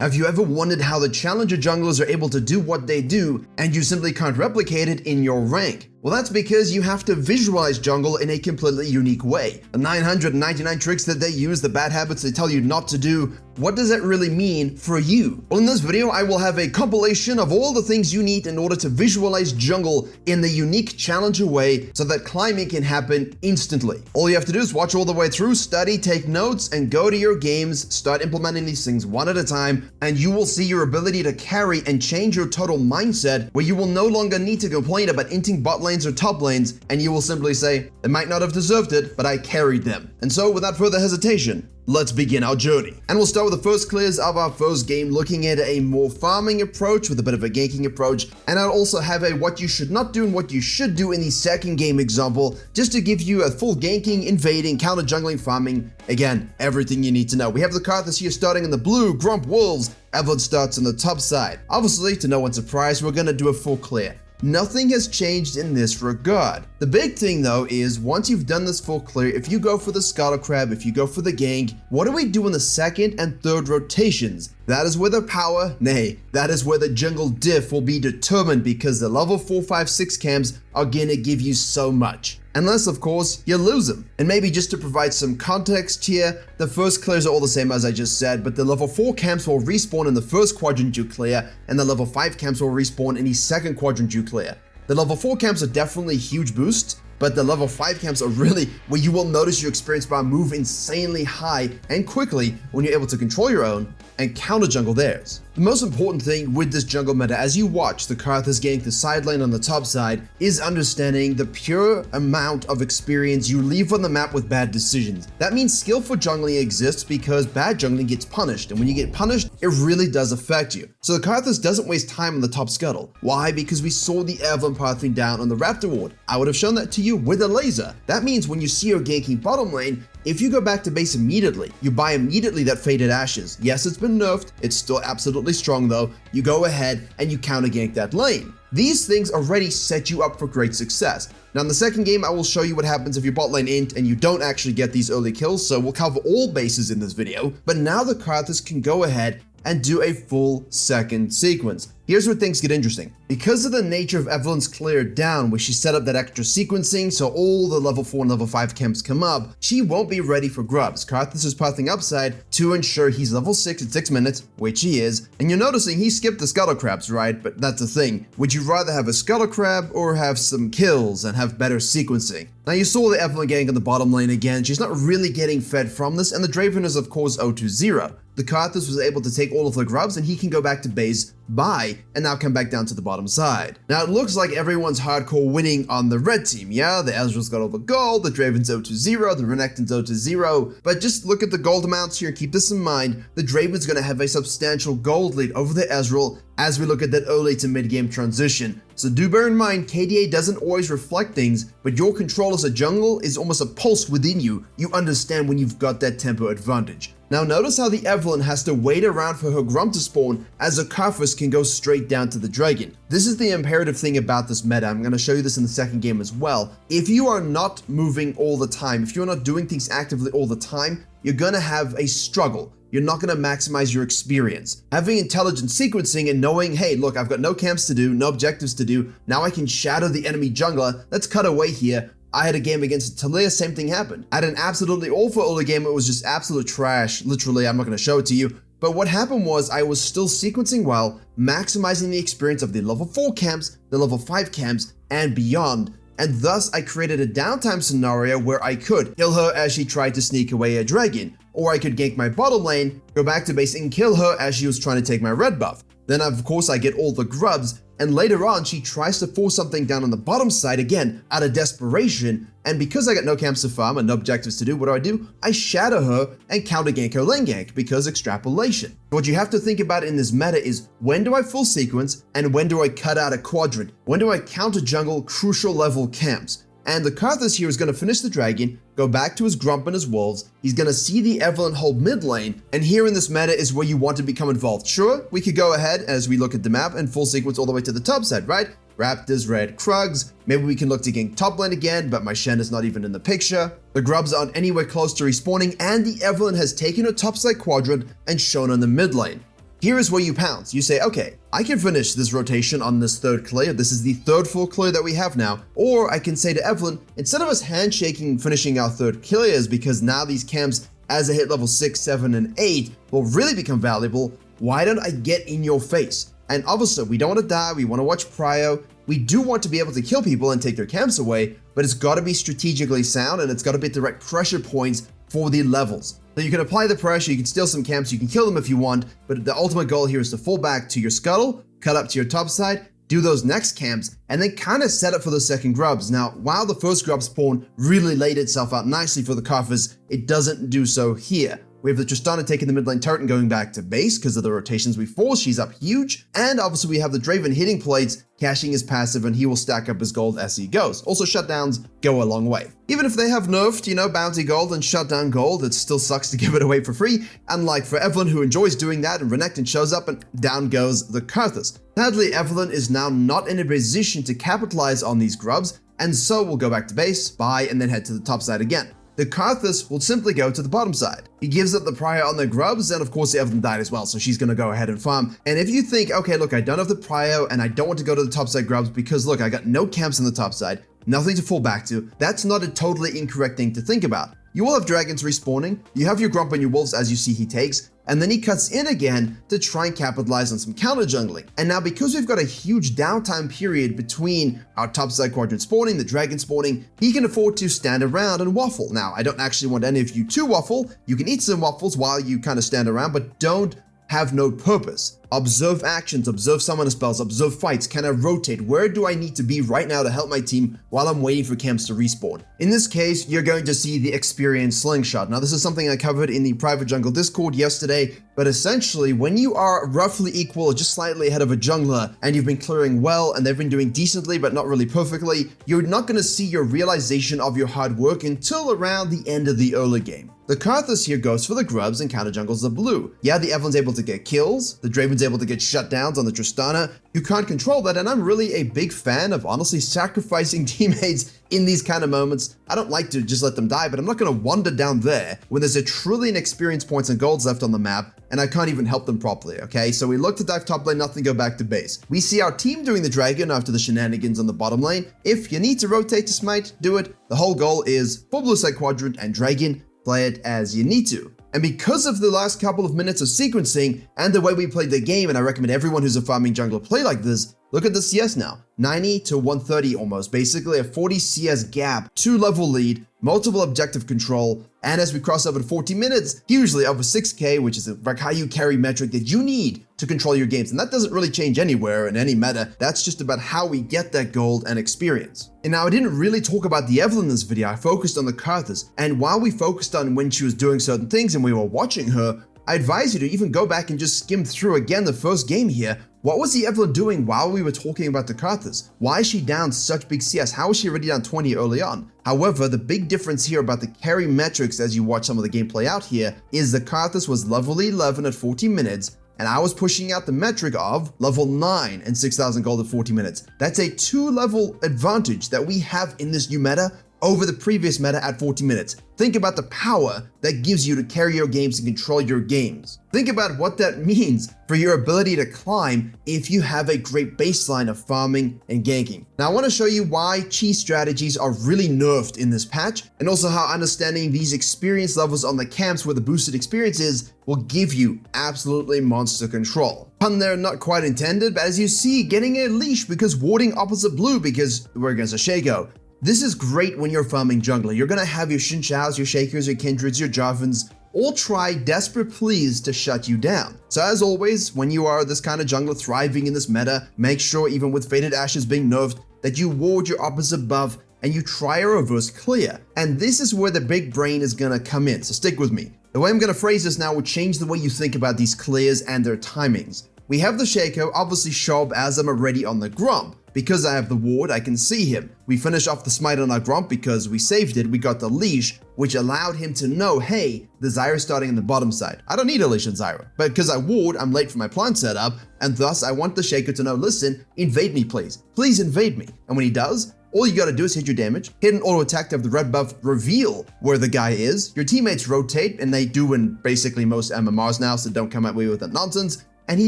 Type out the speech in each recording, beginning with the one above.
Have you ever wondered how the challenger junglers are able to do what they do and you simply can't replicate it in your rank? Well, that's because you have to visualize jungle in a completely unique way. The 999 tricks that they use, the bad habits they tell you not to do, what does that really mean for you? Well, in this video, I will have a compilation of all the things you need in order to visualize jungle in the unique challenger way so that climbing can happen instantly. All you have to do is watch all the way through, study, take notes, and go to your games, start implementing these things one at a time, and you will see your ability to carry and change your total mindset where you will no longer need to complain about inting bot lanes or top lanes, and you will simply say, they might not have deserved it, but I carried them. And so without further hesitation, let's begin our journey. And we'll start with the first clears of our first game, looking at a more farming approach with a bit of a ganking approach. And I'll also have a what you should not do and what you should do in the second game example, just to give you a full ganking, invading, counter jungling, farming. Again, everything you need to know. We have the Karthus here starting in the blue, Grump Wolves. Bel'Veth starts on the top side. Obviously, to no one's surprise, we're gonna do a full clear. Nothing has changed in this regard. The big thing though is once you've done this full clear, if you go for the Scuttle Crab, if you go for the gank, what do we do in the second and third rotations? That is where the power, nay, that is where the jungle diff will be determined because the level 4, 5, 6 camps are gonna give you so much. Unless, of course, you lose them. And maybe just to provide some context here, the first clears are all the same as I just said, but the level 4 camps will respawn in the first quadrant you clear, and the level 5 camps will respawn in the second quadrant you clear. The level 4 camps are definitely a huge boost, but the level 5 camps are really where you will notice your experience bar move insanely high and quickly when you're able to control your own and counter jungle theirs. The most important thing with this jungle meta as you watch the Karthus gank the side lane on the top side is understanding the pure amount of experience you leave on the map with bad decisions. That means skill for jungling exists because bad jungling gets punished, and when you get punished, it really does affect you. So the Karthus doesn't waste time on the top scuttle. Why? Because we saw the Evelyn pathing down on the Raptor ward. I would have shown that to you with a laser. That means when you see her ganking bottom lane, if you go back to base immediately, you buy immediately that Faded Ashes. Yes, it's been nerfed, it's still absolutely strong though. You go ahead and you counter gank that lane. These things already set you up for great success. Now in the second game, I will show you what happens if your bot lane int and you don't actually get these early kills, so we'll cover all bases in this video. But now the Karthus can go ahead and do a full second sequence. Here's where things get interesting. Because of the nature of Evelyn's clear down, where she set up that extra sequencing so all the level 4 and level 5 camps come up, she won't be ready for grubs. Karthus is pathing upside to ensure he's level 6 at 6 minutes, which he is. And you're noticing he skipped the Scuttle Crabs, right? But that's the thing. Would you rather have a Scuttle Crab or have some kills and have better sequencing? Now you saw the Evelyn gank on the bottom lane again. She's not really getting fed from this, and the Draven is of course 0-0. The Karthus was able to take all of the grubs and he can go back to base, buy, and now come back down to the bottom side. Now it looks like everyone's hardcore winning on the red team, yeah? The Ezreal's got all the gold, the Draven's 0-0, the Renekton's 0-0, but just look at the gold amounts here and keep this in mind. The Draven's gonna have a substantial gold lead over the Ezreal as we look at that early to mid game transition. So do bear in mind, KDA doesn't always reflect things, but your control as a jungle is almost a pulse within you. You understand when you've got that tempo advantage. Now notice how the Evelyn has to wait around for her Grump to spawn as a Karthus can go straight down to the Dragon. This is the imperative thing about this meta. I'm going to show you this in the second game as well. If you are not moving all the time, if you're not doing things actively all the time, you're going to have a struggle. You're not going to maximize your experience. Having intelligent sequencing and knowing, hey, look, I've got no camps to do, no objectives to do. Now I can shadow the enemy jungler. Let's cut away here. I had a game against Talia, same thing happened. I had an absolutely awful early game. It was just absolute trash. Literally, I'm not going to show it to you. But what happened was I was still sequencing well, maximizing the experience of the level 4 camps, the level 5 camps, and beyond. And thus I created a downtime scenario where I could kill her as she tried to sneak away a dragon, or I could gank my bottom lane, go back to base and kill her as she was trying to take my red buff. Then of course I get all the grubs, and later on she tries to force something down on the bottom side again out of desperation, and because I got no camps to farm and no objectives to do, what do? I shadow her and counter gank her lane gank because extrapolation. What you have to think about in this meta is when do I full sequence and when do I cut out a quadrant? When do I counter jungle crucial level camps? And the Karthus here is going to finish the dragon, go back to his Grump and his wolves, he's going to see the Evelyn hold mid lane, and here in this meta is where you want to become involved. Sure, we could go ahead as we look at the map and full sequence all the way to the top side, right? Raptors, red Krugs, maybe we can look to gank top lane again, but my Shen is not even in the picture. The grubs aren't anywhere close to respawning, and the Evelyn has taken her top side quadrant and shown on the mid lane. here is where you pounce. You say, okay, I can finish this rotation on this third clear. This is the third full clear that we have now. Or I can say to Evelyn, instead of us handshaking finishing our third clears, because now these camps as they hit level 6, 7, and 8 will really become valuable, why don't I get in your face? And obviously, we don't want to die, we want to watch prio, we do want to be able to kill people and take their camps away, but it's got to be strategically sound and it's got to be at the right pressure points for the levels. So you can apply the pressure, you can steal some camps, you can kill them if you want, but the ultimate goal here is to fall back to your scuttle, cut up to your top side, do those next camps, and then kind of set up for the second grubs. Now, while the first grub spawn really laid itself out nicely for the Karthus, it doesn't do so here. We have the Tristana taking the mid lane turret and going back to base because of the rotations we force. She's up huge. And obviously we have the Draven hitting plates, cashing his passive, and he will stack up his gold as he goes. Also, shutdowns go a long way. Even if they have nerfed, bounty gold and shutdown gold, it still sucks to give it away for free. Unlike for Evelyn, who enjoys doing that, and Renekton shows up and down goes the Karthus. Sadly, Evelyn is now not in a position to capitalize on these grubs, and so we'll go back to base, buy, and then head to the top side again. The Karthus will simply go to the bottom side. He gives up the prio on the grubs, and of course the Evelyn died as well, so she's gonna go ahead and farm. And if you think, okay, look, I don't have the prio, and I don't want to go to the top side grubs because look, I got no camps on the top side, nothing to fall back to, that's not a totally incorrect thing to think about. You will have dragons respawning, you have your Grump and your wolves as you see he takes, and then he cuts in again to try and capitalize on some counter jungling. And now because we've got a huge downtime period between our topside quadrant spawning, the dragon spawning, he can afford to stand around and waffle. Now, I don't actually want any of you to waffle. You can eat some waffles while you kind of stand around, but don't have no purpose. Observe actions, observe summoner spells, observe fights, can I rotate? Where do I need to be right now to help my team while I'm waiting for camps to respawn? In this case, you're going to see the experience slingshot. Now, this is something I covered in the private jungle Discord yesterday, but essentially, when you are roughly equal or just slightly ahead of a jungler and you've been clearing well and they've been doing decently but not really perfectly, you're not going to see your realization of your hard work until around the end of the early game. The Karthus here goes for the grubs and counter jungles the blue. Yeah, the Evelyn's able to get kills, the Draven's able to get shutdowns on the Tristana. You can't control that, and I'm really a big fan of honestly sacrificing teammates in these kind of moments. I don't like to just let them die, but I'm not going to wander down there when there's 1 trillion experience points and golds left on the map, and I can't even help them properly, okay? So we look to dive top lane, nothing, go back to base. We see our team doing the dragon after the shenanigans on the bottom lane. If you need to rotate to smite, do it. The whole goal is full blue side quadrant and dragon, play it as you need to. And because of the last couple of minutes of sequencing and the way we played the game, and I recommend everyone who's a farming jungler play like this, look at the CS now, 90 to 130 almost, basically a 40 CS gap, 2-level lead, multiple objective control, and as we cross over to 40 minutes, usually over 6k, which is a Virkayu carry metric that you need to control your games, and that doesn't really change anywhere in any meta, that's just about how we get that gold and experience. And now I didn't really talk about the Evelyn in this video, I focused on the Karthus, and while we focused on when she was doing certain things and we were watching her, I advise you to even go back and just skim through again the first game here. What was the Evelyn doing while we were talking about the Karthus? Why is she down such big CS? How is she already down 20 early on? However, the big difference here about the carry metrics as you watch some of the gameplay out here is the Karthus was level 11 at 40 minutes, and I was pushing out the metric of level 9 and 6,000 gold at 40 minutes. That's a 2-level advantage that we have in this new meta over the previous meta at 40 minutes. Think about the power that gives you to carry your games and control your games. Think about what that means for your ability to climb if you have a great baseline of farming and ganking. Now I want to show you why chi strategies are really nerfed in this patch, and also how understanding these experience levels on the camps where the boosted experience is will give you absolutely monster control. Pun there, not quite intended, but as you see, getting a leash because warding opposite blue because we're against a Shaco. This is great when you're farming jungler. You're gonna have your Xin Shaos, your Shakers, your Kindreds, your Jarvans, all try desperate pleas to shut you down. So as always, when you are this kind of jungler thriving in this meta, make sure even with Faded Ashes being nerfed, that you ward your opposite buff and you try a reverse clear. And this is where the big brain is gonna come in, so stick with me. The way I'm gonna phrase this now will change the way you think about these clears and their timings. We have the Shaco obviously show up as I'm already on the Grump. Because I have the ward, I can see him. We finish off the smite on our Grump because we saved it. We got the leash, which allowed him to know, hey, the Zyra's starting on the bottom side. I don't need a leash on Zyra, but because I ward, I'm late for my plant setup, and thus I want the Shaker to know, listen, invade me please. Please invade me. And when he does, all you gotta do is hit your damage, hit an auto attack to have the red buff reveal where the guy is. Your teammates rotate, and they do in basically most MMRs now, so don't come at me with that nonsense. and he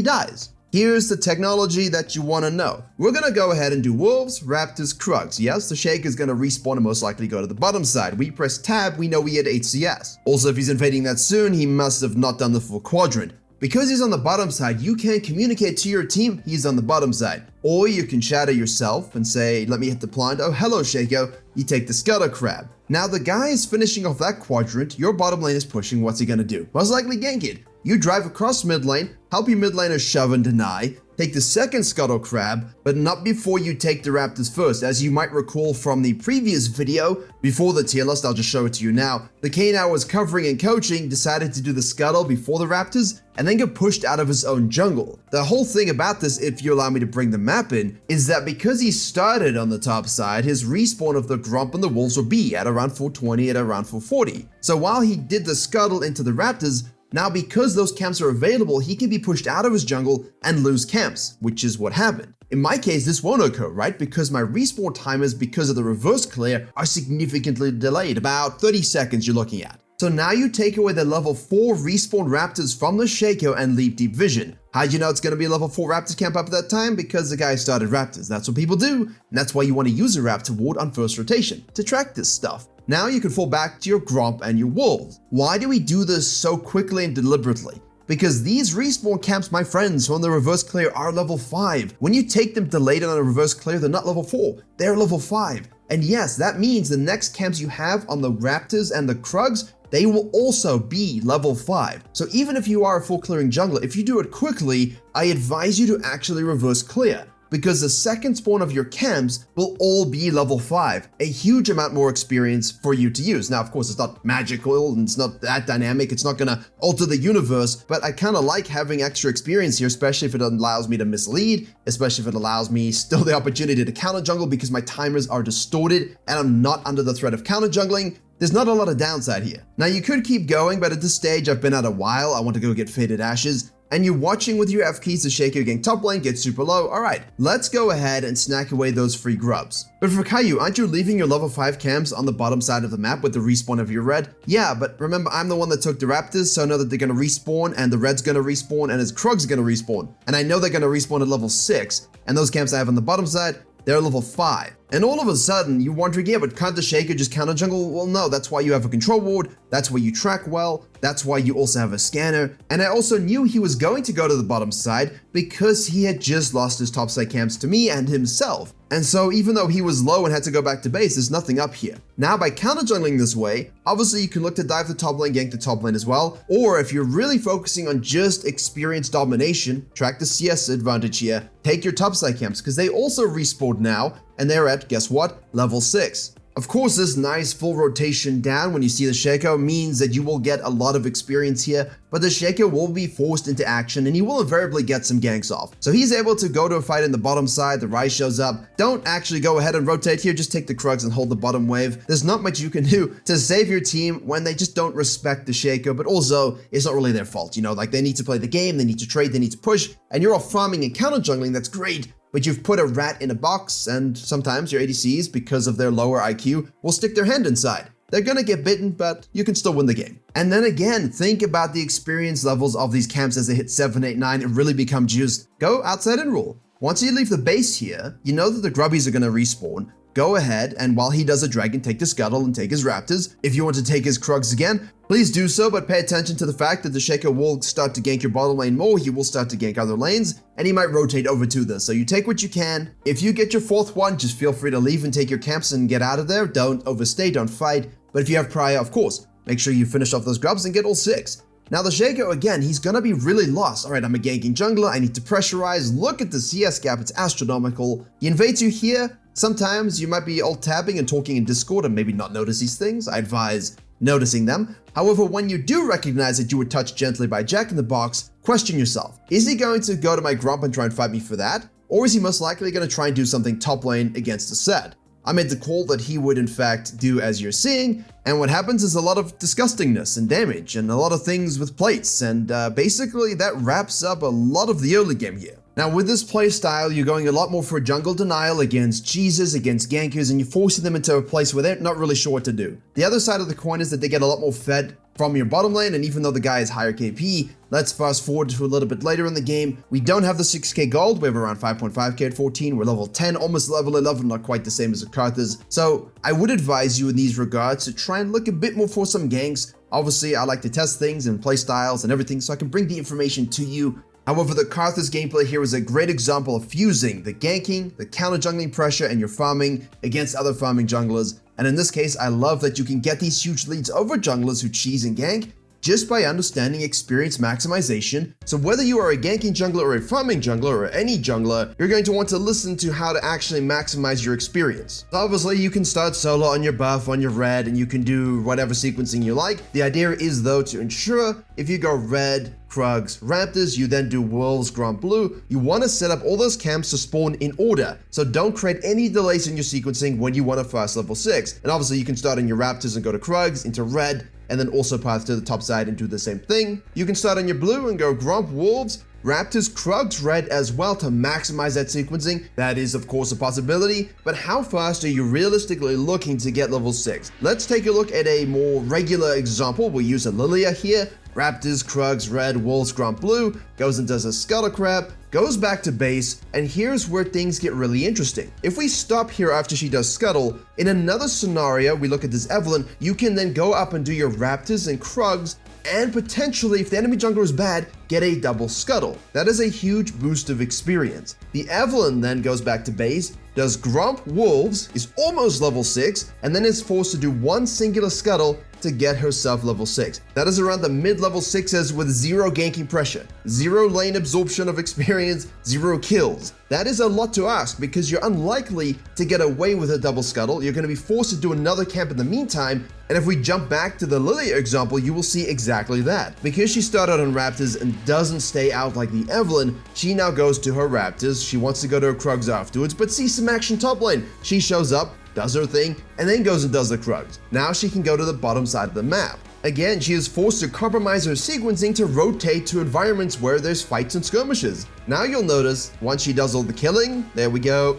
dies. Here's the technology that you want to know. We're going to go ahead and do Wolves, Raptors, Krugs. Yes, the Shaker is going to respawn and most likely go to the bottom side. We press tab, we know we had 8 CS. Also, if he's invading that soon, he must have not done the full quadrant. Because he's on the bottom side, you can communicate to your team he's on the bottom side. Or you can shadow yourself and say, let me hit the plant. Oh, hello, Shaco. You take the Scuttle Crab. Now, the guy is finishing off that quadrant. Your bottom lane is pushing. What's he going to do? Most likely gank it. You drive across mid lane, help your mid laner shove and deny, take the second Scuttle Crab, but not before you take the Raptors first. As you might recall from the previous video, before the tier list, I'll just show it to you now, the Kayn I was covering and coaching decided to do the Scuttle before the Raptors, and then get pushed out of his own jungle. The whole thing about this, if you allow me to bring the map in, is that because he started on the top side, his respawn of the Grump and the Wolves will be at around 420, at around 440. So while he did the Scuttle into the Raptors, now because those camps are available, he can be pushed out of his jungle and lose camps, which is what happened. In my case, this won't occur, right? Because my respawn timers, because of the reverse clear, are significantly delayed, about 30 seconds you're looking at. So now you take away the level 4 respawn Raptors from the Shaco and leave deep vision. How'd you know it's going to be a level 4 Raptors camp up at that time? Because the guy started Raptors. That's what people do, and that's why you want to use a Raptor ward on first rotation, to track this stuff. Now you can fall back to your Gromp and your Wolves. Why do we do this so quickly and deliberately? Because these respawn camps, my friends, from the reverse clear are level 5. When you take them delayed on a reverse clear, they're not level 4, they're level 5. And yes, that means the next camps you have on the Raptors and the Krugs, they will also be level 5. So even if you are a full clearing jungler, if you do it quickly, I advise you to actually reverse clear, because the second spawn of your camps will all be level 5, a huge amount more experience for you to use. Now, of course, it's not magical and it's not that dynamic, it's not gonna alter the universe, but I kind of like having extra experience here, especially if it allows me to mislead, especially if it allows me still the opportunity to counter jungle because my timers are distorted and I'm not under the threat of counter jungling. There's not a lot of downside here. Now, you could keep going, but at this stage, I've been out a while. I want to go get Faded Ashes. And you're watching with your F keys the Shaco getting top lane, get super low. All right, let's go ahead and snack away those free grubs. But for Virkayu, aren't you leaving your level 5 camps on the bottom side of the map with the respawn of your red? Yeah, but remember, I'm the one that took the Raptors, so I know that they're gonna respawn, and the red's gonna respawn, and his Krug's gonna respawn. And I know they're gonna respawn at level 6, and those camps I have on the bottom side, they're level 5. And all of a sudden, you're wondering, yeah, but can't the Shaco just counter jungle? Well, no, that's why you have a control ward, that's why you track well, that's why you also have a scanner. And I also knew he was going to go to the bottom side because he had just lost his top side camps to me and himself. And so even though he was low and had to go back to base, there's nothing up here. Now by counter jungling this way, obviously you can look to dive the top lane, gank the top lane as well. Or if you're really focusing on just experience domination, track the CS advantage here, take your top side camps because they also respawned now and they're at, guess what, level 6. Of course, this nice full rotation down when you see the Shaco means that you will get a lot of experience here, but the Shaco will be forced into action and he will invariably get some ganks off. So he's able to go to a fight in the bottom side, the Ryze shows up. Don't actually go ahead and rotate here, just take the Krugs and hold the bottom wave. There's not much you can do to save your team when they just don't respect the Shaco, but also it's not really their fault, you know, like they need to play the game, they need to trade, they need to push, and you're all farming and counter jungling, that's great. But you've put a rat in a box, and sometimes your ADCs, because of their lower IQ, will stick their hand inside. They're gonna get bitten, but you can still win the game. And then again, think about the experience levels of these camps as they hit 7, 8, 9 and really become juiced. Go outside and rule. Once you leave the base here, you know that the grubbies are gonna respawn. Go ahead, and while he does a dragon, take the Scuttle and take his Raptors. If you want to take his Krugs again, please do so, but pay attention to the fact that the Shaco will start to gank your bottom lane more, he will start to gank other lanes, and he might rotate over to this. So you take what you can. If you get your 4th one, just feel free to leave and take your camps and get out of there. Don't overstay, don't fight. But if you have prior, of course, make sure you finish off those grubs and get all 6. Now the Shaco, again, he's gonna be really lost. All right, I'm a ganking jungler, I need to pressurize. Look at the CS gap, it's astronomical. He invades you here. Sometimes you might be alt-tabbing and talking in Discord and maybe not notice these things. I advise noticing them. However, when you do recognize that you were touched gently by Jack in the Box, question yourself. Is he going to go to my Grump and try and fight me for that? Or is he most likely going to try and do something top lane against the set? I made the call that he would in fact do as you're seeing, and what happens is a lot of disgustingness and damage and a lot of things with plates, and basically that wraps up a lot of the early game here. Now with this playstyle, you're going a lot more for jungle denial against cheeses, against gankers, and you're forcing them into a place where they're not really sure what to do. The other side of the coin is that they get a lot more fed from your bottom lane, and even though the guy is higher KP, let's fast forward to a little bit later in the game. We don't have the 6k gold, we have around 5.5k at 14, we're level 10, almost level 11, not quite the same as a Karthus. So I would advise you in these regards to try and look a bit more for some ganks. Obviously, I like to test things and play styles and everything so I can bring the information to you. However, the Karthus gameplay here is a great example of fusing the ganking, the counter jungling pressure, and your farming against other farming junglers. And in this case, I love that you can get these huge leads over junglers who cheese and gank just by understanding experience maximization. So whether you are a ganking jungler or a farming jungler or any jungler, you're going to want to listen to how to actually maximize your experience. So obviously, you can start solo on your buff, on your red, and you can do whatever sequencing you like. The idea is though to ensure if you go red, Krugs, Raptors, you then do Wolves, Grand Blue, you want to set up all those camps to spawn in order. So don't create any delays in your sequencing when you want to fast level 6. And obviously you can start on your Raptors and go to Krugs, into red, and then also path to the top side and do the same thing. You can start on your blue and go Gromp, Wolves, Raptors, Krugs, red as well to maximize that sequencing. That is of course a possibility, but how fast are you realistically looking to get level 6? Let's take a look at a more regular example. We'll use a Lilia here. Raptors, Krugs, red, Wolves, Gromp, blue, goes and does a Scuttle Crab, goes back to base, and here's where things get really interesting. If we stop here after she does Scuttle, in another scenario, we look at this Evelynn, you can then go up and do your Raptors and Krugs, and potentially, if the enemy jungler is bad, get a double Scuttle. That is a huge boost of experience. The Evelynn then goes back to base, does Gromp Wolves, is almost level 6, and then is forced to do one singular Scuttle to get herself level 6. That is around the mid-level 6s with 0 ganking pressure, 0 lane absorption of experience, 0 kills. That is a lot to ask because you're unlikely to get away with a double Scuttle. You're going to be forced to do another camp in the meantime. And if we jump back to the Lilia example, you will see exactly that. Because she started on Raptors and doesn't stay out like the Evelynn, she now goes to her Raptors. She wants to go to her Krugs afterwards, but sees some action top lane. She shows up, does her thing, and then goes and does the Krugs. Now she can go to the bottom side of the map. Again, she is forced to compromise her sequencing to rotate to environments where there's fights and skirmishes. Now you'll notice, once she does all the killing, there we go,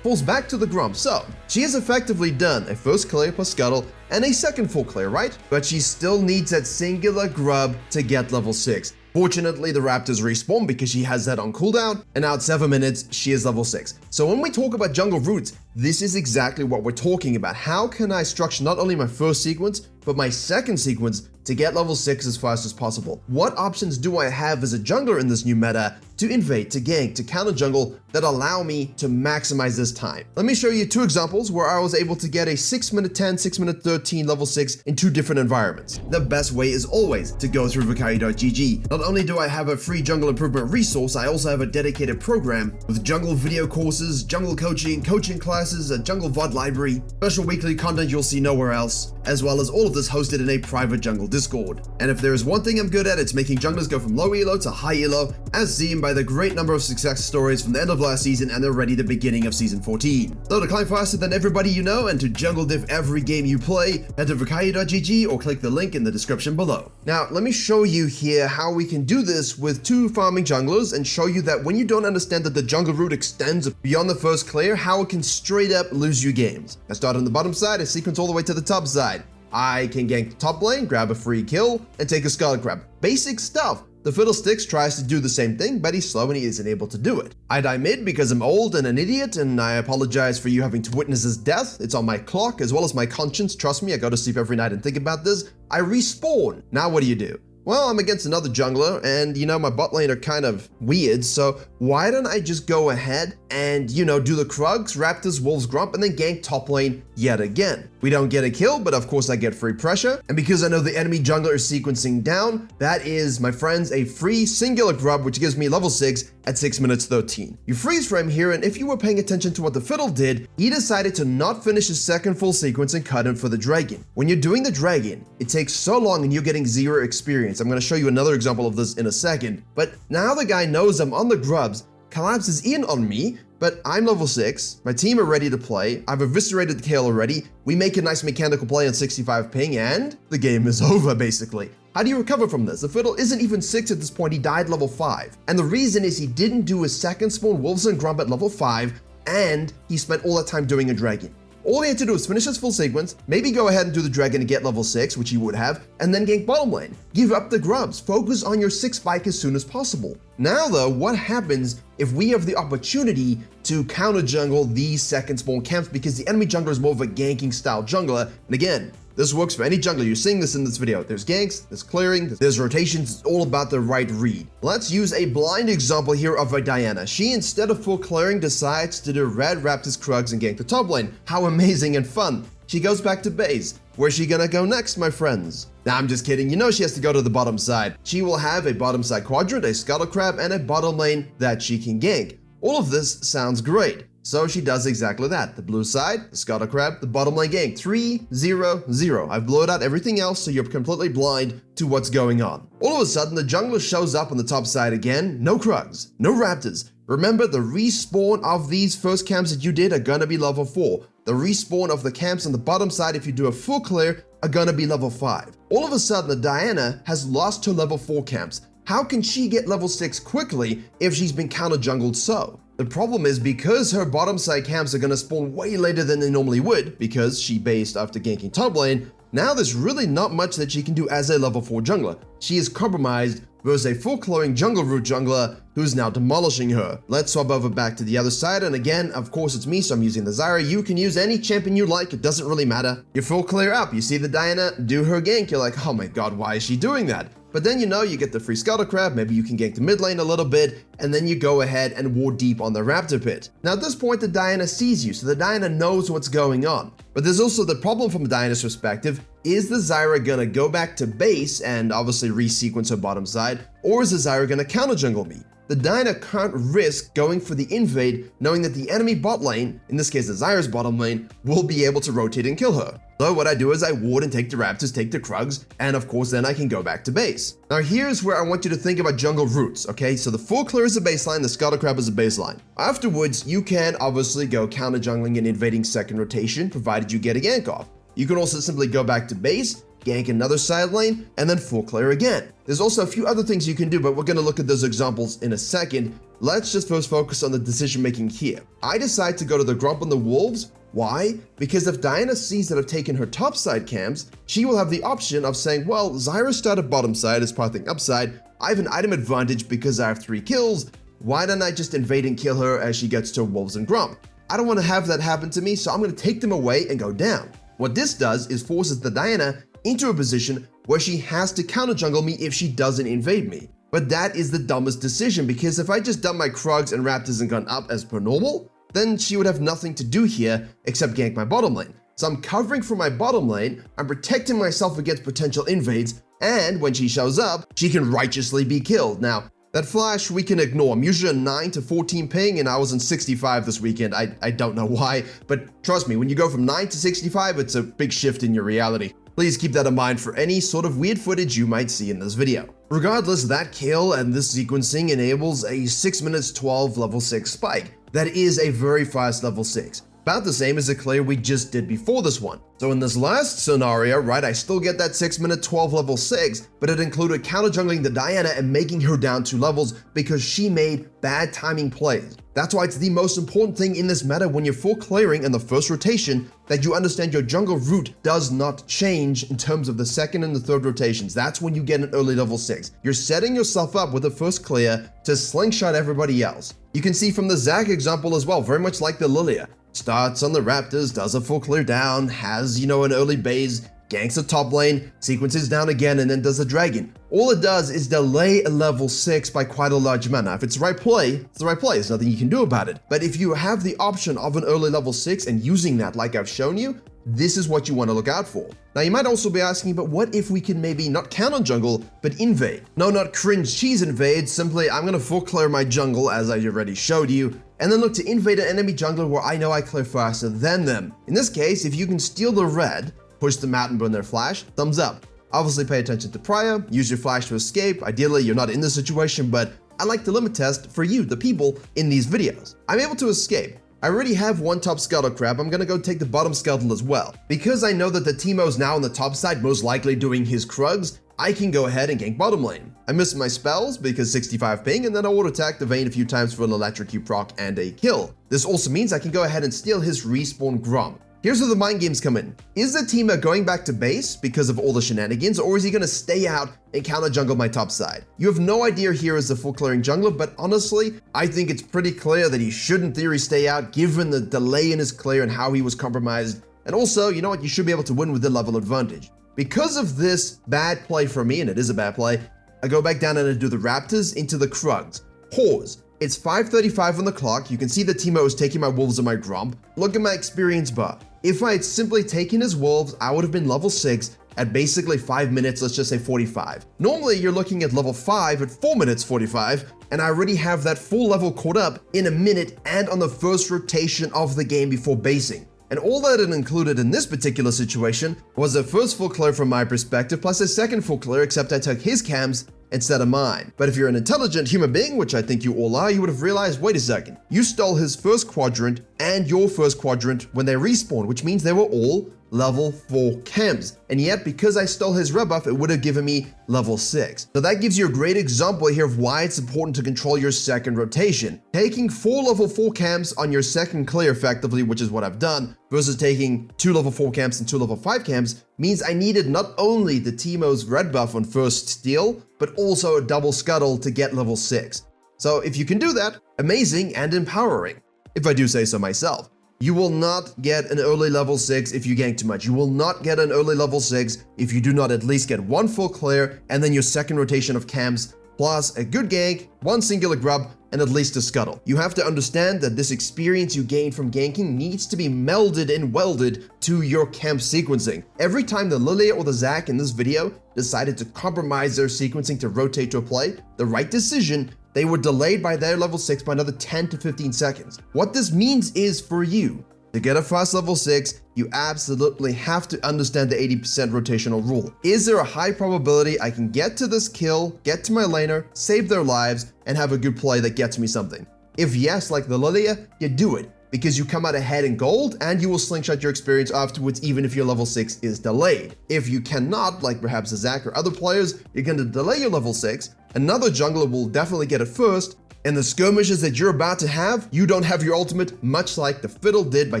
falls back to the Gromp. So, she has effectively done a first clear plus Scuttle and a second full clear, right? But she still needs that singular grub to get level 6. Fortunately, the Raptors respawn because she has that on cooldown, and now at 7 minutes, she is level 6. So when we talk about jungle routes, this is exactly what we're talking about. How can I structure not only my first sequence, but my second sequence to get level 6 as fast as possible? What options do I have as a jungler in this new meta to invade, to gank, to counter jungle that allow me to maximize this time? Let me show you 2 examples where I was able to get a 6 minute 10, 6 minute 13 level 6 in 2 different environments. The best way is always to go through Virkayu.gg. Not only do I have a free jungle improvement resource, I also have a dedicated program with jungle video courses, jungle coaching, coaching classes, a jungle VOD library, special weekly content you'll see nowhere else, as well as all of this hosted in a private jungle Discord. And if there is one thing I'm good at, it's making junglers go from low elo to high elo, as seen by the great number of success stories from the end of last season and already the beginning of season 14. So to climb faster than everybody you know and to jungle diff every game you play, head to Virkayu.gg or click the link in the description below. Now, let me show you here how we can do this with 2 farming junglers and show you that when you don't understand that the jungle route extends beyond the first clear, how it can straight up lose you games. I start on the bottom side, I sequence all the way to the top side. I can gank the top lane, grab a free kill, and take a Scuttle Crab. Basic stuff. The Fiddlesticks tries to do the same thing, but he's slow and he isn't able to do it. I die mid because I'm old and an idiot, and I apologize for you having to witness his death. It's on my clock as well as my conscience. Trust me, I go to sleep every night and think about this. I respawn. Now what do? Well, I'm against another jungler, and you know, my bot lane are kind of weird, so why don't I just go ahead and, you know, do the Krugs, Raptors, Wolves, Gromp, and then gank top lane yet again. We don't get a kill, but of course I get free pressure, and because I know the enemy jungler is sequencing down, that is, my friends, a free singular grub, which gives me level 6 at 6 minutes 13. You freeze frame here, and if you were paying attention to what the Fiddle did, he decided to not finish his second full sequence and cut him for the dragon. When you're doing the dragon, it takes so long and you're getting 0 experience. I'm going to show you another example of this in a second, but now the guy knows I'm on the grubs, collapses in on me, but I'm level 6, my team are ready to play, I've eviscerated the Kayn already, we make a nice mechanical play on 65 ping, and the game is over basically. How do you recover from this? The Fiddle isn't even 6 at this point, he died level 5. And the reason is he didn't do his second spawn Wolves and Gromp at level 5, and he spent all that time doing a dragon. All he had to do was finish his full sequence, maybe go ahead and do the dragon to get level 6, which he would have, and then gank bottom lane. Give up the grubs, focus on your 6 spike as soon as possible. Now though, what happens if we have the opportunity to counter jungle these second spawn camps, because the enemy jungler is more of a ganking style jungler, and again, this works for any jungler. You're seeing this in this video. There's ganks, there's clearing, there's rotations. It's all about the right read. Let's use a blind example here of a Diana. She, instead of full clearing, decides to do Red Raptors Krugs and gank the top lane. How amazing and fun. She goes back to base. Where's she gonna go next, my friends? Nah, I'm just kidding. You know she has to go to the bottom side. She will have a bottom side quadrant, a Scuttle Crab, and a bottom lane that she can gank. All of this sounds great. So she does exactly that. The blue side, the Scuttle Crab, the bottom lane gank. 3-0-0. I've blurred out everything else so you're completely blind to what's going on. All of a sudden, the jungler shows up on the top side again. No Krugs, no Raptors. Remember, the respawn of these first camps that you did are gonna be level 4. The respawn of the camps on the bottom side, if you do a full clear, are gonna be level 5. All of a sudden, the Diana has lost her level 4 camps. How can she get level 6 quickly if she's been counter jungled so? The problem is, because her bottom side camps are gonna spawn way later than they normally would, because she based after ganking top lane, now there's really not much that she can do as a level 4 jungler. She is compromised versus a full clearing jungle root jungler who's now demolishing her. Let's swap over back to the other side, and again, of course it's me, so I'm using the Zyra. You can use any champion you like, it doesn't really matter. You full clear up, you see the Diana do her gank, you're like, oh my god, why is she doing that? But then you get the free Scuttle Crab, maybe you can gank the mid lane a little bit, and then you go ahead and ward deep on the Raptor Pit. Now at this point, the Diana sees you, so the Diana knows what's going on. But there's also the problem from Diana's perspective. Is the Zyra gonna go back to base and obviously resequence her bottom side, or is the Zyra gonna counter jungle me? The Diana can't risk going for the invade knowing that the enemy bot lane, in this case the Zyra's bottom lane, will be able to rotate and kill her. So what I do is I ward and take the Raptors, take the Krugs, and of course then I can go back to base. Now here's where I want you to think about jungle routes, okay? So the full clear is a baseline, the Scuttle Crab is a baseline. Afterwards, you can obviously go counter jungling and invading second rotation, provided you get a gank off. You can also simply go back to base, gank another side lane, and then full clear again. There's also a few other things you can do, but we're gonna look at those examples in a second. Let's just first focus on the decision making here. I decide to go to the Grump and the Wolves. Why? Because if Diana sees that I've taken her top side camps, she will have the option of saying, well, Zyra started bottom side, is pathing upside, I have an item advantage because I have 3 kills, why don't I just invade and kill her as she gets to Wolves and Grump? I don't want to have that happen to me, so I'm going to take them away and go down. What this does is forces the Diana into a position where she has to counter jungle me if she doesn't invade me. But that is the dumbest decision, because if I just dump my Krugs and Raptors and gone up as per normal, then she would have nothing to do here except gank my bottom lane. So I'm covering for my bottom lane, I'm protecting myself against potential invades, and when she shows up, she can righteously be killed. Now, that flash we can ignore. I'm usually a 9 to 14 ping, and I was in 65 this weekend. I don't know why, but trust me, when you go from 9 to 65, it's a big shift in your reality. Please keep that in mind for any sort of weird footage you might see in this video. Regardless, that kill and this sequencing enables a 6 minutes 12 level 6 spike. That is a very fast level 6. About the same as the clear we just did before this one. So in this last scenario, right, I still get that 6 minute 12 level 6, but it included counter jungling the Diana and making her down 2 levels because she made bad timing plays. That's why it's the most important thing in this meta when you're full clearing in the first rotation, that you understand your jungle route does not change in terms of the second and the third rotations. That's when you get an early level 6. You're setting yourself up with the first clear to slingshot everybody else. You can see from the Zac example as well, very much like the Lilia. Starts on the Raptors, does a full clear down, has, an early base, ganks the top lane, sequences down again, and then does a dragon. All it does is delay a level 6 by quite a large amount. Now, if it's the right play, it's the right play. There's nothing you can do about it. But if you have the option of an early level 6 and using that like I've shown you, this is what you want to look out for. Now, you might also be asking, but what if we can maybe not counter jungle, but invade? No, not cringe cheese invade, simply I'm going to full clear my jungle as I already showed you, and then look to invade an enemy jungler where I know I clear faster than them. In this case, if you can steal the red, push them out and burn their flash, thumbs up. Obviously pay attention to prior, use your flash to escape. Ideally, you're not in this situation, but I like to limit test for you, the people in these videos. I'm able to escape. I already have one top Scuttle Crab, I'm gonna go take the bottom Scuttle as well. Because I know that the Teemo's now on the top side, most likely doing his Krugs, I can go ahead and gank bottom lane. I missed my spells because 65 ping, and then I auto attack the Vayne a few times for an electrocute proc and a kill. This also means I can go ahead and steal his respawn Grump. Here's where the mind games come in. Is the teamer going back to base because of all the shenanigans, or is he going to stay out and counter jungle my top side? You have no idea here as the full clearing jungler, but honestly, I think it's pretty clear that he should in theory stay out given the delay in his clear and how he was compromised. And also, you know what, you should be able to win with the level advantage. Because of this bad play from me, and it is a bad play, I go back down and I do the Raptors into the Krugs. Pause. It's 5:35 on the clock. You can see the teamer was taking my wolves and my gromp. Look at my experience bar. If I had simply taken his wolves, I would have been level 6 at basically 5 minutes, let's just say 45. Normally, you're looking at level 5 at 4 minutes 45, and I already have that full level caught up in a minute and on the first rotation of the game before basing. And all that it included in this particular situation was a first full clear from my perspective, plus a second full clear, except I took his cams instead of mine. But if you're an intelligent human being, which I think you all are, you would have realized, wait a second, you stole his first quadrant and your first quadrant when they respawned, which means they were all level 4 chems. And yet, because I stole his rebuff, it would have given me level 6. So that gives you a great example here of why it's important to control your second rotation. Taking 4 level 4 camps on your second clear effectively, which is what I've done, versus taking 2 level 4 camps and 2 level 5 camps, means I needed not only the Teemo's red buff on first steal, but also a double scuttle to get level 6. So if you can do that, amazing and empowering, if I do say so myself. You will not get an early level 6 if you gank too much. You will not get an early level 6 if you do not at least get 1 full clear and then your second rotation of camps, plus a good gank, 1 singular grub, and at least a scuttle. You have to understand that this experience you gain from ganking needs to be melded and welded to your camp sequencing. Every time the Lilia or the Zac in this video decided to compromise their sequencing to rotate to a play, the right decision, they were delayed by their level 6 by another 10 to 15 seconds. What this means is for you, to get a fast level 6, you absolutely have to understand the 80% rotational rule. Is there a high probability I can get to this kill, get to my laner, save their lives, and have a good play that gets me something? If yes, like the Lilia, you do it, because you come out ahead in gold and you will slingshot your experience afterwards even if your level 6 is delayed. If you cannot, like perhaps the Zac or other players, you're going to delay your level 6, another jungler will definitely get it first, and the skirmishes that you're about to have, you don't have your ultimate, much like the Fiddle did by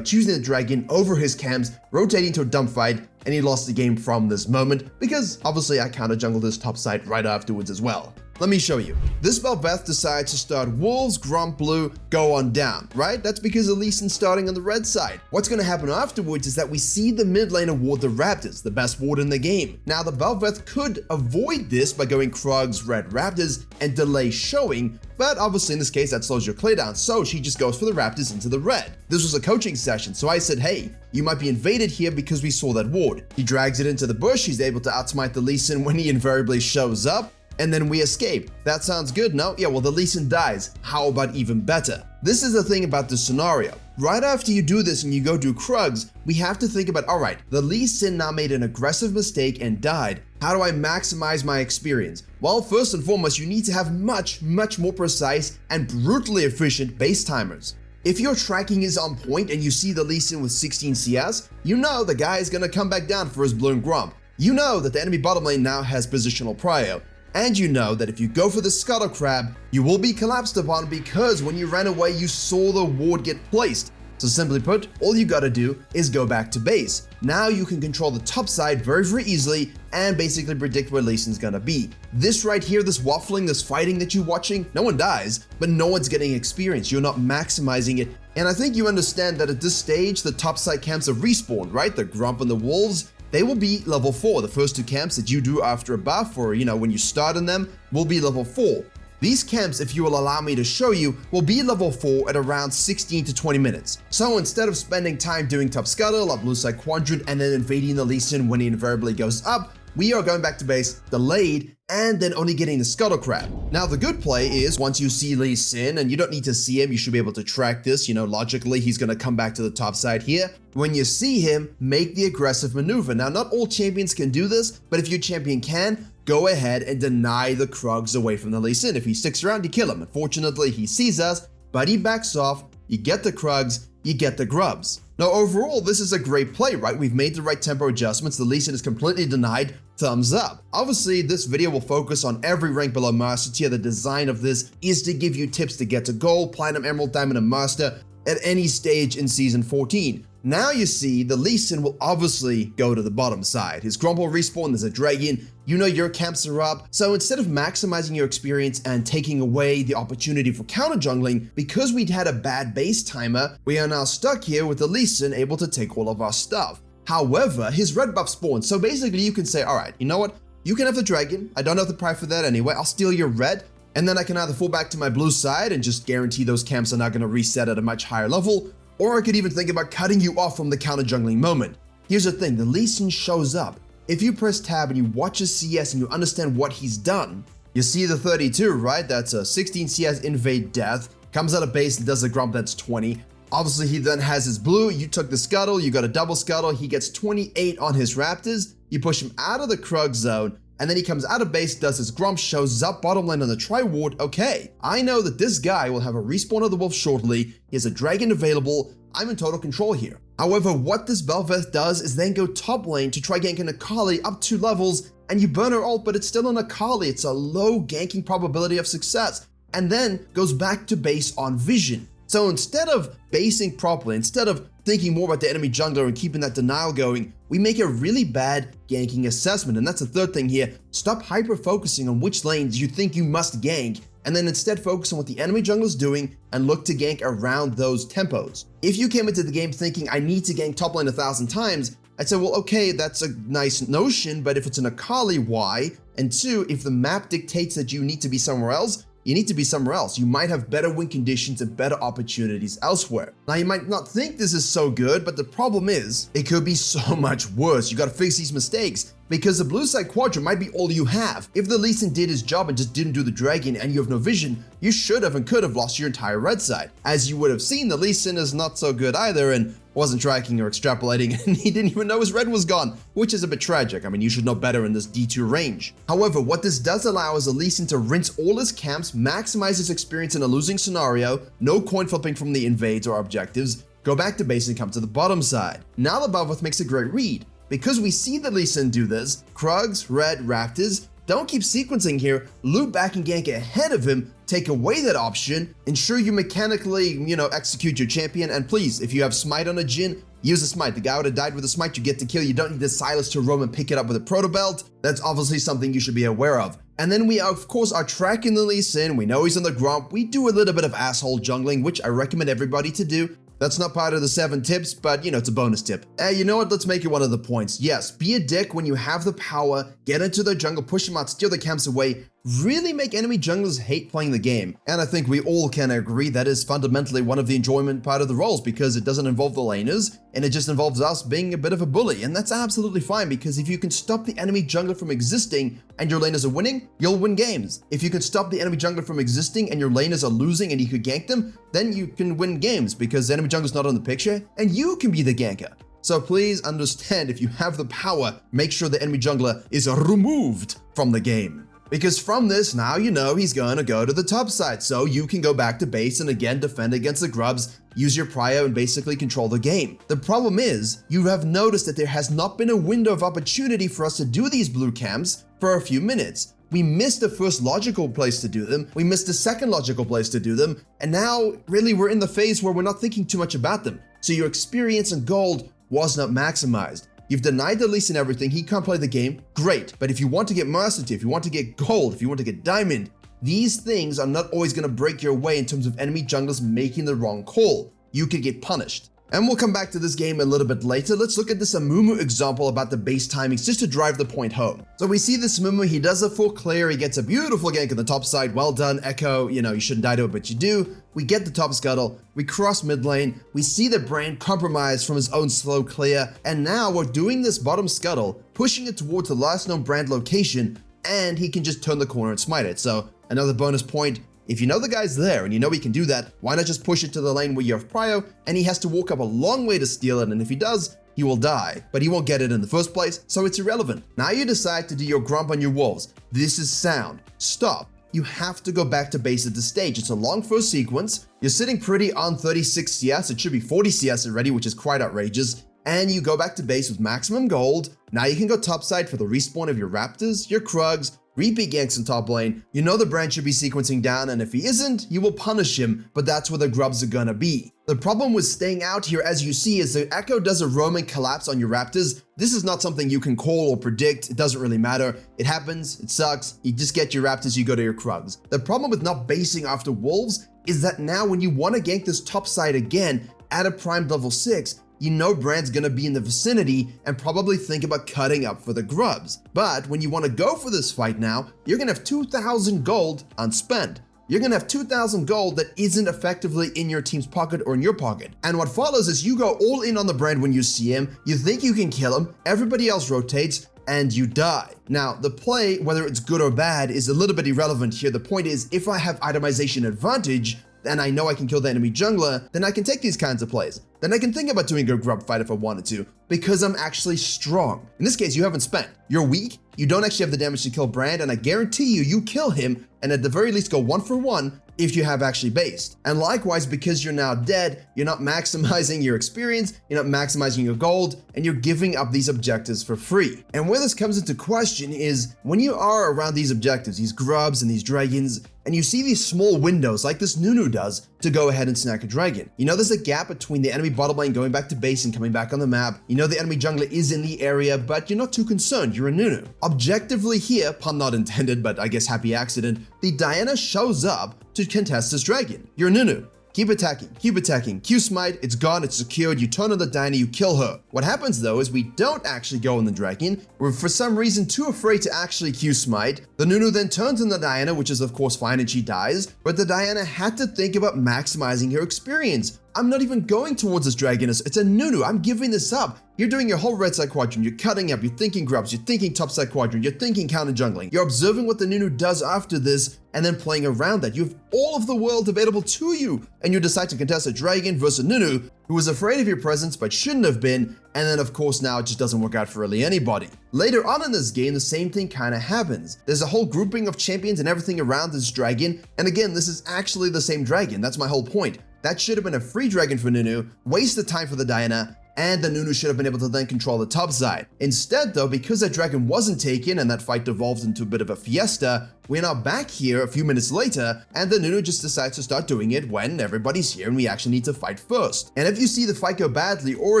choosing the dragon over his cams, rotating to a dump fight, and he lost the game from this moment, because obviously I counter jungled his top side right afterwards as well. Let me show you. This Bel'Veth decides to start wolves, gromp blue, go on down, right? That's because of Lee Sin starting on the red side. What's going to happen afterwards is that we see the mid laner ward the Raptors, the best ward in the game. Now the Bel'Veth could avoid this by going Krugs, red Raptors, and delay showing, but obviously in this case that slows your clear down, so she just goes for the Raptors into the red. This was a coaching session, so I said, hey, you might be invaded here because we saw that ward. He drags it into the bush, he's able to outsmite the Lee Sin when he invariably shows up, and then we escape. That sounds good, no? Yeah, well, the Lee Sin dies. How about even better? This is the thing about this scenario. Right after you do this and you go do Krugs, we have to think about, all right, the Lee Sin now made an aggressive mistake and died. How do I maximize my experience? Well, first and foremost, you need to have much more precise and brutally efficient base timers. If your tracking is on point and you see the Lee Sin with 16 CS, you know the guy is gonna come back down for his blue and gromp. You know that the enemy bottom lane now has positional prio. And you know that if you go for the Scuttle Crab, you will be collapsed upon because when you ran away, you saw the ward get placed. So simply put, all you gotta do is go back to base. Now you can control the top side very easily and basically predict where Lee Sin's gonna be. This right here, this waffling, this fighting that you're watching, no one dies, but no one's getting experience. You're not maximizing it. And I think you understand that at this stage, the top side camps have respawned, right? The Grump and the Wolves, they will be level 4. The first 2 camps that you do after a buff or, when you start in them will be level 4. These camps, if you will allow me to show you, will be level 4 at around 16 to 20 minutes. So instead of spending time doing top scuttle, up blue side quadrant, and then invading the Lee Sin when he invariably goes up, we are going back to base, delayed, and then only getting the Scuttle Crab. Now the good play is once you see Lee Sin, and you don't need to see him, you should be able to track this, logically he's going to come back to the top side here. When you see him, make the aggressive maneuver. Now not all champions can do this, but if your champion can, go ahead and deny the Krugs away from the Lee Sin. If he sticks around, you kill him. Unfortunately, he sees us, but he backs off, you get the Krugs, you get the grubs. Now overall, this is a great play, right? We've made the right tempo adjustments, the Lee Sin is completely denied, thumbs up. Obviously, this video will focus on every rank below Master Tier. The design of this is to give you tips to get to Gold, Platinum, Emerald, Diamond, and Master at any stage in Season 14. Now you see the Lee Sin will obviously go to the bottom side. His Grump will respawn, there's a dragon, you know your camps are up. So instead of maximizing your experience and taking away the opportunity for counter jungling, because we'd had a bad base timer, we are now stuck here with the Lee Sin able to take all of our stuff. However, his red buff spawns, so basically you can say, alright, you know what? You can have the dragon, I don't have the price for that anyway, I'll steal your red, and then I can either fall back to my blue side and just guarantee those camps are not going to reset at a much higher level, or I could even think about cutting you off from the counter jungling moment. Here's the thing, the Lee Sin shows up. If you press tab and you watch his CS and you understand what he's done, you see the 32, right? That's a 16 CS invade death, comes out of base and does a Grump that's 20. Obviously he then has his blue, you took the scuttle, you got a double scuttle, he gets 28 on his raptors, you push him out of the Krug zone, and then he comes out of base, does his Grump, shows up bottom lane on the tri-ward. Okay, I know that this guy will have a respawn of the wolf shortly, he has a dragon available, I'm in total control here. However, what this Bel'Veth does is then go top lane to try gank an Akali up 2 levels, and you burn her ult, but it's still an Akali, it's a low ganking probability of success, and then goes back to base on vision. So instead of basing properly, instead of thinking more about the enemy jungler and keeping that denial going, we make a really bad ganking assessment. And that's the third thing here. Stop hyper-focusing on which lanes you think you must gank, and then instead focus on what the enemy jungler is doing and look to gank around those tempos. If you came into the game thinking, I need to gank top lane 1,000 times, I'd say, well, okay, that's a nice notion, but if it's an Akali, why? And 2, if the map dictates that you need to be somewhere else, you need to be somewhere else. You might have better win conditions and better opportunities elsewhere. Now, you might not think this is so good, but the problem is, it could be so much worse. You gotta fix these mistakes, because the blue side quadrant might be all you have. If the Lee Sin did his job and just didn't do the dragon and you have no vision, you should have and could have lost your entire red side. As you would have seen, the Lee Sin is not so good either and wasn't tracking or extrapolating, and he didn't even know his red was gone, which is a bit tragic. I mean, you should know better in this D2 range. However, what this does allow is the Lee Sin to rinse all his camps, maximize his experience in a losing scenario, no coin flipping from the invades or objectives, go back to base and come to the bottom side. Now the Bel'Veth makes a great read. Because we see the Lee Sin do this, Krugs, Red, Raptors, don't keep sequencing here, loop back and gank ahead of him, take away that option, ensure you mechanically, execute your champion, and please, if you have smite on a Jhin, use a smite. The guy would have died with a smite, you get to kill, you don't need the Sylas to roam and pick it up with a proto belt. That's obviously something you should be aware of. And then we, of course, are tracking the Lee Sin, we know he's on the Grump, we do a little bit of asshole jungling, which I recommend everybody to do. That's not part of the 7 tips, but it's a bonus tip. Hey, you know what? Let's make it one of the points. Yes, be a dick when you have the power, get into the jungle, push them out, steal the camps away, really make enemy junglers hate playing the game. And I think we all can agree that is fundamentally one of the enjoyment part of the roles, because it doesn't involve the laners, and it just involves us being a bit of a bully. And that's absolutely fine, because if you can stop the enemy jungler from existing and your laners are winning, you'll win games. If you can stop the enemy jungler from existing and your laners are losing and you could gank them, then you can win games, because the enemy jungler's not on the picture, and you can be the ganker. So please understand, if you have the power, make sure the enemy jungler is removed from the game. Because from this, now you know he's gonna go to the top side, so you can go back to base and again defend against the grubs, use your prio and basically control the game. The problem is, you have noticed that there has not been a window of opportunity for us to do these blue camps for a few minutes. We missed the first logical place to do them, we missed the second logical place to do them, and now really we're in the phase where we're not thinking too much about them. So your experience and gold was not maximized. You've denied the Lee Sin everything, he can't play the game, great. But if you want to get Master Tier, if you want to get gold, if you want to get diamond, these things are not always going to break your way in terms of enemy junglers making the wrong call. You could get punished. And we'll come back to this game a little bit later. Let's look at this Amumu example about the base timings just to drive the point home. So we see this Amumu, he does a full clear, he gets a beautiful gank on the top side, well done, Echo, you shouldn't die to it, but you do. We get the top scuttle, we cross mid lane, we see the brand compromised from his own slow clear, and now we're doing this bottom scuttle, pushing it towards the last known brand location, and he can just turn the corner and smite it. So another bonus point. If you know the guy's there and you know he can do that, why not just push it to the lane where you have prio, and he has to walk up a long way to steal it, and if he does, he will die, but he won't get it in the first place, so it's irrelevant. Now you decide to do your Grump on your wolves. This is sound. Stop. You have to go back to base at this stage. It's a long first sequence. You're sitting pretty on 36 CS. It should be 40 CS already, which is quite outrageous. And you go back to base with maximum gold. Now you can go topside for the respawn of your Raptors, your Krugs, repeat ganks in top lane, you know the brand should be sequencing down, and if he isn't, you will punish him, but that's where the grubs are gonna be. The problem with staying out here, as you see, is the Echo does a roaming collapse on your Raptors. This is not something you can call or predict. It doesn't really matter. It happens, it sucks, you just get your Raptors, you go to your Krugs. The problem with not basing after Wolves is that now when you want to gank this top side again at a primed level 6, you know Brand's gonna be in the vicinity and probably think about cutting up for the grubs. But when you want to go for this fight now, you're gonna have 2,000 gold unspent. You're gonna have 2,000 gold that isn't effectively in your team's pocket or in your pocket. And what follows is you go all in on the Brand when you see him, you think you can kill him, everybody else rotates, and you die. Now, the play, whether it's good or bad, is a little bit irrelevant here. The point is, if I have itemization advantage, and I know I can kill the enemy jungler, then I can take these kinds of plays. Then I can think about doing a grub fight if I wanted to, because I'm actually strong. In this case, you haven't spent. You're weak, you don't actually have the damage to kill Brand, and I guarantee you, you kill him, and at the very least go 1 for 1 if you have actually based. And likewise, because you're now dead, you're not maximizing your experience, you're not maximizing your gold, and you're giving up these objectives for free. And where this comes into question is, when you are around these objectives, these grubs and these dragons, and you see these small windows like this Nunu does to go ahead and snack a dragon. You know there's a gap between the enemy bottom lane going back to base and coming back on the map. You know the enemy jungler is in the area, but you're not too concerned, you're a Nunu. Objectively here, pun not intended, but I guess happy accident, the Diana shows up to contest this dragon. You're a Nunu. Keep attacking, Q-smite, it's gone, it's secured, you turn on the Diana, you kill her. What happens though is we don't actually go on the dragon, we're for some reason too afraid to actually Q-smite. The Nunu then turns on the Diana, which is of course fine and she dies, but the Diana had to think about maximizing her experience. I'm not even going towards this dragon, it's a Nunu, I'm giving this up. You're doing your whole red side quadrant, you're cutting up, you're thinking grubs, you're thinking top side quadrant, you're thinking counter jungling. You're observing what the Nunu does after this and then playing around that. You have all of the world available to you, and you decide to contest a dragon versus a Nunu who was afraid of your presence but shouldn't have been, and then of course now it just doesn't work out for really anybody. Later on in this game, the same thing kind of happens. There's a whole grouping of champions and everything around this dragon, and again, this is actually the same dragon, that's my whole point. That should have been a free dragon for Nunu, wasted time for the Diana, and the Nunu should have been able to then control the top side. Instead though, because that dragon wasn't taken and that fight devolved into a bit of a fiesta, we're now back here a few minutes later, and the Nunu just decides to start doing it when everybody's here and we actually need to fight first. And if you see the fight go badly, or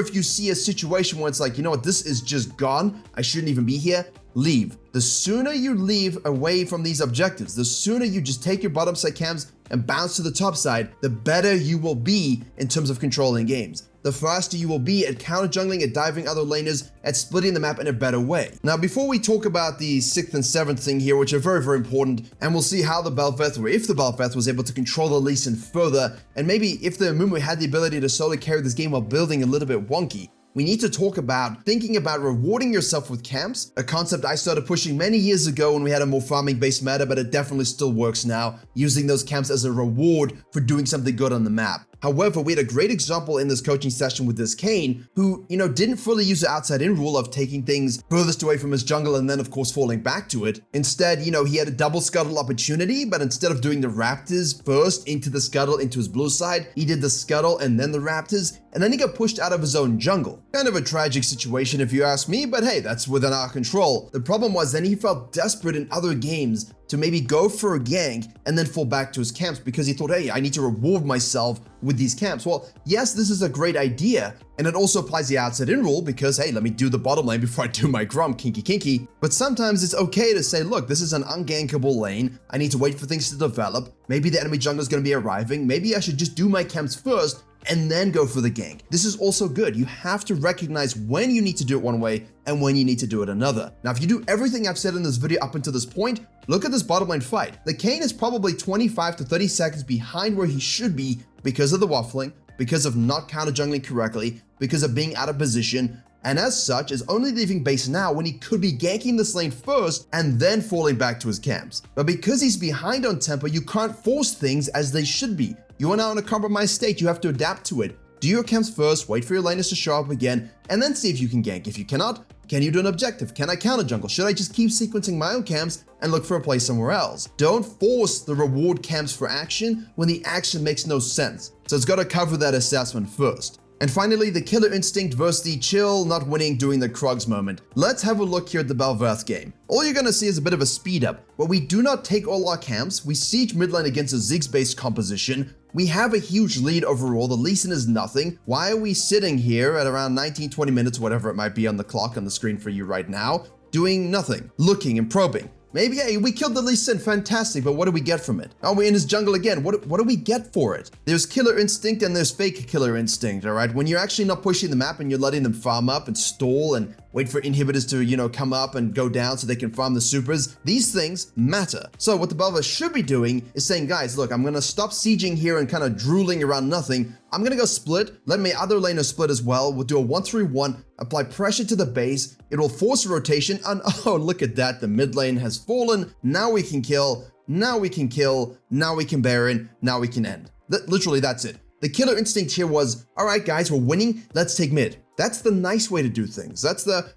if you see a situation where it's like, you know what, this is just gone, I shouldn't even be here, leave. The sooner you leave away from these objectives, the sooner you just take your bottom side camps and bounce to the top side, the better you will be in terms of controlling games. The faster you will be at counter jungling, at diving other laners, at splitting the map in a better way. Now, before we talk about the 6th and 7th thing here, which are very, very important, and we'll see how the Bel'Veth, or if the Bel'Veth was able to control the Lee Sin further, and maybe if the Mumu had the ability to solo carry this game while building a little bit wonky, we need to talk about thinking about rewarding yourself with camps, a concept I started pushing many years ago when we had a more farming-based meta, but it definitely still works now, using those camps as a reward for doing something good on the map. However, we had a great example in this coaching session with this Kayn, who, didn't fully use the outside-in rule of taking things furthest away from his jungle and then, of course, falling back to it. Instead, he had a double scuttle opportunity, but instead of doing the Raptors first into the scuttle into his blue side, he did the scuttle and then the Raptors, and then he got pushed out of his own jungle. Kind of a tragic situation if you ask me, but hey, that's within our control. The problem was then he felt desperate in other games to maybe go for a gank and then fall back to his camps because he thought, hey, I need to reward myself with these camps. Well, yes, this is a great idea, and it also applies the outside-in rule because, hey, let me do the bottom lane before I do my grump, kinky. But sometimes it's okay to say, look, this is an ungankable lane. I need to wait for things to develop. Maybe the enemy jungler is going to be arriving. Maybe I should just do my camps first and then go for the gank. This is also good. You have to recognize when you need to do it one way and when you need to do it another. Now, if you do everything I've said in this video up until this point, look at this bottom lane fight. The Kayn is probably 25 to 30 seconds behind where he should be because of the waffling, because of not counter jungling correctly, because of being out of position, and as such is only leaving base now when he could be ganking this lane first and then falling back to his camps. But because he's behind on tempo, you can't force things as they should be. You are now in a compromised state, you have to adapt to it. Do your camps first, wait for your laners to show up again, and then see if you can gank. If you cannot, can you do an objective? Can I counter jungle? Should I just keep sequencing my own camps and look for a place somewhere else? Don't force the reward camps for action when the action makes no sense. So it's got to cover that assessment first. And finally, the Killer Instinct versus the chill, not winning, doing the Krugs moment. Let's have a look here at the Bel'Veth game. All you're gonna see is a bit of a speed up, where we do not take all our camps, we siege mid lane against a Ziggs-based composition, we have a huge lead overall, the Lee Sin is nothing. Why are we sitting here at around 19-20 minutes, whatever it might be on the clock on the screen for you right now, doing nothing, looking and probing? Maybe, hey, we killed the Lee Sin, fantastic, but what do we get from it? Are we in his jungle again? What do we get for it? There's Killer Instinct and there's fake Killer Instinct, all right? When you're actually not pushing the map and you're letting them farm up and stall and wait for inhibitors to, come up and go down so they can farm the supers, these things matter. So what the Bel'Veth should be doing is saying, guys, look, I'm gonna stop sieging here and kind of drooling around nothing. I'm gonna go split, let my other laner split as well. We'll do a 1-3-1, apply pressure to the base. It will force a rotation, and oh, look at that, the mid lane has fallen. Now we can kill, now we can kill, now we can Baron, now we can end. Literally, that's it. The Killer Instinct here was, all right, guys, we're winning, let's take mid. That's the nice way to do things. That's the,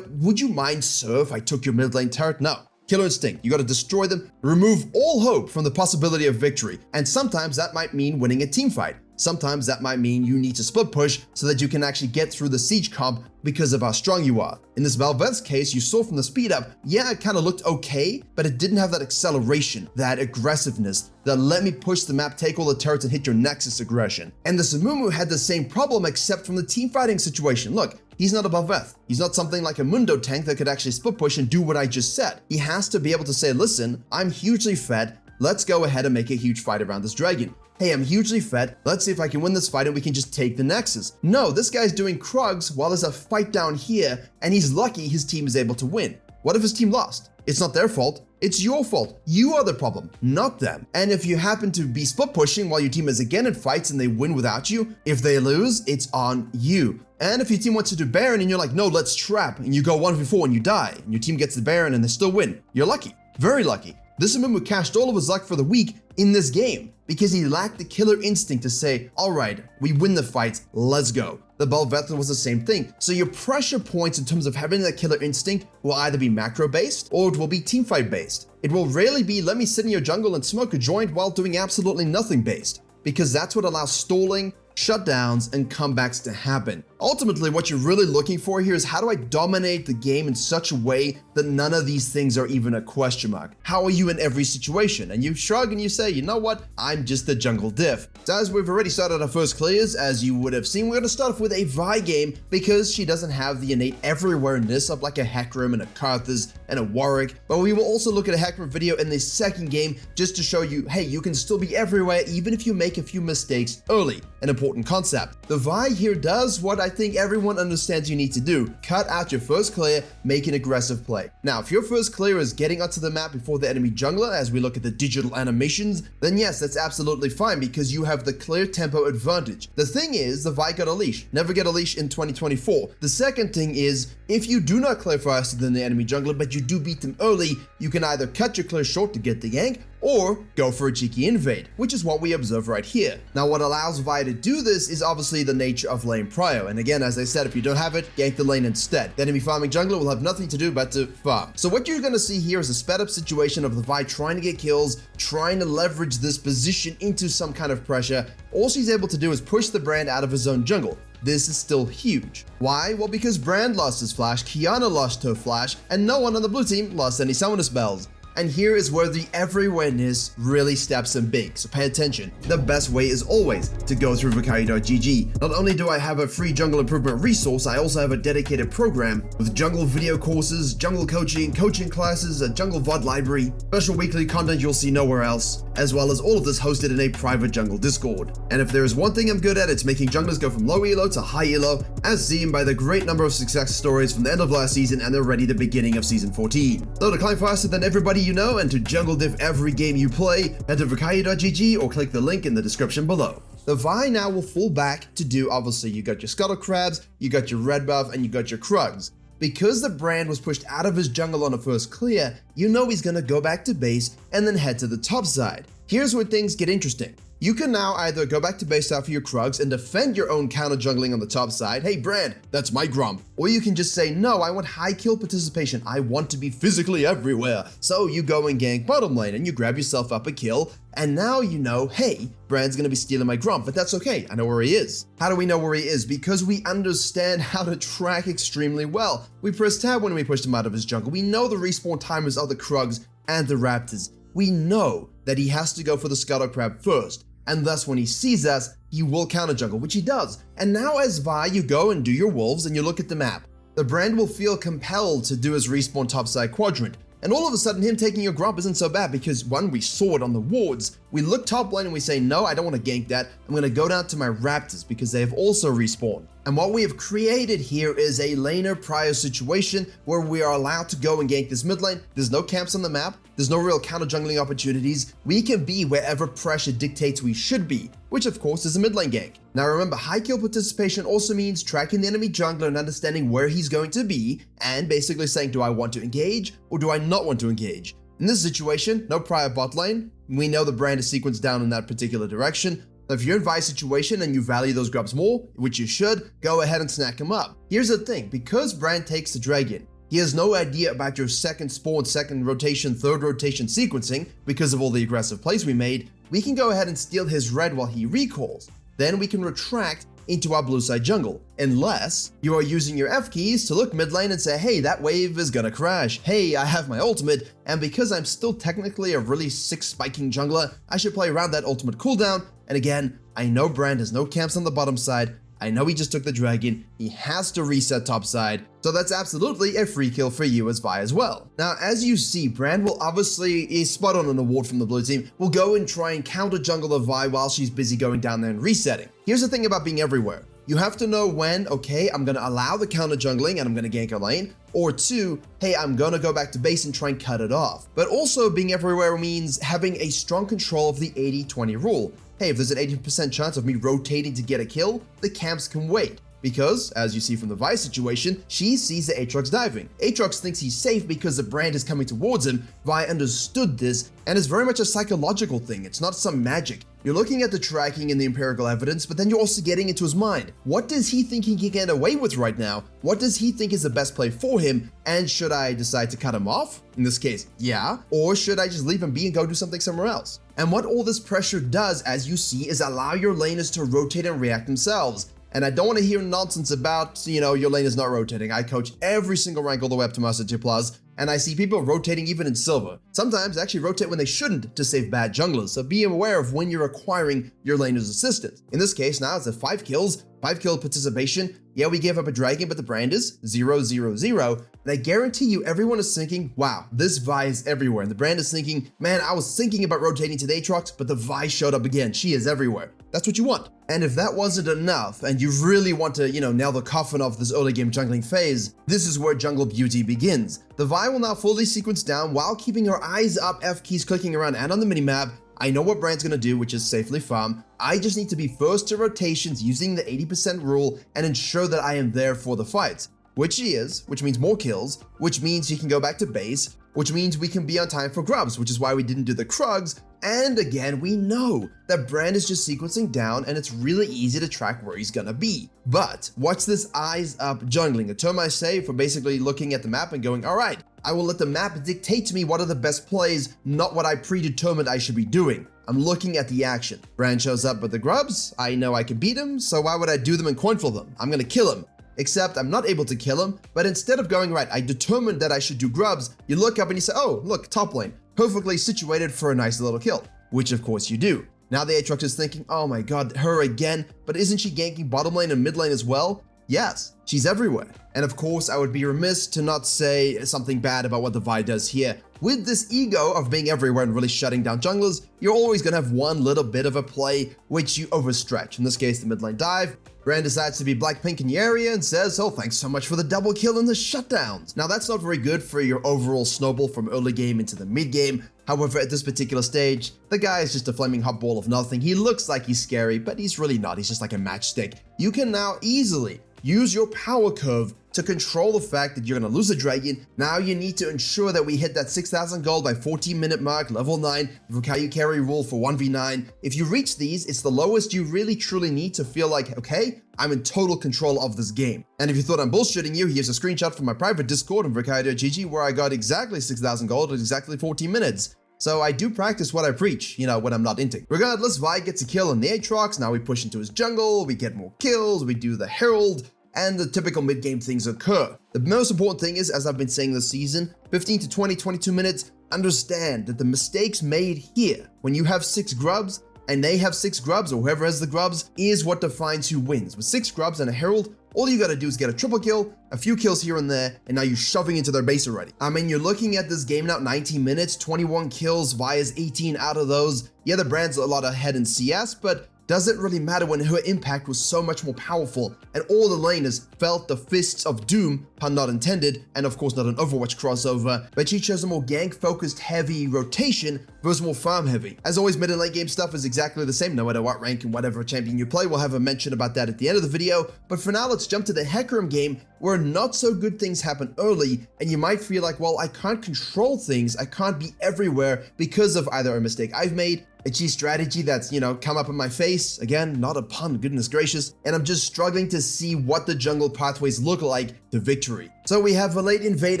would you mind, sir, if I took your mid lane turret? No. Killer Instinct, you gotta destroy them, remove all hope from the possibility of victory. And sometimes that might mean winning a team fight. Sometimes that might mean you need to split push so that you can actually get through the siege comp because of how strong you are. In this Bel'Veth's case, you saw from the speed up, yeah, it kind of looked okay, but it didn't have that acceleration, that aggressiveness, that let me push the map, take all the turrets and hit your nexus aggression. And the Samumu had the same problem except from the team fighting situation. Look, he's not a Bel'Veth. He's not something like a Mundo tank that could actually split push and do what I just said. He has to be able to say, listen, I'm hugely fed, let's go ahead and make a huge fight around this dragon. Hey, I'm hugely fed, let's see if I can win this fight and we can just take the Nexus. No, this guy's doing Krugs while there's a fight down here, and he's lucky his team is able to win. What if his team lost? It's not their fault, it's your fault. You are the problem, not them. And if you happen to be split pushing while your team is again in fights and they win without you, if they lose, it's on you. And if your team wants to do Baron and you're like, no, let's trap, and you go 1v4 and you die, and your team gets the Baron and they still win, you're lucky, very lucky. This Amumu cashed all of his luck for the week in this game because he lacked the Killer Instinct to say, all right, we win the fight, let's go. The Bel'Veth was the same thing. So your pressure points in terms of having that Killer Instinct will either be macro-based or it will be teamfight-based. It will rarely be, let me sit in your jungle and smoke a joint while doing absolutely nothing based, because that's what allows stalling, shutdowns, and comebacks to happen. Ultimately, what you're really looking for here is how do I dominate the game in such a way that none of these things are even a question mark? How are you in every situation? And you shrug and you say, you know what? I'm just the jungle diff. So as we've already started our first clears, as you would have seen, we're going to start off with a Vi game because she doesn't have the innate everywhere-ness of like a Hecarim and a Karthus and a Warwick. But we will also look at a Hecarim video in the second game just to show you, hey, you can still be everywhere even if you make a few mistakes early. An important concept. The Vi here does what I think everyone understands you need to do. Cut out your first clear, make an aggressive play. Now, if your first clear is getting onto the map before the enemy jungler, as we look at the digital animations, then yes, that's absolutely fine because you have the clear tempo advantage. The thing is, the Vi got a leash. Never get a leash in 2024. The second thing is, if you do not clear faster than the enemy jungler, but you do beat them early, you can either cut your clear short to get the gank, or go for a cheeky invade, which is what we observe right here. Now, what allows Vi to do this is obviously the nature of lane prio, and again, as I said, if you don't have it, gank the lane instead. The enemy farming jungler will have nothing to do but to farm. So what you're gonna see here is a sped up situation of the Vi trying to get kills, trying to leverage this position into some kind of pressure. All she's able to do is push the Brand out of his own jungle. This is still huge. Why? Well, because Brand lost his flash, Qiyana lost her flash, and no one on the blue team lost any summoner spells. And here is where the everywhere-ness really steps in big, so pay attention. The best way is always to go through Virkayu.gg. Not only do I have a free jungle improvement resource, I also have a dedicated program with jungle video courses, jungle coaching classes, a jungle VOD library, special weekly content you'll see nowhere else, as well as all of this hosted in a private jungle Discord. And if there is one thing I'm good at, it's making junglers go from low elo to high elo, as seen by the great number of success stories from the end of last season and already the beginning of season 14. So to climb faster than everybody you know and to jungle diff every game you play, head to Virkayu.gg or click the link in the description below. The Vi now will fall back to do, obviously, you got your Scuttle Crabs, you got your Red Buff, and you got your Krugs. Because the Brand was pushed out of his jungle on a first clear, you know he's gonna go back to base and then head to the top side. Here's where things get interesting. You can now either go back to base after your Krugs and defend your own counter jungling on the top side. Hey Brand, that's my Grump. Or you can just say, no, I want high kill participation. I want to be physically everywhere. So you go and gank bottom lane and you grab yourself up a kill. And now you know, hey, Brand's gonna be stealing my Grump, but that's okay. I know where he is. How do we know where he is? Because we understand how to track extremely well. We press tab when we pushed him out of his jungle. We know the respawn timers of the Krugs and the Raptors. We know that he has to go for the Scuttle Crab first. And thus when he sees us, he will counter jungle, which he does. And now as Vi, you go and do your wolves and you look at the map. The Brand will feel compelled to do his respawn topside quadrant. And all of a sudden, him taking your Grump isn't so bad because one, we saw it on the wards. We look top lane and we say, no, I don't want to gank that. I'm going to go down to my Raptors because they have also respawned. And what we have created here is a laner prior situation where we are allowed to go and gank this mid lane. There's no camps on the map. There's no real counter jungling opportunities. We can be wherever pressure dictates we should be, which of course is a mid lane gank. Now remember, high kill participation also means tracking the enemy jungler and understanding where he's going to be and basically saying, do I want to engage or do I not want to engage? In this situation, no prior bot lane. We know the Brand is sequenced down in that particular direction. So if you're in Vi's situation and you value those grubs more, which you should, go ahead and snack them up. Here's the thing, because Brand takes the dragon, he has no idea about your second spawn, second rotation, third rotation sequencing because of all the aggressive plays we made. We can go ahead and steal his red while he recalls. Then we can retract into our blue side jungle, unless you are using your F keys to look mid lane and say, hey, that wave is gonna crash. Hey, I have my ultimate, and because I'm still technically a really sick spiking jungler, I should play around that ultimate cooldown. And again, I know Brand has no camps on the bottom side. I know he just took the dragon. He has to reset top side. So that's absolutely a free kill for you as Vi as well. Now, as you see, Brand will obviously is spot on an award from the blue team. Will go and try and counter jungle the Vi while she's busy going down there and resetting. Here's the thing about being everywhere. You have to know when, okay, I'm gonna allow the counter jungling and I'm gonna gank a lane, or two, hey, I'm gonna go back to base and try and cut it off. But also being everywhere means having a strong control of the 80-20 rule. Hey, if there's an 80% chance of me rotating to get a kill, the camps can wait. Because, as you see from the Vi situation, she sees the Aatrox diving. Aatrox thinks he's safe because the Brand is coming towards him. Vi understood this, and it's very much a psychological thing. It's not some magic. You're looking at the tracking and the empirical evidence, but then you're also getting into his mind. What does he think he can get away with right now? What does he think is the best play for him? And should I decide to cut him off? In this case, yeah. Or should I just leave him be and go do something somewhere else? And what all this pressure does, as you see, is allow your laners to rotate and react themselves. And I don't want to hear nonsense about, your lane is not rotating. I coach every single rank all the way up to Master 2+, and I see people rotating even in silver. Sometimes they actually rotate when they shouldn't to save bad junglers, so be aware of when you're acquiring your laner's assistance. In this case, now it's a 5 kills, 5 kill participation. Yeah, we gave up a dragon, but the Brand is 0-0-0. And I guarantee you everyone is thinking, wow, this Vi is everywhere. And the Brand is thinking, man, I was thinking about rotating to the Aatrox, but the Vi showed up again. She is everywhere. That's what you want. And if that wasn't enough, and you really want to, nail the coffin off this early game jungling phase, this is where jungle beauty begins. The Vi will now fully sequence down while keeping her eyes up, F keys clicking around and on the minimap. I know what Brand's gonna do, which is safely farm. I just need to be first to rotations using the 80% rule and ensure that I am there for the fights. Which he is, which means more kills, which means he can go back to base, which means we can be on time for grubs, which is why we didn't do the Krugs. And again, we know that Brand is just sequencing down and it's really easy to track where he's gonna be. But watch this eyes up jungling, a term I say for basically looking at the map and going, all right, I will let the map dictate to me what are the best plays, not what I predetermined I should be doing. I'm looking at the action. Brand shows up with the grubs. I know I can beat him, so why would I do them and coin flip them? I'm gonna kill him. Except I'm not able to kill him, but instead of going, right, I determined that I should do grubs, you look up and you say, oh, look, top lane, perfectly situated for a nice little kill, which of course you do. Now the Aatrox is thinking, oh my god, her again, but isn't she ganking bottom lane and mid lane as well? Yes, she's everywhere. And of course, I would be remiss to not say something bad about what the Vi does here. With this ego of being everywhere and really shutting down junglers, you're always gonna have one little bit of a play which you overstretch. In this case, the mid lane dive. Brand decides to be Blackpink in the area and says, oh, thanks so much for the double kill and the shutdowns. Now that's not very good for your overall snowball from early game into the mid game. However, at this particular stage, the guy is just a flaming hot ball of nothing. He looks like he's scary, but he's really not. He's just like a matchstick. You can now easily use your power curve to control the fact that you're going to lose a dragon. Now you need to ensure that we hit that 6,000 gold by 14-minute mark, level 9, Virkayu carry rule for 1v9. If you reach these, it's the lowest you really truly need to feel like, okay, I'm in total control of this game. And if you thought I'm bullshitting you, here's a screenshot from my private Discord on Virkayu.gg where I got exactly 6,000 gold in exactly 14 minutes. So I do practice what I preach, you know, when I'm not inting. Regardless, Vi gets a kill on the Aatrox. Now we push into his jungle, we get more kills, we do the Herald, and the typical mid-game things occur. The most important thing is, as I've been saying this season, 15 to 20, 22 minutes, understand that the mistakes made here, when you have 6 grubs, and they have 6 grubs, or whoever has the grubs, is what defines who wins. With 6 grubs and a Herald, all you gotta do is get a triple kill, a few kills here and there, and now you're shoving into their base already. I mean, you're looking at this game now, 19 minutes, 21 kills, Vi's 18 out of those. Yeah, the brand's a lot ahead in CS, but does it really matter when her impact was so much more powerful and all the laners felt the fists of doom, pun not intended, and of course not an Overwatch crossover, but she chose a more gank-focused heavy rotation versus more farm heavy. As always, mid and late game stuff is exactly the same, no matter what rank and whatever champion you play. We'll have a mention about that at the end of the video, but for now let's jump to the Hecarim game where not so good things happen early and you might feel like, well, I can't control things, I can't be everywhere because of either a mistake I've made, a cheap strategy that's, you know, come up in my face. Again, not a pun, goodness gracious. And I'm just struggling to see what the jungle pathways look like to victory. So we have a late invade,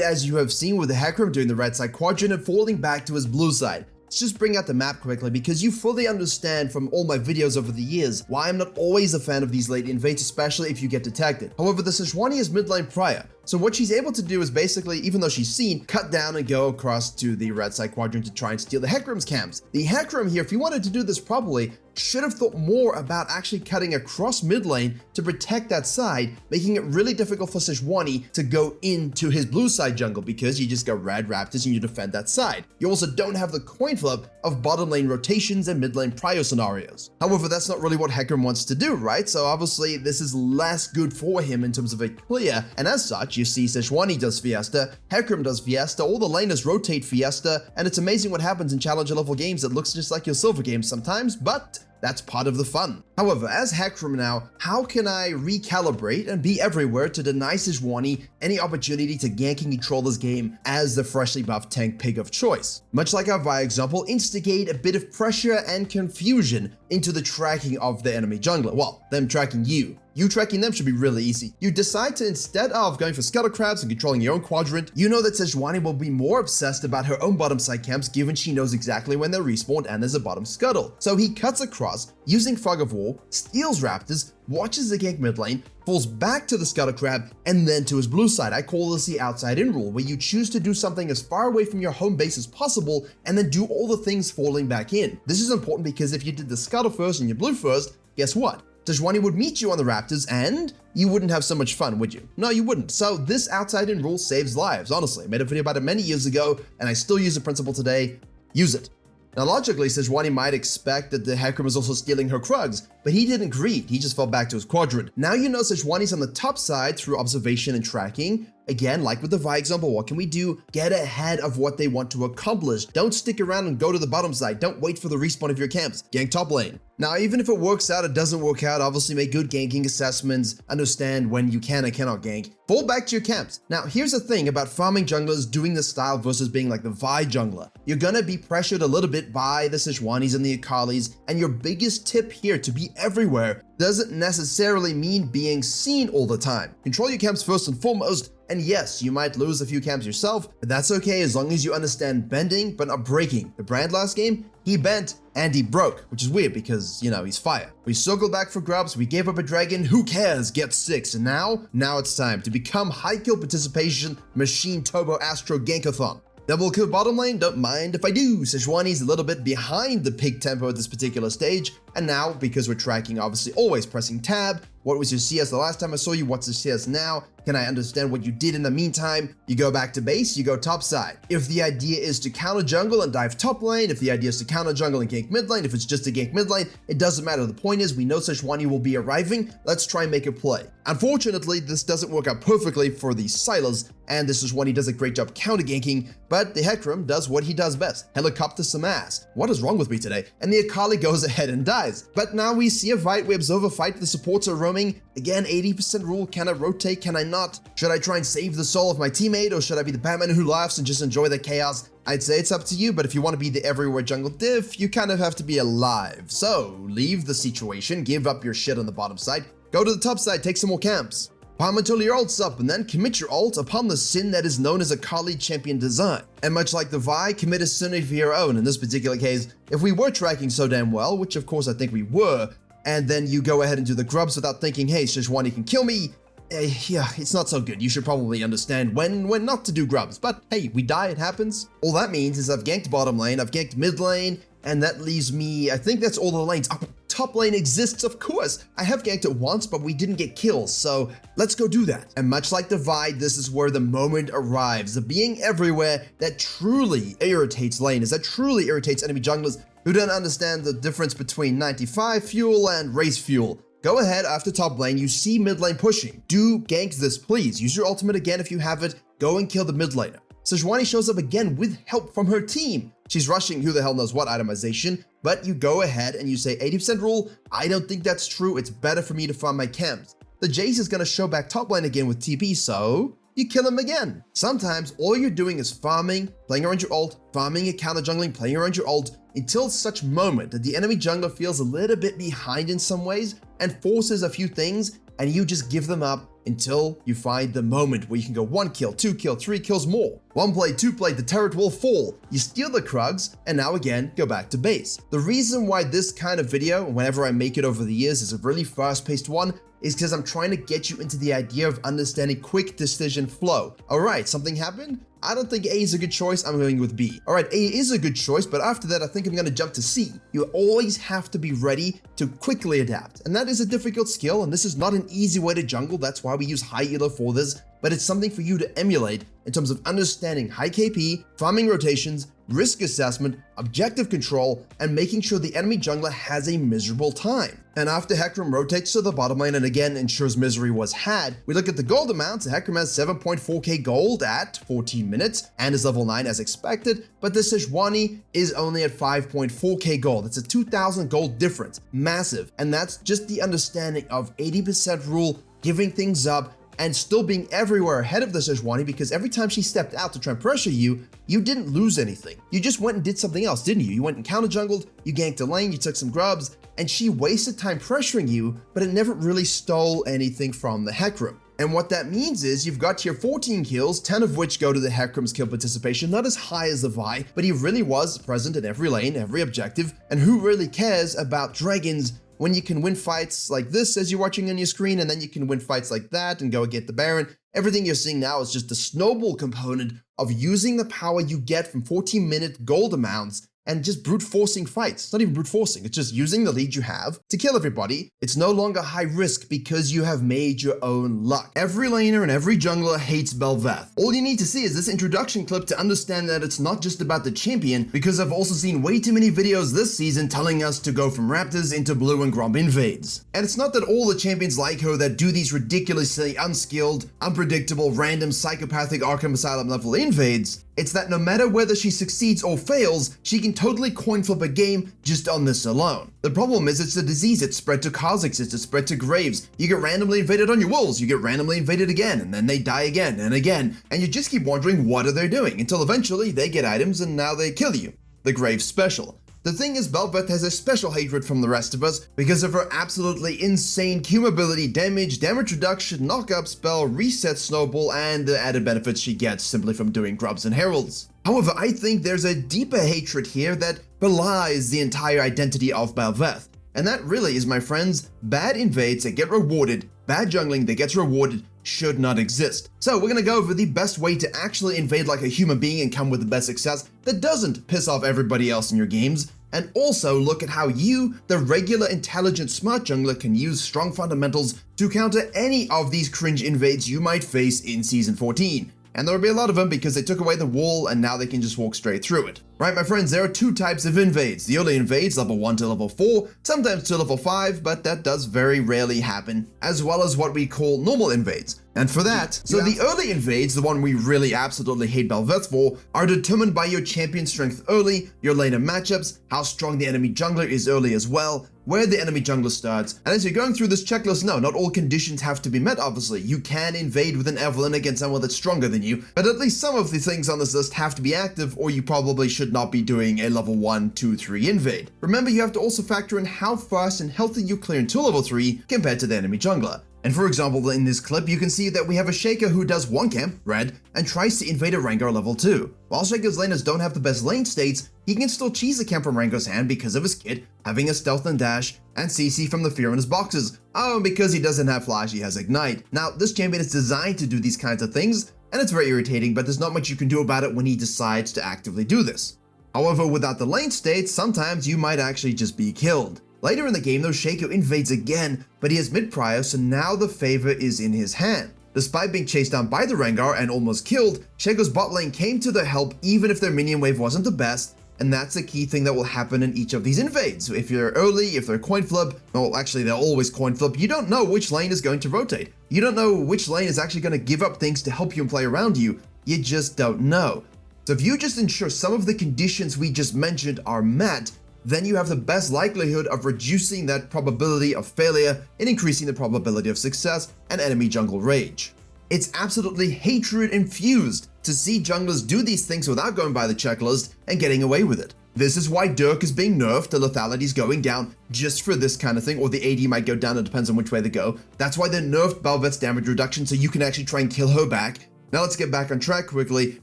as you have seen, with the Hecarim doing the red side quadrant and falling back to his blue side. Let's just bring out the map quickly because you fully understand from all my videos over the years why I'm not always a fan of these late invades, especially if you get detected. However, the Sejuani is mid lane prior. So what she's able to do is basically, even though she's seen, cut down and go across to the red side quadrant to try and steal the Hecarim's camps. The Hecarim here, if you wanted to do this properly, should have thought more about actually cutting across mid lane to protect that side, making it really difficult for Sejuani to go into his blue side jungle because you just got red raptors and you defend that side. You also don't have the coin flip of bottom lane rotations and mid lane prio scenarios. However, that's not really what Hecarim wants to do, right? So obviously this is less good for him in terms of a clear, and as such, you see Sejuani does Fiesta, Hecarim does Fiesta, all the laners rotate Fiesta, and it's amazing what happens in challenger level games. It looks just like your silver games sometimes, but that's part of the fun. However, as Hecarim now, how can I recalibrate and be everywhere to deny Sejuani any opportunity to gank and control this game as the freshly buffed tank pig of choice? Much like our Vi example, instigate a bit of pressure and confusion into the tracking of the enemy jungler. Well, them tracking you. You tracking them should be really easy. You decide to, instead of going for scuttle crabs and controlling your own quadrant, you know that Sejuani will be more obsessed about her own bottom side camps given she knows exactly when they're respawned and there's a bottom scuttle. So he cuts across, using Fog of War, steals raptors, watches the gank mid lane, falls back to the scuttle crab, and then to his blue side. I call this the outside in rule, where you choose to do something as far away from your home base as possible and then do all the things falling back in. This is important because if you did the scuttle first and your blue first, guess what? Sejuani would meet you on the raptors and you wouldn't have so much fun, would you? No, you wouldn't. So this outside in rule saves lives, honestly. I made a video about it many years ago and I still use the principle today. Use it. Now logically, Sejuani might expect that the Hecarim is also stealing her Krugs, but he didn't greed, he just fell back to his quadrant. Now you know Sejuani's on the top side through observation and tracking. Again, like with the Vi example, what can we do? Get ahead of what they want to accomplish. Don't stick around and go to the bottom side. Don't wait for the respawn of your camps. Gank top lane. Now, even if it works out, it doesn't work out, obviously make good ganking assessments, understand when you can and cannot gank. Fall back to your camps. Now, here's the thing about farming junglers doing this style versus being like the Vi jungler. You're gonna be pressured a little bit by the Sejuanis and the Akalis, and your biggest tip here to be everywhere doesn't necessarily mean being seen all the time. Control your camps first and foremost, and yes, you might lose a few camps yourself, but that's okay as long as you understand bending but not breaking. The brand last game, he bent and he broke, which is weird because, you know, he's fire. We circled back for grubs, we gave up a dragon, who cares, get 6, and now it's time to become high kill participation machine turbo astro gankathon. Double kill bottom lane, don't mind if I do. Sejuani's a little bit behind the peak tempo at this particular stage, and now, because we're tracking, obviously always pressing tab, what was your CS the last time I saw you, what's the CS now, can I understand what you did in the meantime? You go back to base, you go top side. If the idea is to counter jungle and dive top lane, if the idea is to counter jungle and gank mid lane, if it's just to gank mid lane, it doesn't matter. The point is, we know Sejuani will be arriving, let's try and make a play. Unfortunately, this doesn't work out perfectly for the Sylas, and this is when he does a great job counter ganking, but the Hecarim does what he does best, helicopter some ass. What is wrong with me today? And the Akali goes ahead and dies. surprise. But now we see a fight, we observe a fight, the supports are roaming. Again, 80% rule, can I rotate, can I not? Should I try and save the soul of my teammate, or should I be the Batman who laughs and just enjoy the chaos? I'd say it's up to you, but if you want to be the everywhere jungle diff, you kind of have to be alive. So, leave the situation, give up your shit on the bottom side, go to the top side, take some more camps. Farm until your ult's up, and then commit your ult upon the sin that is known as a Kali champion design. And much like the Vi, commit a sin of your own. In this particular case, if we were tracking so damn well, which of course I think we were, and then you go ahead and do the grubs without thinking, hey, Sejuani can kill me, yeah, it's not so good. You should probably understand when not to do grubs. But hey, we die, it happens. All that means is I've ganked bottom lane, I've ganked mid lane, and that leaves me, I think that's all the lanes. Oh, top lane exists, of course. I have ganked it once, but we didn't get kills, so let's go do that. And much like Divide, this is where the moment arrives. The being everywhere that truly irritates laners, that truly irritates enemy junglers who don't understand the difference between 95 fuel and race fuel. Go ahead after top lane, you see mid lane pushing. Do gank this, please. Use your ultimate again if you have it. Go and kill the mid laner. Sejuani shows up again with help from her team. She's rushing who the hell knows what itemization, but you go ahead and you say 80% rule. I don't think that's true. It's better for me to farm my camps. The Jace is gonna show back top lane again with TP, so you kill him again. Sometimes all you're doing is farming, playing around your ult, farming and counter jungling, playing around your ult, until such moment that the enemy jungler feels a little bit behind in some ways and forces a few things, and you just give them up until you find the moment where you can go 1 kill, 2 kill, 3 kills more. 1 play, 2 play, the turret will fall. You steal the Krugs, and now again, go back to base. The reason why this kind of video, whenever I make it over the years, is a really fast-paced one, is because I'm trying to get you into the idea of understanding quick decision flow. All right, something happened? I don't think A is a good choice, I'm going with B. All right, A is a good choice, but after that, I think I'm gonna jump to C. You always have to be ready to quickly adapt. And that is a difficult skill, and this is not an easy way to jungle. That's why we use high elo for this, but it's something for you to emulate in terms of understanding high KP, farming rotations, risk assessment, objective control, and making sure the enemy jungler has a miserable time. And after Hecarim rotates to the bottom lane and again ensures misery was had, we look at the gold amounts. Hecarim has 7.4k gold at 14 minutes and is level 9 as expected, but the Sejuani is only at 5.4k gold. It's a 2,000 gold difference, massive. And that's just the understanding of 80% rule, giving things up, and still being everywhere ahead of the Sejuani, because every time she stepped out to try and pressure you, you didn't lose anything. You just went and did something else, didn't you? You went and counter jungled, you ganked a lane, you took some grubs, and she wasted time pressuring you, but it never really stole anything from the Hecarim. And what that means is you've got your 14 kills, 10 of which go to the Hecarim's kill participation, not as high as the Vi, but he really was present in every lane, every objective, and who really cares about dragons when you can win fights like this as you're watching on your screen, and then you can win fights like that and go get the Baron. Everything you're seeing now is just the snowball component of using the power you get from 14-minute gold amounts and just brute forcing fights. It's not even brute forcing, it's just using the lead you have to kill everybody. It's no longer high risk because you have made your own luck. Every laner and every jungler hates Bel'Veth. All you need to see is this introduction clip to understand that it's not just about the champion, because I've also seen way too many videos this season telling us to go from Raptors into Blue and Gromp invades. And it's not that all the champions like her that do these ridiculously unskilled, unpredictable, random, psychopathic Arkham Asylum level invades. It's that no matter whether she succeeds or fails, she can totally coin flip a game just on this alone. The problem is it's a disease. It's spread to Kha'Zix, it's spread to Graves. You get randomly invaded on your wolves, you get randomly invaded again, and then they die again and again, and you just keep wondering what are they doing, until eventually they get items and now they kill you. The Graves special. The thing is, Bel'Veth has a special hatred from the rest of us because of her absolutely insane Q ability, damage reduction, knock-up spell, reset snowball, and the added benefits she gets simply from doing grubs and heralds. However, I think there's a deeper hatred here that belies the entire identity of Bel'Veth. And that really is, my friends, bad invades that get rewarded, bad jungling that gets rewarded should not exist. So we're gonna go over the best way to actually invade like a human being and come with the best success that doesn't piss off everybody else in your games, and also look at how you, the regular intelligent smart jungler, can use strong fundamentals to counter any of these cringe invades you might face in Season 14. And there will be a lot of them because they took away the wall and now they can just walk straight through it. Right, my friends, there are two types of invades. The early invades, level 1 to level 4, sometimes to level 5, but that does very rarely happen, as well as what we call normal invades. And for that, so the early invades, the one we really absolutely hate Bel'Veth for, are determined by your champion strength early, your laner matchups, how strong the enemy jungler is early as well, where the enemy jungler starts. And as you're going through this checklist, no, not all conditions have to be met, obviously. You can invade with an Evelynn against someone that's stronger than you, but at least some of the things on this list have to be active, or you probably should not be doing a level 1, 2, 3 invade. Remember, you have to also factor in how fast and healthy you clear into level 3 compared to the enemy jungler. And for example, in this clip, you can see that we have a Shaker who does 1 camp, red, and tries to invade a Rengar level 2. While Shaker's laners don't have the best lane states, he can still cheese a camp from Rengar's hand because of his kit, having a stealth and dash, and CC from the fear in his boxes. Oh, and because he doesn't have flash, he has ignite. Now, this champion is designed to do these kinds of things, and it's very irritating, but there's not much you can do about it when he decides to actively do this. However, without the lane states, sometimes you might actually just be killed. Later in the game though, Shaker invades again, but he has mid-prio, so now the favor is in his hand. Despite being chased down by the Rengar and almost killed, Shaker's bot lane came to their help even if their minion wave wasn't the best, and that's a key thing that will happen in each of these invades. If you're early, if they're coin flip, well actually they're always coin flip, you don't know which lane is going to rotate. You don't know which lane is actually going to give up things to help you and play around you. You just don't know. So if you just ensure some of the conditions we just mentioned are met, then you have the best likelihood of reducing that probability of failure and increasing the probability of success and enemy jungle rage. It's absolutely hatred infused to see junglers do these things without going by the checklist and getting away with it. This is why Dirk is being nerfed, the lethality is going down just for this kind of thing, or the AD might go down, it depends on which way they go. That's why they nerfed Bel'Veth's damage reduction so you can actually try and kill her back. Now let's get back on track quickly.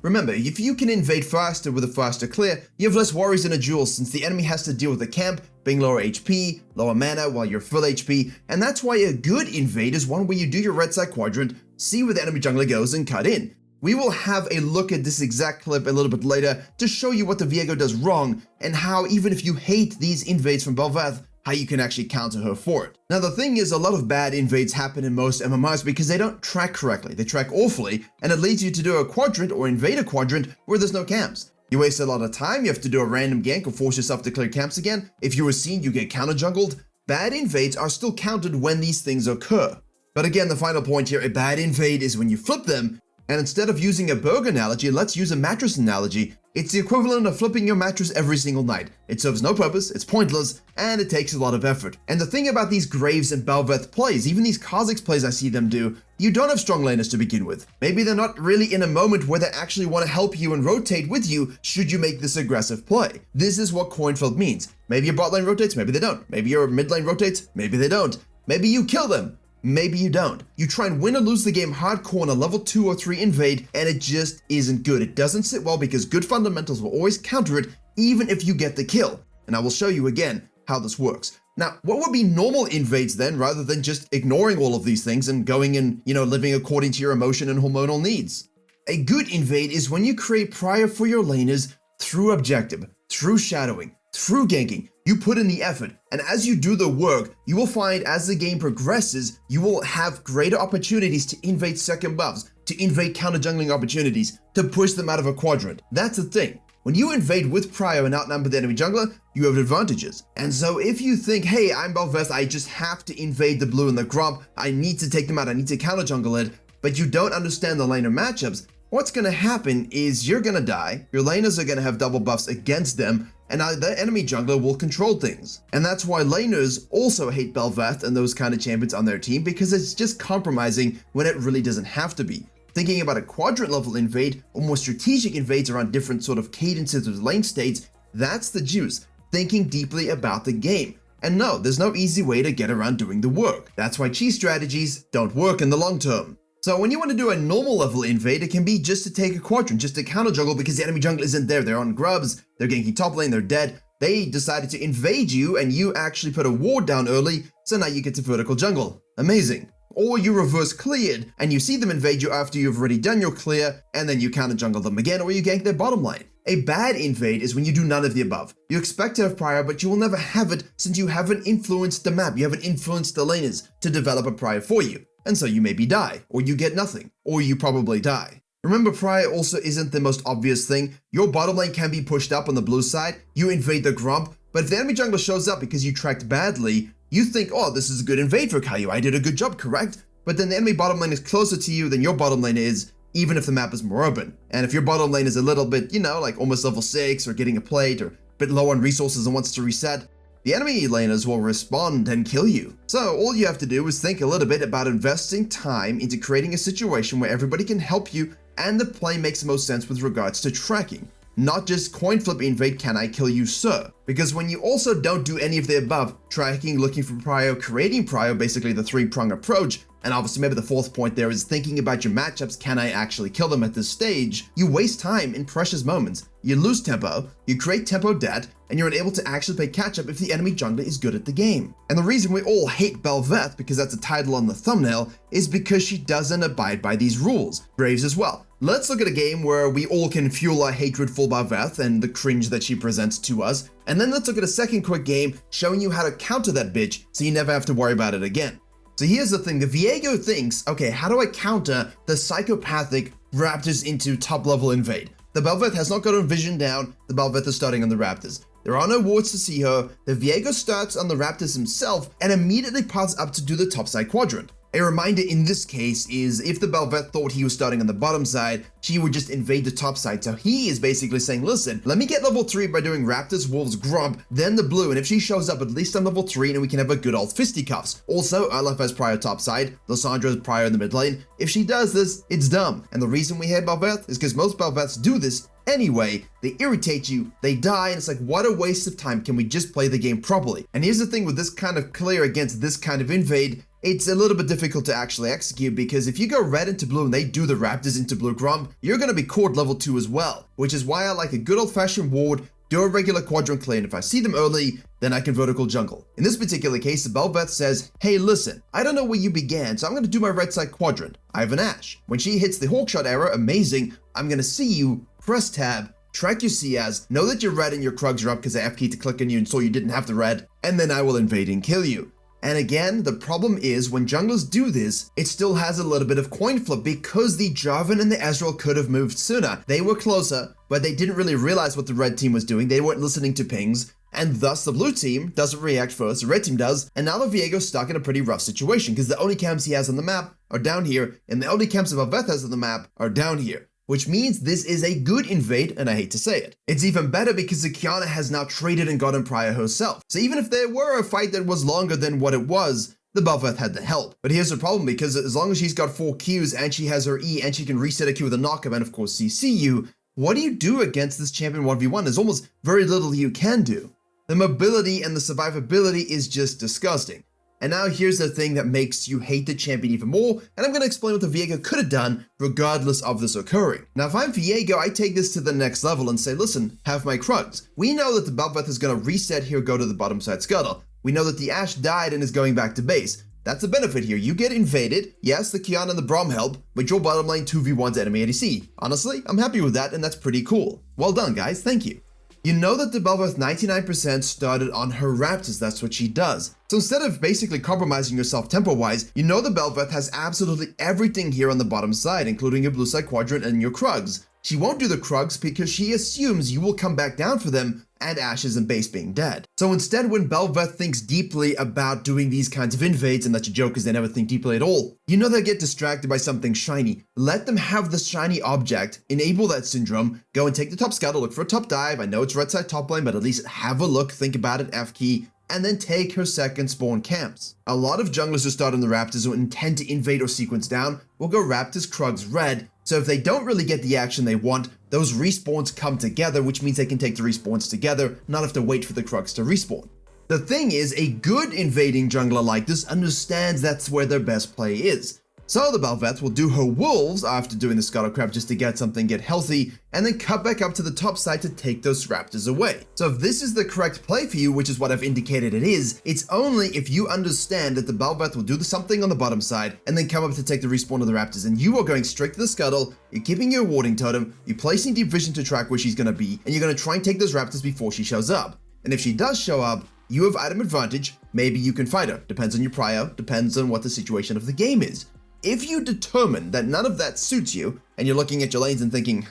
Remember, if you can invade faster with a faster clear, you have less worries in a duel since the enemy has to deal with the camp being lower HP, lower mana while you're full HP, and that's why a good invade is one where you do your red side quadrant, see where the enemy jungler goes and cut in. We will have a look at this exact clip a little bit later to show you what the Viego does wrong and how even if you hate these invades from Bel'Veth, how you can actually counter her for it. Now the thing is, a lot of bad invades happen in most MMRs because they don't track correctly. They track awfully, and it leads you to do a quadrant or invade a quadrant where there's no camps. You waste a lot of time, you have to do a random gank or force yourself to clear camps again. If you were seen, you get counter jungled. Bad invades are still counted when these things occur. But again, the final point here, a bad invade is when you flip them, and instead of using a burger analogy, let's use a mattress analogy. It's the equivalent of flipping your mattress every single night. It serves no purpose, it's pointless, and it takes a lot of effort. And the thing about these Graves and Bel'Veth plays, even these Kha'Zix plays I see them do, you don't have strong laners to begin with. Maybe they're not really in a moment where they actually want to help you and rotate with you should you make this aggressive play. This is what coin flip means. Maybe your bot lane rotates, maybe they don't. Maybe your mid lane rotates, maybe they don't. Maybe you kill them. Maybe you don't. You try and win or lose the game hardcore on a level 2 or 3 invade, and it just isn't good. It doesn't sit well because good fundamentals will always counter it, even if you get the kill. And I will show you again how this works. Now, what would be normal invades then, rather than just ignoring all of these things and going and, living according to your emotion and hormonal needs? A good invade is when you create prio for your laners through objective, through shadowing, through ganking. You put in the effort, and as you do the work, you will find as the game progresses, you will have greater opportunities to invade second buffs, to invade counter jungling opportunities, to push them out of a quadrant. That's the thing. When you invade with prio and outnumber the enemy jungler, you have advantages. And so if you think, hey, I'm Bel'Veth, I just have to invade the blue and the gromp, I need to take them out, I need to counter jungle it, but you don't understand the laner matchups, what's going to happen is you're going to die, your laners are going to have double buffs against them, and the enemy jungler will control things. And that's why laners also hate Bel'Veth and those kind of champions on their team, because it's just compromising when it really doesn't have to be. Thinking about a quadrant level invade or more strategic invades around different sort of cadences of lane states, that's the juice. Thinking deeply about the game. And no, there's no easy way to get around doing the work. That's why cheese strategies don't work in the long term. So when you want to do a normal level invade, it can be just to take a quadrant, just to counter juggle because the enemy jungle isn't there. They're on grubs, they're ganking top lane, they're dead. They decided to invade you and you actually put a ward down early, so now you get to vertical jungle. Amazing. Or you reverse cleared and you see them invade you after you've already done your clear and then you counter jungle them again or you gank their bottom lane. A bad invade is when you do none of the above. You expect to have prio, but you will never have it since you haven't influenced the map, you haven't influenced the laners to develop a prio for you. And so you maybe die, or you get nothing, or you probably die. Remember, Prio also isn't the most obvious thing. Your bottom lane can be pushed up on the blue side, you invade the Grump, but if the enemy jungler shows up because you tracked badly, you think, oh, this is a good invade for Virkayu, I did a good job, correct? But then the enemy bottom lane is closer to you than your bottom lane is, even if the map is more open. And if your bottom lane is a little bit, like almost level 6 or getting a plate or a bit low on resources and wants to reset, the enemy laners will respond and kill you. So all you have to do is think a little bit about investing time into creating a situation where everybody can help you and the play makes the most sense with regards to tracking. Not just coin flip invade, can I kill you, sir? Because when you also don't do any of the above, tracking, looking for prio, creating prio, basically the three-prong approach, and obviously maybe the fourth point there is thinking about your matchups, can I actually kill them at this stage? You waste time in precious moments, you lose tempo, you create tempo debt, and you're unable to actually play catch up if the enemy jungler is good at the game. And the reason we all hate Bel'Veth, because that's the title on the thumbnail, is because she doesn't abide by these rules. Graves as well. Let's look at a game where we all can fuel our hatred for Bel'Veth and the cringe that she presents to us, and then let's look at a second quick game showing you how to counter that bitch so you never have to worry about it again. So here's the thing, the Viego thinks, okay, how do I counter the psychopathic Raptors into top level invade? The Bel'Veth has not gotten vision down, the Bel'Veth is starting on the Raptors. There are no wards to see her, the Viego starts on the Raptors himself and immediately paths up to do the topside quadrant. A reminder in this case is if the Bel'Veth thought he was starting on the bottom side, she would just invade the top side. So he is basically saying, listen, let me get level 3 by doing Raptors, Wolves, Grump, then the blue, and if she shows up, at least I'm level 3 and we can have a good old fisticuffs. Also, Olaf has prior top side, Lissandra has prior in the mid lane. If she does this, it's dumb. And the reason we hate Bel'Veth is because most Bel'Veths do this anyway. They irritate you, they die, and it's like, what a waste of time. Can we just play the game properly? And here's the thing with this kind of clear against this kind of invade, it's a little bit difficult to actually execute because if you go red into blue and they do the Raptors into blue Grump, you're going to be caught level 2 as well, which is why I like a good old-fashioned ward, do a regular quadrant clear, and if I see them early, then I can vertical jungle. In this particular case, the Bel'Veth says, hey listen, I don't know where you began, so I'm going to do my red side quadrant. I have an Ashe. When she hits the Hawkshot arrow, amazing, I'm going to see you, press tab, track your CS, know that you're red and your Krugs are up because I F-keyed to click on you and so you didn't have the red, and then I will invade and kill you. And again, the problem is when junglers do this, it still has a little bit of coin flip because the Jarvan and the Ezreal could have moved sooner. They were closer, but they didn't really realize what the red team was doing. They weren't listening to pings, and thus the blue team doesn't react first, the red team does, and now the Viego's stuck in a pretty rough situation because the only camps he has on the map are down here, and the only camps that Bel'Veth has on the map are down here. Which means this is a good invade, and I hate to say it. It's even better because the Qiyana has now traded and gotten prior herself. So even if there were a fight that was longer than what it was, the Bel'Veth had the help. But here's the problem, because as long as she's got 4 Qs and she has her E and she can reset a Q with a knockup and of course CC you, what do you do against this champion 1v1? There's almost very little you can do. The mobility and the survivability is just disgusting. And now here's the thing that makes you hate the champion even more, and I'm going to explain what the Viego could have done regardless of this occurring. Now if I'm Viego, I take this to the next level and say, listen, have my Krugs. We know that the Bel'Veth is going to reset here, go to the bottom side scuttle. We know that the Ashe died and is going back to base. That's the benefit here. You get invaded. Yes, the Qiyana and the Braum help, but your bottom lane 2v1's enemy ADC. Honestly, I'm happy with that, and that's pretty cool. Well done, guys. Thank you. You know that the Bel'Veth 99% started on her Raptors, that's what she does. So instead of basically compromising yourself tempo-wise, you know the Bel'Veth has absolutely everything here on the bottom side, including your blue side quadrant and your Krugs. She won't do the Krugs because she assumes you will come back down for them and Ashes and base being dead. So instead, when Bel'Veth thinks deeply about doing these kinds of invades, and that's a joke because they never think deeply at all, you know they get distracted by something shiny. Let them have the shiny object, enable that syndrome, go and take the top scuttle, look for a top dive. I know it's red side top lane, but at least have a look, think about it, F key, and then take her second spawn camps. A lot of junglers who start on the Raptors who intend to invade or sequence down will go Raptors, Krugs, red. So if they don't really get the action they want, those respawns come together, which means they can take the respawns together, not have to wait for the Krugs to respawn. The thing is, a good invading jungler like this understands that's where their best play is. So the Bel'Veth will do her wolves after doing the scuttle crab just to get something, get healthy, and then cut back up to the top side to take those Raptors away. So if this is the correct play for you, which is what I've indicated it is, it's only if you understand that the Bel'Veth will do something on the bottom side and then come up to take the respawn of the Raptors, and you are going straight to the scuttle, you're keeping your warding totem, you're placing deep vision to track where she's going to be, and you're going to try and take those Raptors before she shows up. And if she does show up, you have item advantage, maybe you can fight her, depends on your prio, depends on what the situation of the game is. If you determine that none of that suits you, and you're looking at your lanes and thinking,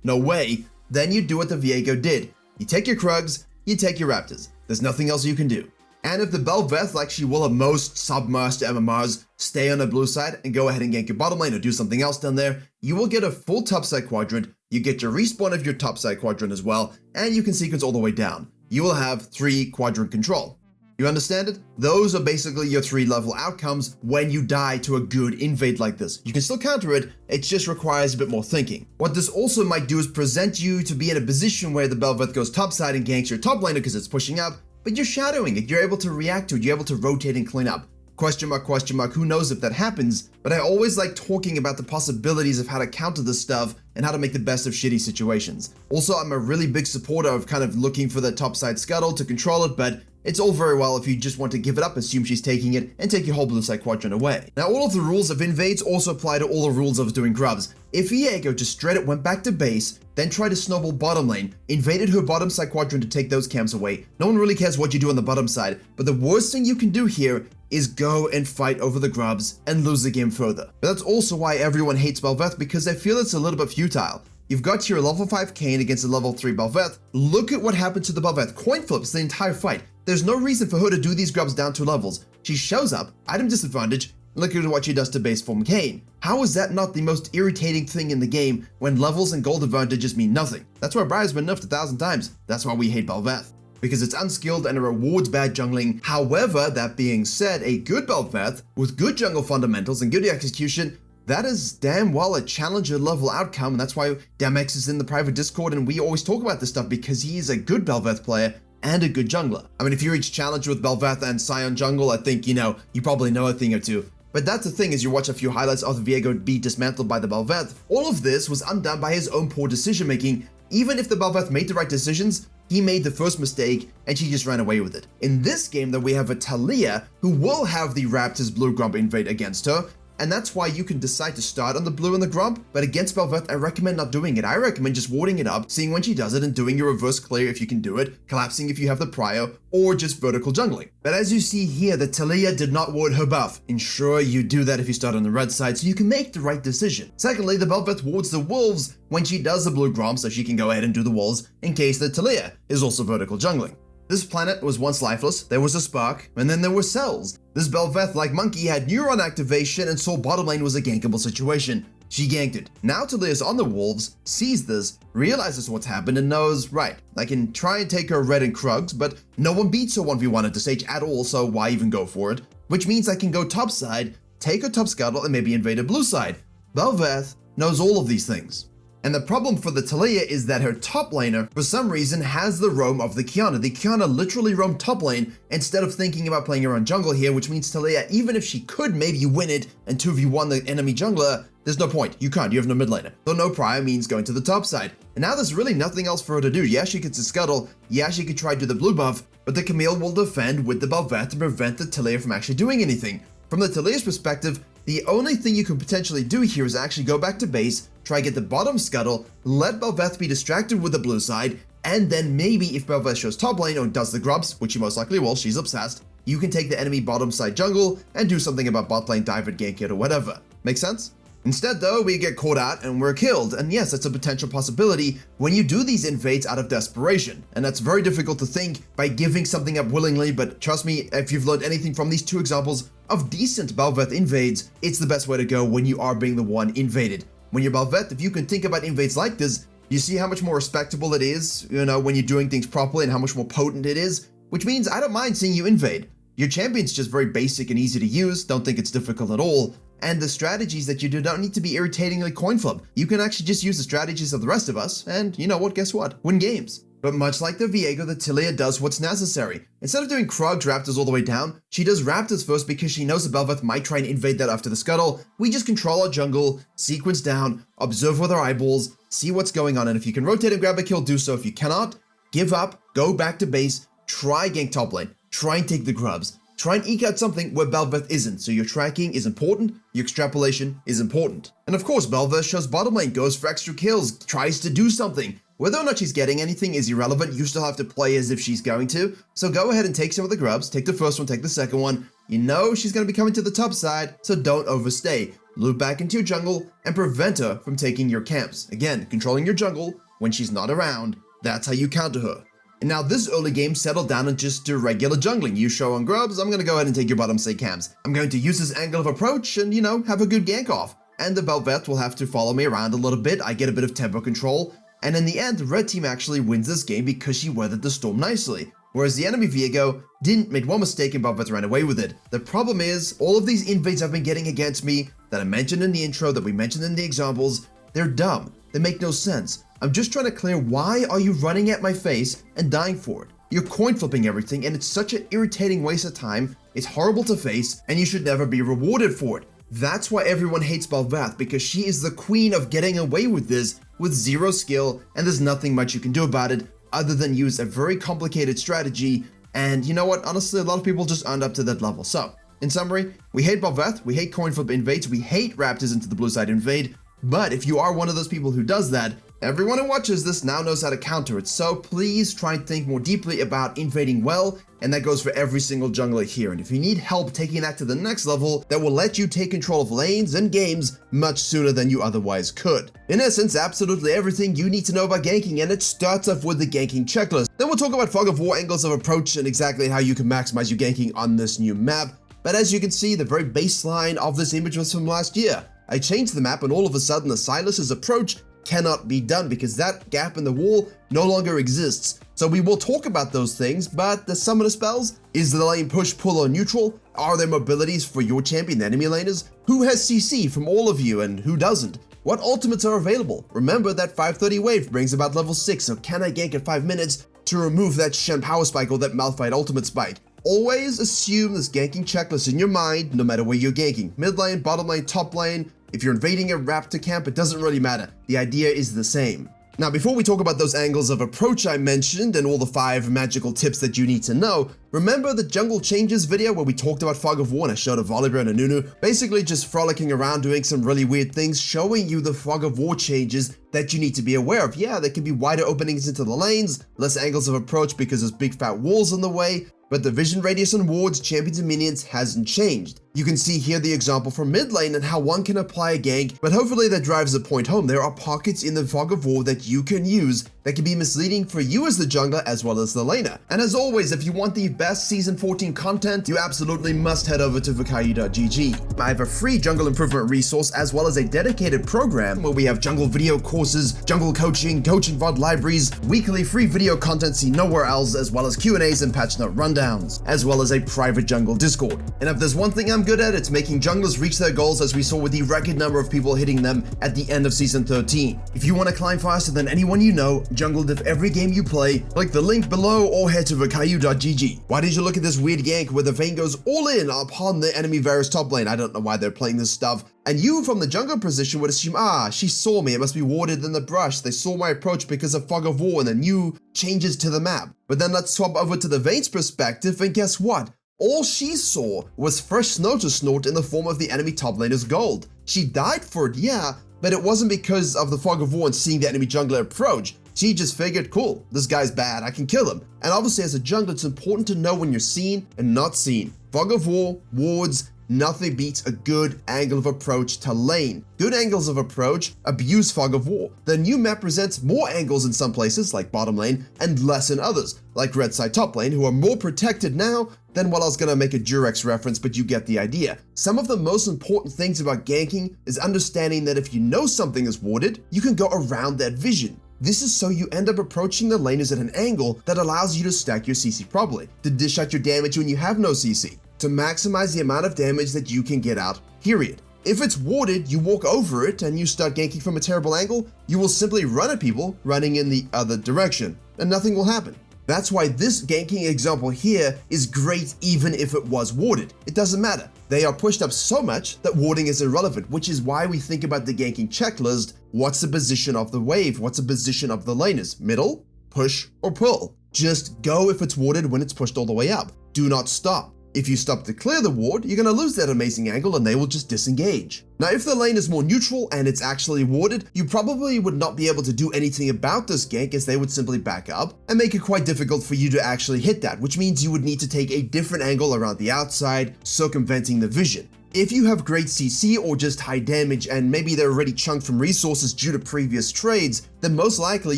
no way, then you do what the Viego did. You take your Krugs, you take your Raptors. There's nothing else you can do. And if the Bel'Veth, like she will at most submersed MMRs, stay on the blue side and go ahead and gank your bottom lane or do something else down there, you will get a full topside quadrant, you get your respawn of your topside quadrant as well, and you can sequence all the way down. You will have 3 quadrant control. You understand it? Those are basically your 3 level outcomes when you die to a good invade like this. You can still counter it, it just requires a bit more thinking. What this also might do is present you to be in a position where the Bel'Veth goes topside and ganks your top laner because it's pushing up, but you're shadowing it, you're able to react to it, you're able to rotate and clean up. Question mark, who knows if that happens, but I always like talking about the possibilities of how to counter this stuff and how to make the best of shitty situations. Also, I'm a really big supporter of kind of looking for the topside scuttle to control it, but it's all very well if you just want to give it up, assume she's taking it, and take your whole blue side quadrant away. Now, all of the rules of invades also apply to all the rules of doing grubs. If Viego just straight up went back to base, then tried to snowball bottom lane, invaded her bottom side quadrant to take those camps away, no one really cares what you do on the bottom side, but the worst thing you can do here is go and fight over the grubs and lose the game further. But that's also why everyone hates Bel'Veth, because they feel it's a little bit futile. You've got your level 5 Kayn against a level 3 Bel'Veth. Look at what happened to the Bel'Veth. Coin flips the entire fight. There's no reason for her to do these grubs down 2 levels. She shows up, item disadvantage, look at what she does to base form Kayn. How is that not the most irritating thing in the game when levels and gold advantages mean nothing? That's why Briar's been nerfed 1,000 times. That's why we hate Bel'Veth, because it's unskilled and it rewards bad jungling. However, that being said, a good Bel'Veth with good jungle fundamentals and good execution, that is damn well a challenger level outcome, and that's why Damex is in the private Discord and we always talk about this stuff, because he is a good Bel'Veth player and a good jungler. I mean, if you reach challenge with Bel'Veth and Sion jungle, I think, you probably know a thing or two. But that's the thing, is you watch a few highlights of Viego be dismantled by the Bel'Veth. All of this was undone by his own poor decision making. Even if the Bel'Veth made the right decisions, he made the first mistake and she just ran away with it. In this game, though, we have a Taliyah who will have the Raptors blue Grump invade against her, and that's why you can decide to start on the blue and the Grump, but against Bel'Veth, I recommend not doing it. I recommend just warding it up, seeing when she does it, and doing your reverse clear if you can do it, collapsing if you have the prio, or just vertical jungling. But as you see here, the Taliyah did not ward her buff. Ensure you do that if you start on the red side so you can make the right decision. Secondly, the Bel'Veth wards the wolves when she does the blue Grump, so she can go ahead and do the wolves in case the Taliyah is also vertical jungling. This planet was once lifeless, there was a spark, and then there were cells. This Bel'Veth, like Monkey, had neuron activation and saw bottom lane was a gankable situation. She ganked it. Now Taliyah's on the wolves, sees this, realizes what's happened, and knows, right, I can try and take her red and Krugs, but no one beats her 1v1 at the stage at all, so why even go for it? Which means I can go top side, take her top scuttle, and maybe invade a blue side. Bel'Veth knows all of these things. And the problem for the Taliyah is that her top laner, for some reason, has the roam of the Qiyana. The Qiyana literally roam top lane instead of thinking about playing around jungle here, which means Taliyah, even if she could maybe win it and 2v1 the enemy jungler, there's no point. You can't. You have no mid laner. So no prior means going to the top side. And now there's really nothing else for her to do. Yeah, she gets a scuttle. Yeah, she could try to do the blue buff, but the Camille will defend with the Bel'Veth to prevent the Taliyah from actually doing anything. From the Taliyah's perspective, the only thing you can potentially do here is actually go back to base, try get the bottom scuttle, let Bel'Veth be distracted with the blue side, and then maybe if Bel'Veth shows top lane or does the grubs, which she most likely will, she's obsessed, you can take the enemy bottom side jungle and do something about bot lane, dive it, gank it, or whatever. Make sense? Instead though, we get caught out and we're killed, and yes, that's a potential possibility when you do these invades out of desperation, and that's very difficult to think by giving something up willingly, but trust me, if you've learned anything from these 2 examples of decent Bel'Veth invades, it's the best way to go when you are being the one invaded. When you're Bel'Veth, if you can think about invades like this, you see how much more respectable it is, when you're doing things properly, and how much more potent it is, which means I don't mind seeing you invade. Your champion's just very basic and easy to use, don't think it's difficult at all, and the strategies that you do don't need to be irritatingly coin flip. You can actually just use the strategies of the rest of us, and you know what, guess what? Win games. But much like the Viego, the Taliyah does what's necessary. Instead of doing Krugs Raptors all the way down, she does Raptors first because she knows the Bel'Veth might try and invade that after the scuttle. We just control our jungle, sequence down, observe with our eyeballs, see what's going on, and if you can rotate and grab a kill, do so. If you cannot, give up, go back to base, try gank top lane, try and take the grubs. Try and eke out something where Bel'Veth isn't, so your tracking is important, your extrapolation is important. And of course, Bel'Veth shows bottom lane, goes for extra kills, tries to do something. Whether or not she's getting anything is irrelevant, you still have to play as if she's going to. So go ahead and take some of the grubs, take the first one, take the second one. You know she's going to be coming to the top side, so don't overstay. loop back into your jungle, and prevent her from taking your camps. Again, controlling your jungle when she's not around, that's how you counter her. And now this early game settled down and just do regular jungling. You show on grubs, I'm gonna go ahead and take your bottom say camps. I'm going to use this angle of approach and, have a good gank off. And the Bel'Veth will have to follow me around a little bit. I get a bit of tempo control. And in the end, the red team actually wins this game because she weathered the storm nicely. Whereas the enemy Viego didn't make one mistake and Bel'Veth ran away with it. The problem is, all of these invades I've been getting against me that I mentioned in the intro, that we mentioned in the examples, they're dumb. They make no sense. I'm just trying to clear why are you running at my face and dying for it? You're coin flipping everything and it's such an irritating waste of time, it's horrible to face, and you should never be rewarded for it. That's why everyone hates Bel'Veth, because she is the queen of getting away with this with zero skill, and there's nothing much you can do about it other than use a very complicated strategy, and you know what, honestly a lot of people just aren't up to that level. So, in summary, we hate Bel'Veth, we hate coin flip invades, we hate Raptors into the blue side invade, but if you are one of those people who does that, everyone who watches this now knows how to counter it, so please try and think more deeply about invading well, and that goes for every single jungler here. And if you need help taking that to the next level, that will let you take control of lanes and games much sooner than you otherwise could. In essence, absolutely everything you need to know about ganking, and it starts off with the ganking checklist. Then we'll talk about fog of war, angles of approach, and exactly how you can maximize your ganking on this new map. But as you can see, the very baseline of this image was from last year. I changed the map and all of a sudden the Sylas' approach cannot be done because that gap in the wall no longer exists. So we will talk about those things, but the summoner spells, is the lane push, pull, or neutral? Are there mobilities for your champion, the enemy laners? Who has CC from all of you and who doesn't? What ultimates are available? Remember that 530 wave brings about level 6, so can I gank at 5 minutes to remove that Shen power spike or that Malphite ultimate spike? Always assume this ganking checklist in your mind, no matter where you're ganking. Mid lane, bottom lane, top lane. If you're invading a Raptor camp, it doesn't really matter. The idea is the same. Now, before we talk about those angles of approach I mentioned and all the 5 magical tips that you need to know, remember the Jungle Changes video where we talked about Fog of War and I showed a Volibear and a Nunu, basically just frolicking around doing some really weird things, showing you the Fog of War changes that you need to be aware of. Yeah, there can be wider openings into the lanes, less angles of approach because there's big fat walls in the way, but the vision radius on wards, champions and minions hasn't changed. You can see here the example from mid lane and how one can apply a gank, but hopefully that drives the point home. There are pockets in the Fog of War that you can use that can be misleading for you as the jungler as well as the laner. And as always, if you want the best Season 14 content, you absolutely must head over to Virkayu.gg. I have a free jungle improvement resource as well as a dedicated program where we have jungle video courses, jungle coaching, coaching VOD libraries, weekly free video content seen nowhere else, as well as Q&As and patch note rundowns, as well as a private jungle Discord. And if there's one thing I'm good at, it's making junglers reach their goals, as we saw with the record number of people hitting them at the end of Season 13. If you want to climb faster than anyone you know, jungle diff every game you play, click the link below or head to Virkayu.gg. Why did you look at this weird gank where the Vayne goes all in upon the enemy Varus top lane? I don't know why they're playing this stuff. And you from the jungle position would assume, she saw me, it must be warded in the brush. They saw my approach because of Fog of War and the new changes to the map. But then let's swap over to the Vayne's perspective, and guess what? All she saw was fresh snow to snort in the form of the enemy top laner's gold. She died for it, yeah, but it wasn't because of the Fog of War and seeing the enemy jungler approach. She just figured, cool, this guy's bad, I can kill him. And obviously as a jungler, it's important to know when you're seen and not seen. Fog of War, wards, nothing beats a good angle of approach to lane. Good angles of approach abuse Fog of War. The new map presents more angles in some places, like bottom lane, and less in others, like red side top lane, who are more protected now than what I was gonna make a Durex reference, but you get the idea. Some of the most important things about ganking is understanding that if you know something is warded, you can go around that vision. This is so you end up approaching the laners at an angle that allows you to stack your CC properly, to dish out your damage when you have no CC, to maximize the amount of damage that you can get out, period. If it's warded, you walk over it and you start ganking from a terrible angle, you will simply run at people running in the other direction, and nothing will happen. That's why this ganking example here is great even if it was warded. It doesn't matter. They are pushed up so much that warding is irrelevant, which is why we think about the ganking checklist. What's the position of the wave? What's the position of the laners? Middle, push, or pull? Just go if it's warded when it's pushed all the way up. Do not stop. If you stop to clear the ward, you're going to lose that amazing angle and they will just disengage. Now, if the lane is more neutral and it's actually warded, you probably would not be able to do anything about this gank, as they would simply back up and make it quite difficult for you to actually hit that, which means you would need to take a different angle around the outside, circumventing the vision. If you have great CC or just high damage and maybe they're already chunked from resources due to previous trades, then most likely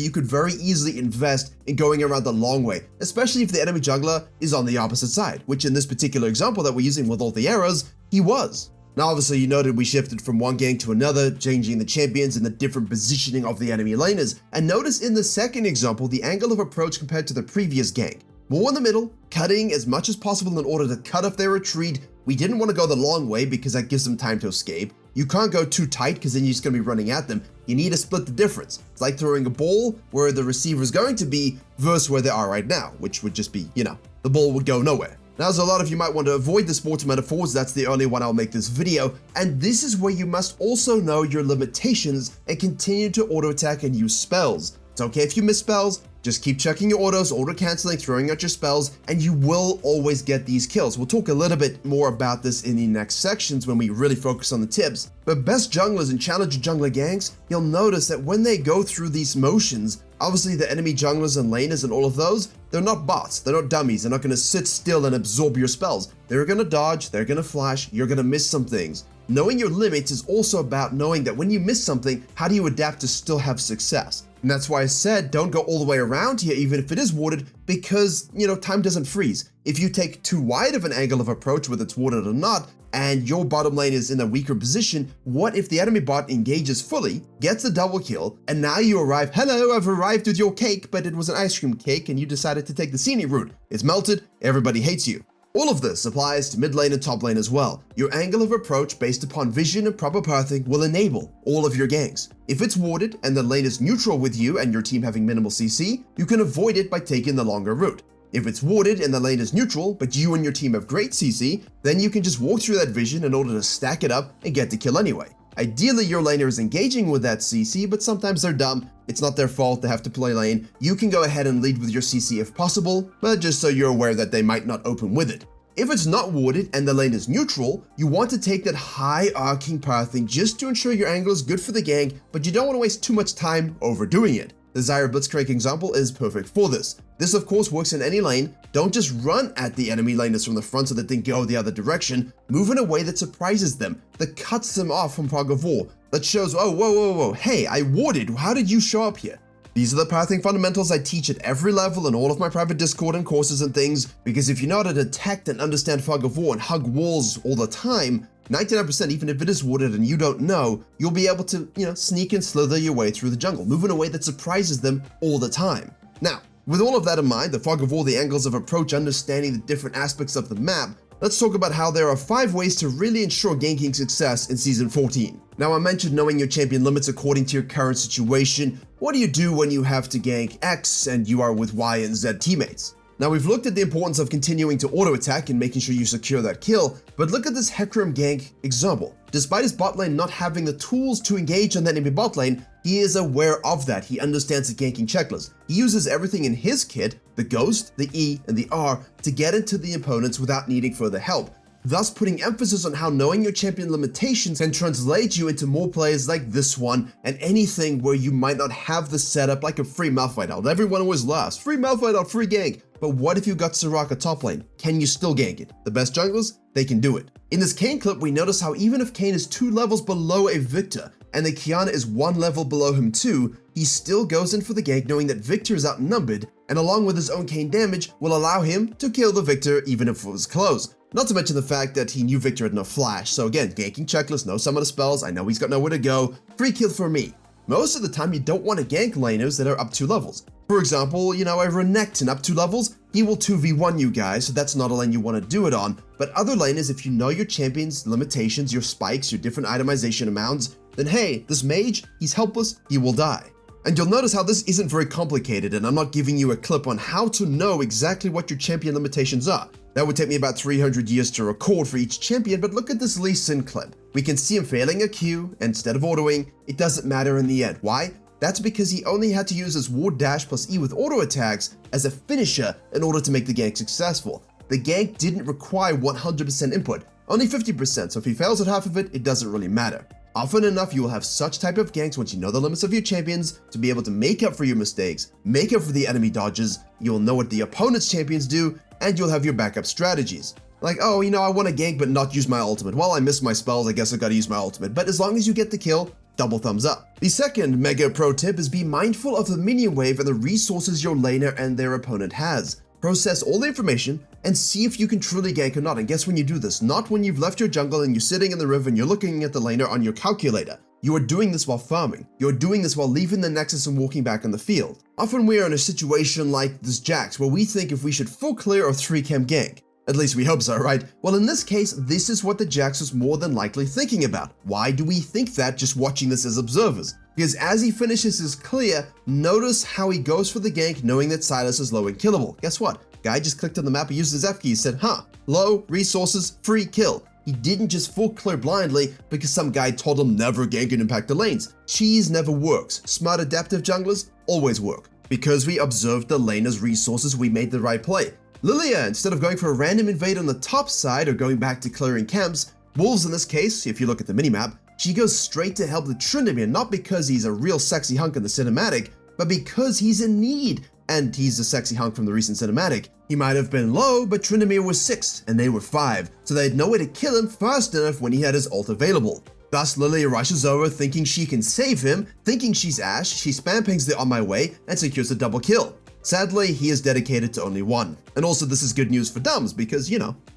you could very easily invest in going around the long way, especially if the enemy jungler is on the opposite side, which in this particular example that we're using with all the arrows, he was. Now obviously you noted we shifted from one gank to another, changing the champions and the different positioning of the enemy laners, and notice in the second example the angle of approach compared to the previous gank. More in the middle, cutting as much as possible in order to cut off their retreat. We didn't want to go the long way because that gives them time to escape. You can't go too tight because then you're just going to be running at them. You need to split the difference. It's like throwing a ball where the receiver is going to be versus where they are right now, which would just be, the ball would go nowhere. Now, as a lot of you might want to avoid the sports metaphors, that's the only one I'll make this video, and this is where you must also know your limitations and continue to auto attack and use spells. It's okay if you miss spells, just keep checking your autos, auto canceling, throwing out your spells, and you will always get these kills. We'll talk a little bit more about this in the next sections when we really focus on the tips. But best junglers and challenger jungler ganks, you'll notice that when they go through these motions, obviously the enemy junglers and laners and all of those, they're not bots, they're not dummies, they're not going to sit still and absorb your spells. They're going to dodge, they're going to flash, you're going to miss some things. Knowing your limits is also about knowing that when you miss something, how do you adapt to still have success? And that's why I said don't go all the way around here even if it is warded, because, time doesn't freeze. If you take too wide of an angle of approach, whether it's warded or not, and your bottom lane is in a weaker position, what if the enemy bot engages fully, gets a double kill, and now you arrive, hello, I've arrived with your cake, but it was an ice cream cake and you decided to take the scenic route. It's melted, everybody hates you. All of this applies to mid lane and top lane as well. Your angle of approach based upon vision and proper pathing will enable all of your ganks. If it's warded and the lane is neutral with you and your team having minimal CC, you can avoid it by taking the longer route. If it's warded and the lane is neutral, but you and your team have great CC, then you can just walk through that vision in order to stack it up and get the kill anyway. Ideally, your laner is engaging with that CC, but sometimes they're dumb. It's not their fault, they have to play lane. You can go ahead and lead with your CC if possible, but just so you're aware that they might not open with it. If it's not warded and the lane is neutral, you want to take that high arcing pathing just to ensure your angle is good for the gank, but you don't want to waste too much time overdoing it. The Zyra Blitzcrank example is perfect for this. This of course works in any lane. Don't just run at the enemy laners from the front so that they go the other direction. Move in a way that surprises them, that cuts them off from fog of war, that shows, oh, whoa, hey, I warded, how did you show up here? These are the pathing fundamentals I teach at every level in all of my private Discord and courses and things, because if you know how to detect and understand fog of war and hug walls all the time, 99%, even if it is warded and you don't know, you'll be able to, sneak and slither your way through the jungle, move in a way that surprises them all the time. Now, with all of that in mind, the fog of war, the angles of approach, understanding the different aspects of the map, let's talk about how there are 5 ways to really ensure ganking success in Season 14. Now, I mentioned knowing your champion limits according to your current situation. What do you do when you have to gank X and you are with Y and Z teammates? Now, we've looked at the importance of continuing to auto-attack and making sure you secure that kill, but look at this Hecarim gank example. Despite his bot lane not having the tools to engage on that enemy bot lane, he is aware of that. He understands the ganking checklist. He uses everything in his kit, the Ghost, the E, and the R, to get into the opponents without needing further help, thus putting emphasis on how knowing your champion limitations can translate you into more players like this one and anything where you might not have the setup like a free Malphite ult. Everyone always laughs, free Malphite ult, free gank. But what if you got Soraka top lane? Can you still gank it? The best junglers, they can do it. In this Kayn clip, we notice how even if Kayn is 2 levels below a Victor and the Qiyana is 1 level below him too, he still goes in for the gank knowing that Victor is outnumbered and along with his own Kayn damage will allow him to kill the Victor even if it was close. Not to mention the fact that he knew Victor had no flash, so again, ganking checklist, no summon of spells, I know he's got nowhere to go, free kill for me. Most of the time, you don't want to gank laners that are up 2 levels. For example, a Renekton up 2 levels, he will 2v1 you guys, so that's not a lane you want to do it on. But other laners, if you know your champion's limitations, your spikes, your different itemization amounts, then hey, this mage, he's helpless, he will die. And you'll notice how this isn't very complicated, and I'm not giving you a clip on how to know exactly what your champion limitations are. That would take me about 300 years to record for each champion, but look at this Lee Sin clip. We can see him failing a Q, and instead of autoing, it doesn't matter in the end. Why? That's because he only had to use his ward dash plus E with auto attacks as a finisher in order to make the gank successful. The gank didn't require 100% input, only 50%, so if he fails at half of it, it doesn't really matter. Often enough, you will have such type of ganks once you know the limits of your champions to be able to make up for your mistakes, make up for the enemy dodges, you'll know what the opponent's champions do, and you'll have your backup strategies. Like, oh, I want to gank but not use my ultimate. Well, I missed my spells, I guess I gotta use my ultimate. But as long as you get the kill, double thumbs up. The second mega pro tip is be mindful of the minion wave and the resources your laner and their opponent has. Process all the information and see if you can truly gank or not. And guess when you do this? Not when you've left your jungle and you're sitting in the river and you're looking at the laner on your calculator. You are doing this while farming. You're doing this while leaving the nexus and walking back on the field. Often we are in a situation like this Jax where we think if we should full clear or 3-chem gank. At least we hope so, right? Well, in this case, this is what the Jax was more than likely thinking about. Why do we think that just watching this as observers? Because as he finishes his clear, notice how he goes for the gank knowing that Sylas is low and killable. Guess what? Guy just clicked on the map and used his F key, said, low, resources, free kill. He didn't just full clear blindly because some guy told him never gank and impact the lanes. Cheese never works. Smart adaptive junglers always work. Because we observed the laner's resources, we made the right play. Lilia, instead of going for a random invade on the top side or going back to clearing camps, Wolves in this case, if you look at the minimap, she goes straight to help the Tryndamere, not because he's a real sexy hunk in the cinematic, but because he's in need. And he's a sexy hunk from the recent cinematic. He might have been low, but Tryndamere was 6 and they were 5, so they had no way to kill him fast enough when he had his ult available. Thus, Lilia rushes over thinking she can save him, thinking she's Ashe, she spam pings the on my way and secures a double kill. Sadly, he is dedicated to only 1. And also this is good news for dumbs because,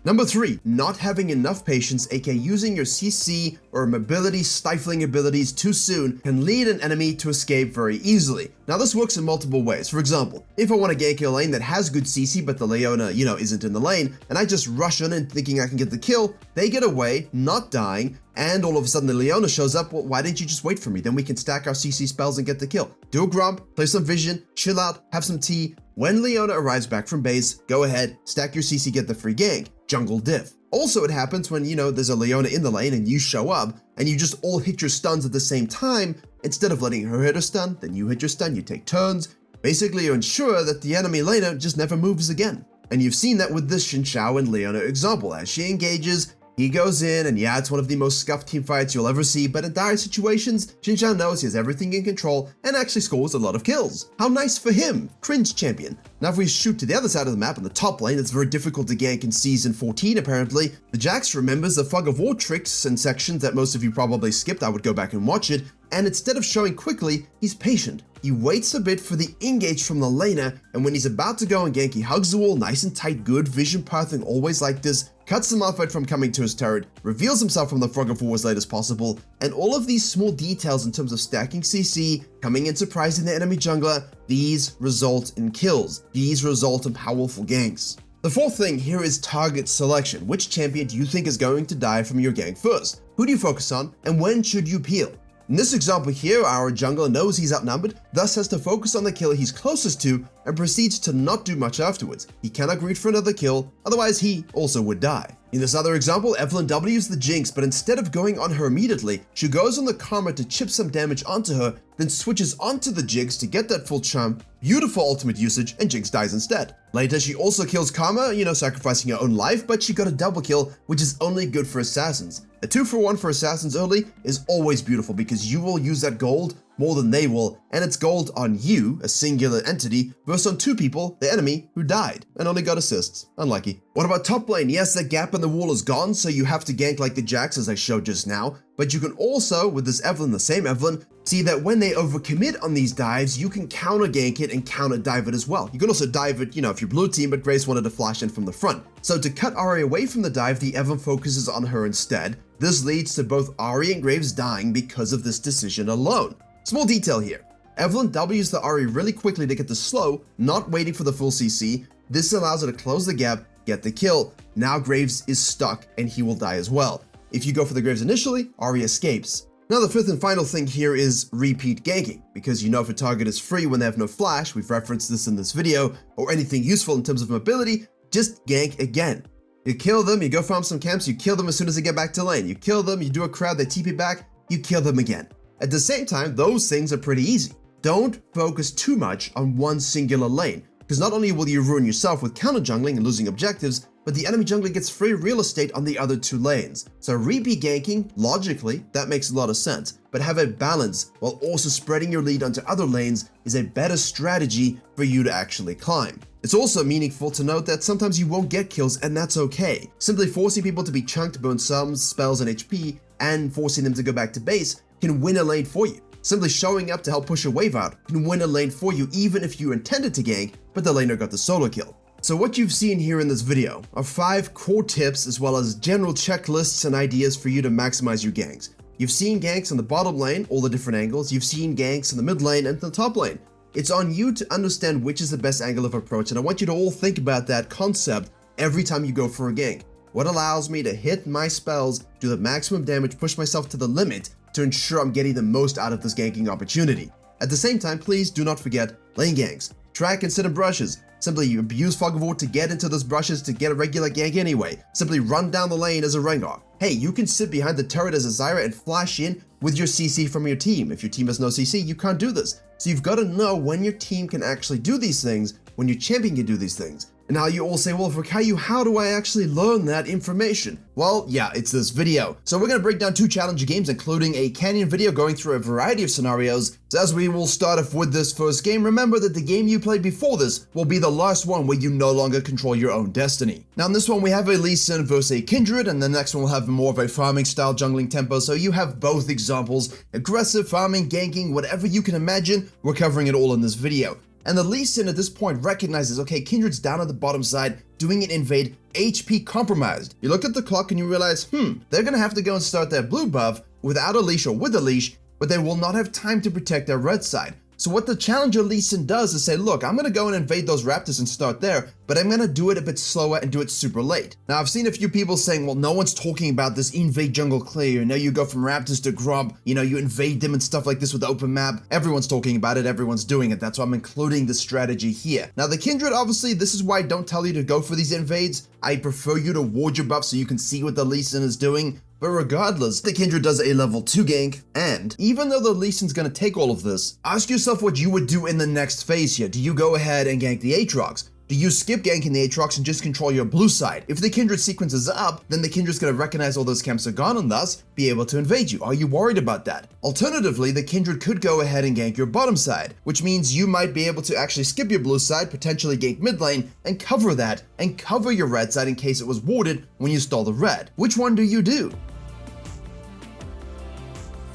Number 3, not having enough patience, aka using your CC or mobility stifling abilities too soon can lead an enemy to escape very easily. Now this works in multiple ways. For example, if I want to gank a lane that has good CC but the Leona, isn't in the lane, and I just rush on in thinking I can get the kill, they get away, not dying, and all of a sudden the Leona shows up. Well, why didn't you just wait for me? Then we can stack our CC spells and get the kill. Do a grump, play some vision, chill out, have some tea. When Leona arrives back from base, go ahead, stack your CC, get the free gank. Jungle diff. Also, it happens when, there's a Leona in the lane and you show up and you just all hit your stuns at the same time. Instead of letting her hit her stun, then you hit your stun, you take turns. Basically, you ensure that the enemy laner just never moves again. And you've seen that with this Xin Zhao and Leona example. As she engages, he goes in, and yeah, it's one of the most scuffed teamfights you'll ever see, but in dire situations, Xin Zhao knows he has everything in control and actually scores a lot of kills. How nice for him! Cringe champion. Now if we shoot to the other side of the map in the top lane, it's very difficult to gank in Season 14 apparently. The Jax remembers the Fog of War tricks and sections that most of you probably skipped. I would go back and watch it, and instead of showing quickly, he's patient. He waits a bit for the engage from the laner, and when he's about to go and gank, he hugs the wall nice and tight, good vision pathing, always like this, cuts the Malphite from coming to his turret, reveals himself from the Fog of War as late as possible, and all of these small details in terms of stacking CC, coming in surprising the enemy jungler, these result in kills. These result in powerful ganks. The fourth thing here is target selection. Which champion do you think is going to die from your gank first? Who do you focus on, and when should you peel? In this example here, our jungler knows he's outnumbered, thus has to focus on the killer he's closest to and proceeds to not do much afterwards. He cannot greet for another kill, otherwise he also would die. In this other example, Evelynn W's the Jinx, but instead of going on her immediately, she goes on the Karma to chip some damage onto her, then switches onto the Jinx to get that full charm, beautiful ultimate usage, and Jinx dies instead. Later, she also kills Karma, sacrificing her own life, but she got a double kill, which is only good for assassins. A 2-for-1 for assassins early is always beautiful because you will use that gold more than they will, and it's gold on you, a singular entity, versus on 2 people, the enemy, who died, and only got assists. Unlucky. What about top lane? Yes, the gap in the wall is gone, so you have to gank like the Jax as I showed just now, but you can also, with this Evelynn, the same Evelynn, see that when they overcommit on these dives, you can counter gank it and counter dive it as well. You can also dive it, if you're blue team, but Grace wanted to flash in from the front. So to cut Ahri away from the dive, the Evelynn focuses on her instead. This leads to both Ahri and Graves dying because of this decision alone. Small detail here. Evelynn W's the Ahri really quickly to get the slow, not waiting for the full CC. This allows her to close the gap, get the kill. Now Graves is stuck and he will die as well. If you go for the Graves initially, Ahri escapes. Now the fifth and final thing here is repeat ganking, because if a target is free when they have no flash, we've referenced this in this video, or anything useful in terms of mobility, just gank again. You kill them, you go farm some camps, you kill them as soon as they get back to lane. You kill them, you do a crowd, they TP back, you kill them again. At the same time, those things are pretty easy. Don't focus too much on one singular lane, because not only will you ruin yourself with counter jungling and losing objectives, but the enemy jungler gets free real estate on the other 2 lanes. So repeat ganking, logically, that makes a lot of sense, but have a balance while also spreading your lead onto other lanes is a better strategy for you to actually climb. It's also meaningful to note that sometimes you won't get kills, and that's okay. Simply forcing people to be chunked, burn sums, spells, and HP, and forcing them to go back to base can win a lane for you. Simply showing up to help push a wave out can win a lane for you even if you intended to gank, but the laner got the solo kill. So what you've seen here in this video are 5 core tips as well as general checklists and ideas for you to maximize your ganks. You've seen ganks in the bottom lane, all the different angles. You've seen ganks in the mid lane and the top lane. It's on you to understand which is the best angle of approach, and I want you to all think about that concept every time you go for a gank. What allows me to hit my spells, do the maximum damage, push myself to the limit to ensure I'm getting the most out of this ganking opportunity. At the same time, please do not forget lane ganks. Track instead of brushes. Simply you abuse Fog of War to get into those brushes to get a regular gank anyway. Simply run down the lane as a Rengar. Hey, you can sit behind the turret as a Zyra and flash in with your CC from your team. If your team has no CC, you can't do this. So you've got to know when your team can actually do these things, when your champion can do these things. And now you all say, well, Virkayu, how do I actually learn that information? Well, yeah, it's this video. So we're going to break down 2 challenger games, including a canyon video going through a variety of scenarios. So as we will start off with this first game, remember that the game you played before this will be the last one where you no longer control your own destiny. Now in this one, we have a Lee Sin versus a Kindred, and the next one will have more of a farming style jungling tempo. So you have both examples, aggressive, farming, ganking, whatever you can imagine. We're covering it all in this video. And the Lee Sin at this point recognizes, okay, Kindred's down at the bottom side, doing an invade, HP compromised. You look at the clock and you realize, they're gonna have to go and start their blue buff without a leash or with a leash, but they will not have time to protect their red side. So what the challenger Lee Sin does is say, look, I'm gonna go and invade those raptors and start there, but I'm gonna do it a bit slower and do it super late. Now I've seen a few people saying, well, no one's talking about this invade jungle clear. You know, you go from raptors to grub, you know, you invade them and stuff like this with the open map. Everyone's talking about it, everyone's doing it. That's why I'm including the strategy here. Now the Kindred, obviously, this is why I don't tell you to go for these invades. I prefer you to ward your buff so you can see what the Lee Sin is doing. But regardless, the Kindred does a level 2 gank, and even though the Lee Sin's gonna take all of this, ask yourself what you would do in the next phase here. Do you go ahead and gank the Aatrox? Do you skip ganking the Aatrox and just control your blue side? If the Kindred sequence is up, then the Kindred's gonna recognize all those camps are gone and thus be able to invade you. Are you worried about that? Alternatively, the Kindred could go ahead and gank your bottom side, which means you might be able to actually skip your blue side, potentially gank mid lane, and cover that, and cover your red side in case it was warded when you stole the red. Which one do you do?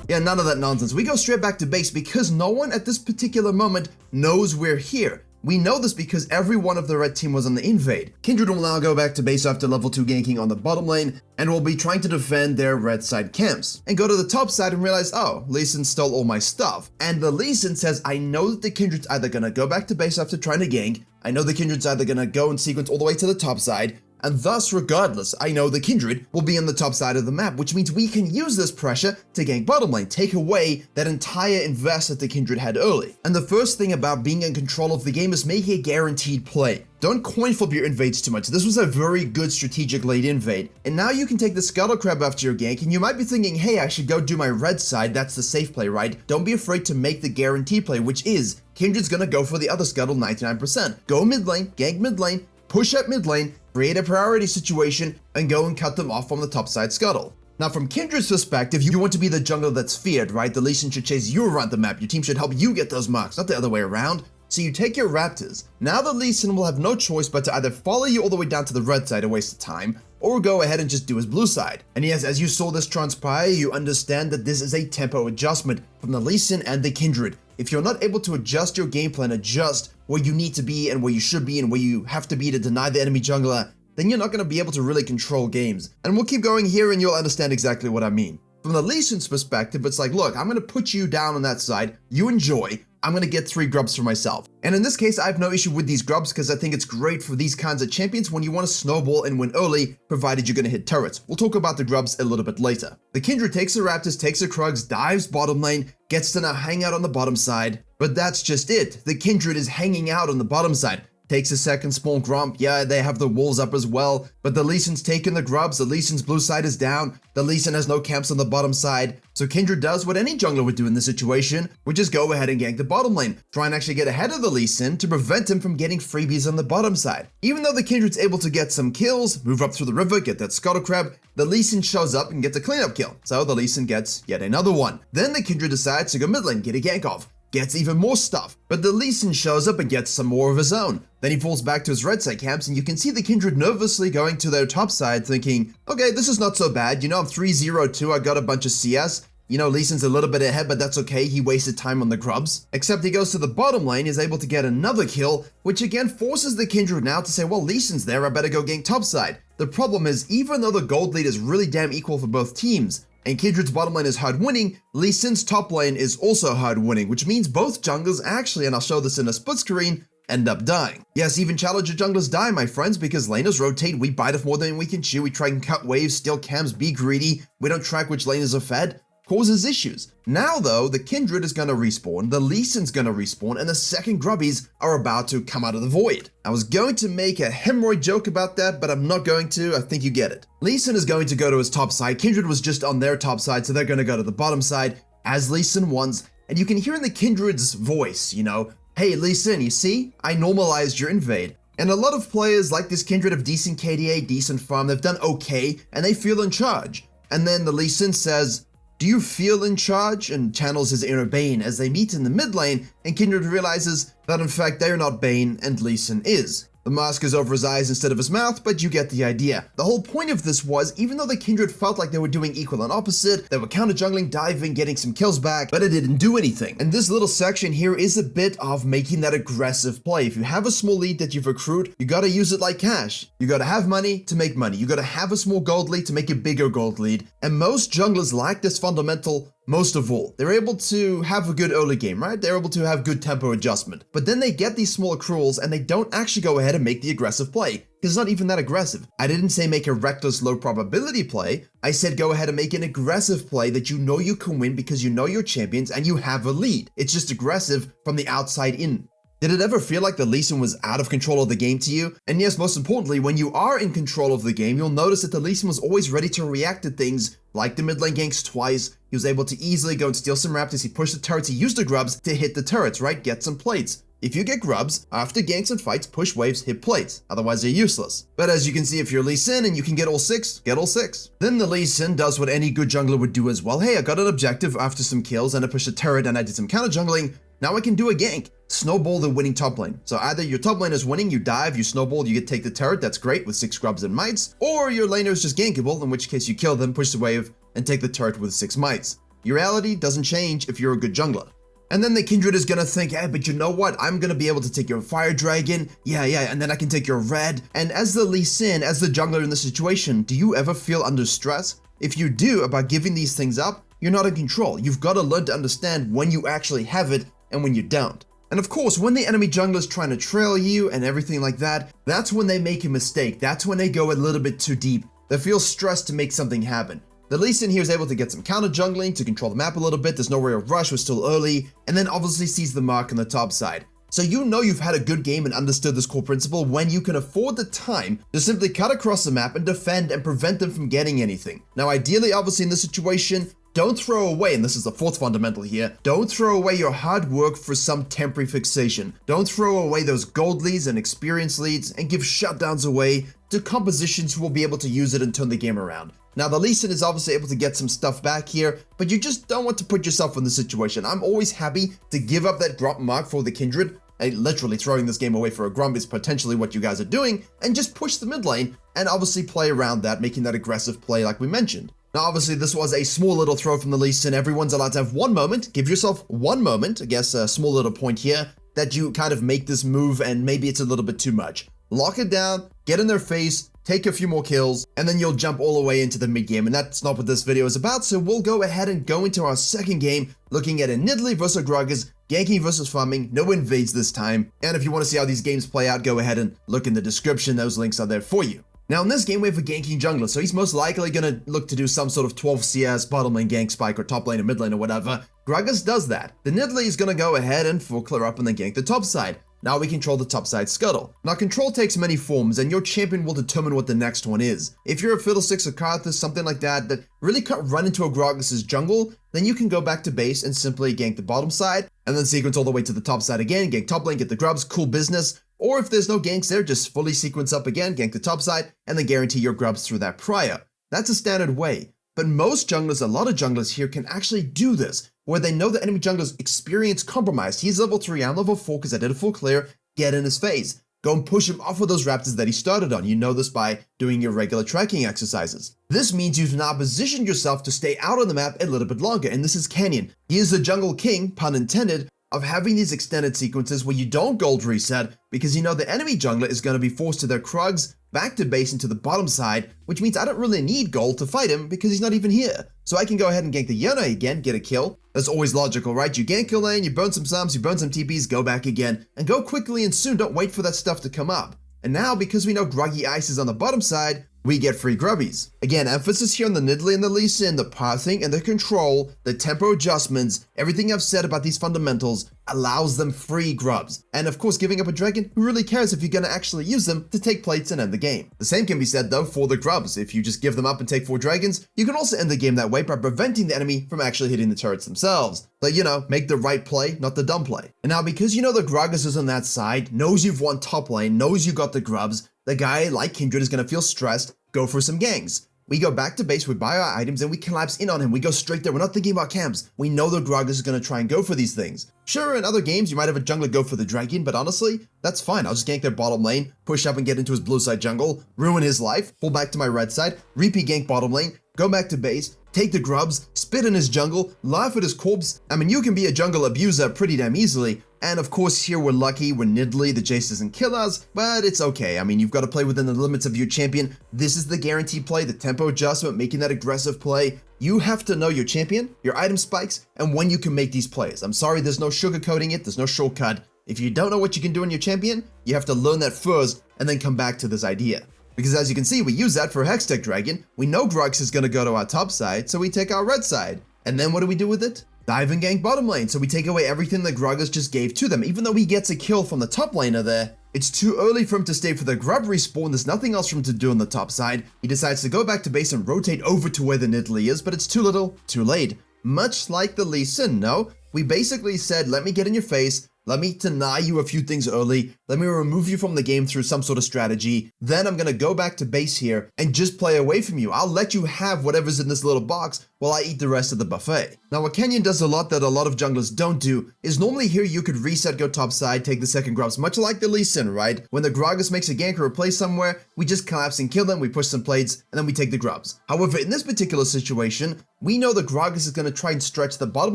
Yeah, none of that nonsense. We go straight back to base because no one at this particular moment knows we're here. We know this because every one of the red team was on the invade. Kindred will now go back to base after level 2 ganking on the bottom lane and will be trying to defend their red side camps. And go to the top side and realize, oh, Lee Sin stole all my stuff. And the Lee Sin says, I know that the Kindred's either gonna go back to base after trying to gank, I know the Kindred's either gonna go and sequence all the way to the top side, and thus, regardless, I know the Kindred will be on the top side of the map, which means we can use this pressure to gank bottom lane, take away that entire invest that the Kindred had early. And the first thing about being in control of the game is making a guaranteed play. Don't coin flip your invades too much. This was a very good strategic late invade. And now you can take the Scuttle Crab after your gank, and you might be thinking, hey, I should go do my red side, that's the safe play, right? Don't be afraid to make the guaranteed play, which is, Kindred's gonna go for the other Scuttle 99%. Go mid lane, gank mid lane, push up mid lane, create a priority situation, and go and cut them off from the top side Scuttle. Now from Kindred's perspective, you want to be the jungler that's feared, right? The Lee Sin should chase you around the map. Your team should help you get those marks, not the other way around. So you take your raptors. Now the Lee Sin will have no choice but to either follow you all the way down to the red side, a waste of time, or go ahead and just do his blue side. And yes, as you saw this transpire, you understand that this is a tempo adjustment from the Lee Sin and the Kindred. If you're not able to adjust your game plan, adjust where you need to be and where you should be and where you have to be to deny the enemy jungler, then you're not going to be able to really control games. And we'll keep going here and you'll understand exactly what I mean. From the Lee Sin's perspective, it's like, look, I'm going to put you down on that side, you enjoy, I'm going to get 3 grubs for myself. And in this case, I have no issue with these grubs because I think it's great for these kinds of champions when you want to snowball and win early, provided you're going to hit turrets. We'll talk about the grubs a little bit later. The Kindred takes the raptors, takes the Krugs, dives bottom lane, gets to now hang out on the bottom side. But that's just it. The Kindred is hanging out on the bottom side. Takes a second spawn grump. Yeah, they have the wolves up as well, but the Lee Sin's taken the grubs. The Lee Sin's blue side is down. The Lee Sin has no camps on the bottom side. So Kindred does what any jungler would do in this situation, which is go ahead and gank the bottom lane. Try and actually get ahead of the Lee Sin to prevent him from getting freebies on the bottom side. Even though the Kindred's able to get some kills, move up through the river, get that Scuttle Crab, the Lee Sin shows up and gets a cleanup kill. So the Lee Sin gets yet another one. Then the Kindred decides to go mid lane, get a gank off. gets even more stuff. But the Lee Sin shows up and gets some more of his own. Then he falls back to his red side camps, and you can see the Kindred nervously going to their top side thinking, okay, this is not so bad. You know, I'm 3-0-2, I got a bunch of CS. You know, Lee Sin's a little bit ahead, but that's okay, he wasted time on the grubs. Except he goes to the bottom lane, is able to get another kill, which again forces the Kindred now to say, well, Lee Sin's there, I better go gank topside. The problem is, even though the gold lead is really damn equal for both teams, and Kindred's bottom lane is hard winning, Lee Sin's top lane is also hard winning, which means both junglers actually, and I'll show this in a split screen, end up dying. Yes, even challenger junglers die, my friends, because laners rotate, we bite off more than we can chew, we try and cut waves, steal camps, be greedy, we don't track which laners are fed, causes issues. Now though, the Kindred is gonna respawn, the Lee Sin's gonna respawn, and the second grubbies are about to come out of the void. I was going to make a hemorrhoid joke about that, but I'm not going to, I think you get it. Lee Sin is going to go to his top side, Kindred was just on their top side, so they're gonna go to the bottom side, as Lee Sin wants, and you can hear in the Kindred's voice, you know, hey Lee Sin, you see? I normalized your invade. And a lot of players like this Kindred have decent KDA, decent farm, they've done okay, and they feel in charge. And then the Lee Sin says, do you feel in charge? And channels his inner Bane as they meet in the mid lane, and Kindred realizes that in fact they are not Bane and Lee Sin is. The mask is over his eyes instead of his mouth, but you get the idea. The whole point of this was, even though the Kindred felt like they were doing equal and opposite, they were counter jungling, diving, getting some kills back, but it didn't do anything. And this little section here is a bit of making that aggressive play. If you have a small lead that you've accrued, you gotta use it like cash. You gotta have money to make money. You gotta have a small gold lead to make a bigger gold lead. And most junglers like this fundamental most of all. They're able to have a good early game, right? They're able to have good tempo adjustment. But then they get these small accruals and they don't actually go ahead and make the aggressive play, because it's not even that aggressive. I didn't say make a reckless low probability play. I said go ahead and make an aggressive play that you know you can win because you know your champions and you have a lead. It's just aggressive from the outside in. Did it ever feel like the Lee Sin was out of control of the game to you? And yes, most importantly, when you are in control of the game, you'll notice that the Lee Sin was always ready to react to things like the mid lane ganks twice. He was able to easily go and steal some raptors, he pushed the turrets, he used the grubs to hit the turrets, right? Get some plates. If you get grubs, after ganks and fights, push waves, hit plates. Otherwise, they're useless. But as you can see, if you're Lee Sin and you can get all 6, get all 6. Then the Lee Sin does what any good jungler would do as well. Hey, I got an objective after some kills and I pushed a turret and I did some counter jungling. Now I can do a gank. Snowball the winning top lane. So either your top lane is winning, you dive, you snowball, you take the turret, that's great with 6 grubs and mites, or your laner is just gankable, in which case you kill them, push the wave, and take the turret with 6 mites. Your reality doesn't change if you're a good jungler. And then the Kindred is gonna think, hey, but you know what? I'm gonna be able to take your fire dragon, yeah, and then I can take your red. And as the Lee Sin, as the jungler in the situation, do you ever feel under stress? If you do about giving these things up, you're not in control. You've got to learn to understand when you actually have it and when you don't. And of course, when the enemy jungler is trying to trail you and everything like that, that's when they make a mistake. That's when they go a little bit too deep. They feel stressed to make something happen. The Lee Sin here is able to get some counter jungling to control the map a little bit. There's no real rush, we're still early, and then obviously sees the mark on the top side. So you know you've had a good game and understood this core principle when you can afford the time to simply cut across the map and defend and prevent them from getting anything. Now ideally, obviously in this situation, don't throw away, and this is the 4th fundamental here, don't throw away your hard work for some temporary fixation. Don't throw away those gold leads and experience leads and give shutdowns away to compositions who will be able to use it and turn the game around. Now the Lee Sin is obviously able to get some stuff back here, but you just don't want to put yourself in this situation. I'm always happy to give up that grump mark for the Kindred. Literally throwing this game away for a grump is potentially what you guys are doing, and just push the mid lane and obviously play around that, making that aggressive play like we mentioned. Now obviously this was a small little throw from the Lee Sin. Everyone's allowed to have 1 moment. Give yourself 1 moment, I guess a small little point here, that you kind of make this move and maybe it's a little bit too much. Lock it down, get in their face, take a few more kills, and then you'll jump all the way into the mid game, and that's not what this video is about, so we'll go ahead and go into our second game, looking at a Nidalee versus Gragas, ganking versus farming, no invades this time, and if you want to see how these games play out, go ahead and look in the description, those links are there for you. Now in this game we have a ganking jungler, so he's most likely gonna look to do some sort of 12 CS, bottom lane gank spike, or top lane or mid lane or whatever. Gragas does that. The Nidalee is gonna go ahead and full clear up and then gank the top side. Now we control the topside scuttle. Now control takes many forms and your champion will determine what the next one is. If you're a Fiddlesticks or Karthus, something like that, that really can't run into a Gragas' jungle, then you can go back to base and simply gank the bottom side, and then sequence all the way to the top side again, gank top lane, get the grubs, cool business. Or if there's no ganks there, just fully sequence up again, gank the top side, and then guarantee your grubs through that prior. That's a standard way. but most junglers, a lot of junglers here can actually do this, where they know the enemy jungler's experience compromised. He's level 3, I'm level 4 because I did a full clear, get in his phase. Go and push him off of those raptors that he started on. You know this by doing your regular tracking exercises. This means you've now positioned yourself to stay out on the map a little bit longer, and this is Kayn. He is the jungle king, pun intended, of having these extended sequences where you don't gold reset because you know the enemy jungler is going to be forced to their Kha'Zix back to base into the bottom side, which means I don't really need gold to fight him because he's not even here. So I can go ahead and gank the Yone again, get a kill. That's always logical, right? You gank your lane, you burn some sums, you burn some TPs, go back again, and go quickly and soon, don't wait for that stuff to come up. And now, because we know Groggy Ice is on the bottom side, we get free grubbies. Again, emphasis here on the Nidalee and the Lee Sin, the pathing and the control, the tempo adjustments, everything I've said about these fundamentals allows them free grubs. And of course, giving up a dragon, who really cares if you're gonna actually use them to take plates and end the game? The same can be said though for the grubs. If you just give them up and take 4 dragons, you can also end the game that way by preventing the enemy from actually hitting the turrets themselves. So, you know, make the right play, not the dumb play. And now because you know the Gragas is on that side, knows you've won top lane, knows you got the grubs, the guy like Kindred is gonna feel stressed, go for some ganks. We go back to base, we buy our items, and we collapse in on him. We go straight there. We're not thinking about camps. We know the Gragas is going to try and go for these things. Sure, in other games, you might have a jungler go for the dragon, but honestly, that's fine. I'll just gank their bottom lane, push up and get into his blue side jungle, ruin his life, pull back to my red side, repeat gank bottom lane, go back to base, take the grubs, spit in his jungle, laugh at his corpse. I mean, you can be a jungle abuser pretty damn easily. And of course, here we're lucky, we're Nidalee, the Jace doesn't kill us, but it's okay. I mean, you've got to play within the limits of your champion. This is the guaranteed play, the tempo adjustment, making that aggressive play. You have to know your champion, your item spikes, and when you can make these plays. I'm sorry, there's no sugarcoating it, there's no shortcut. If you don't know what you can do in your champion, you have to learn that first and then come back to this idea. Because as you can see, we use that for Hextech Dragon. We know Grux is going to go to our top side, so we take our red side. And then what do we do with it? Dive and gank bottom lane, so we take away everything that Gragas just gave to them. Even though he gets a kill from the top laner there, it's too early for him to stay for the grub respawn. There's nothing else for him to do on the top side. He decides to go back to base and rotate over to where the Nidalee is, but it's too little, too late. Much like the Lee Sin, no? We basically said, let me get in your face, let me deny you a few things early, let me remove you from the game through some sort of strategy, then I'm gonna go back to base here and just play away from you. I'll let you have whatever's in this little box while I eat the rest of the buffet. Now what Kayn does a lot that a lot of junglers don't do is normally here you could reset, go top side, take the second grubs, much like the Lee Sin, right? When the Gragas makes a gank or a play somewhere, we just collapse and kill them, we push some plates, and then we take the grubs. However, in this particular situation, we know the Gragas is gonna try and stretch the bottom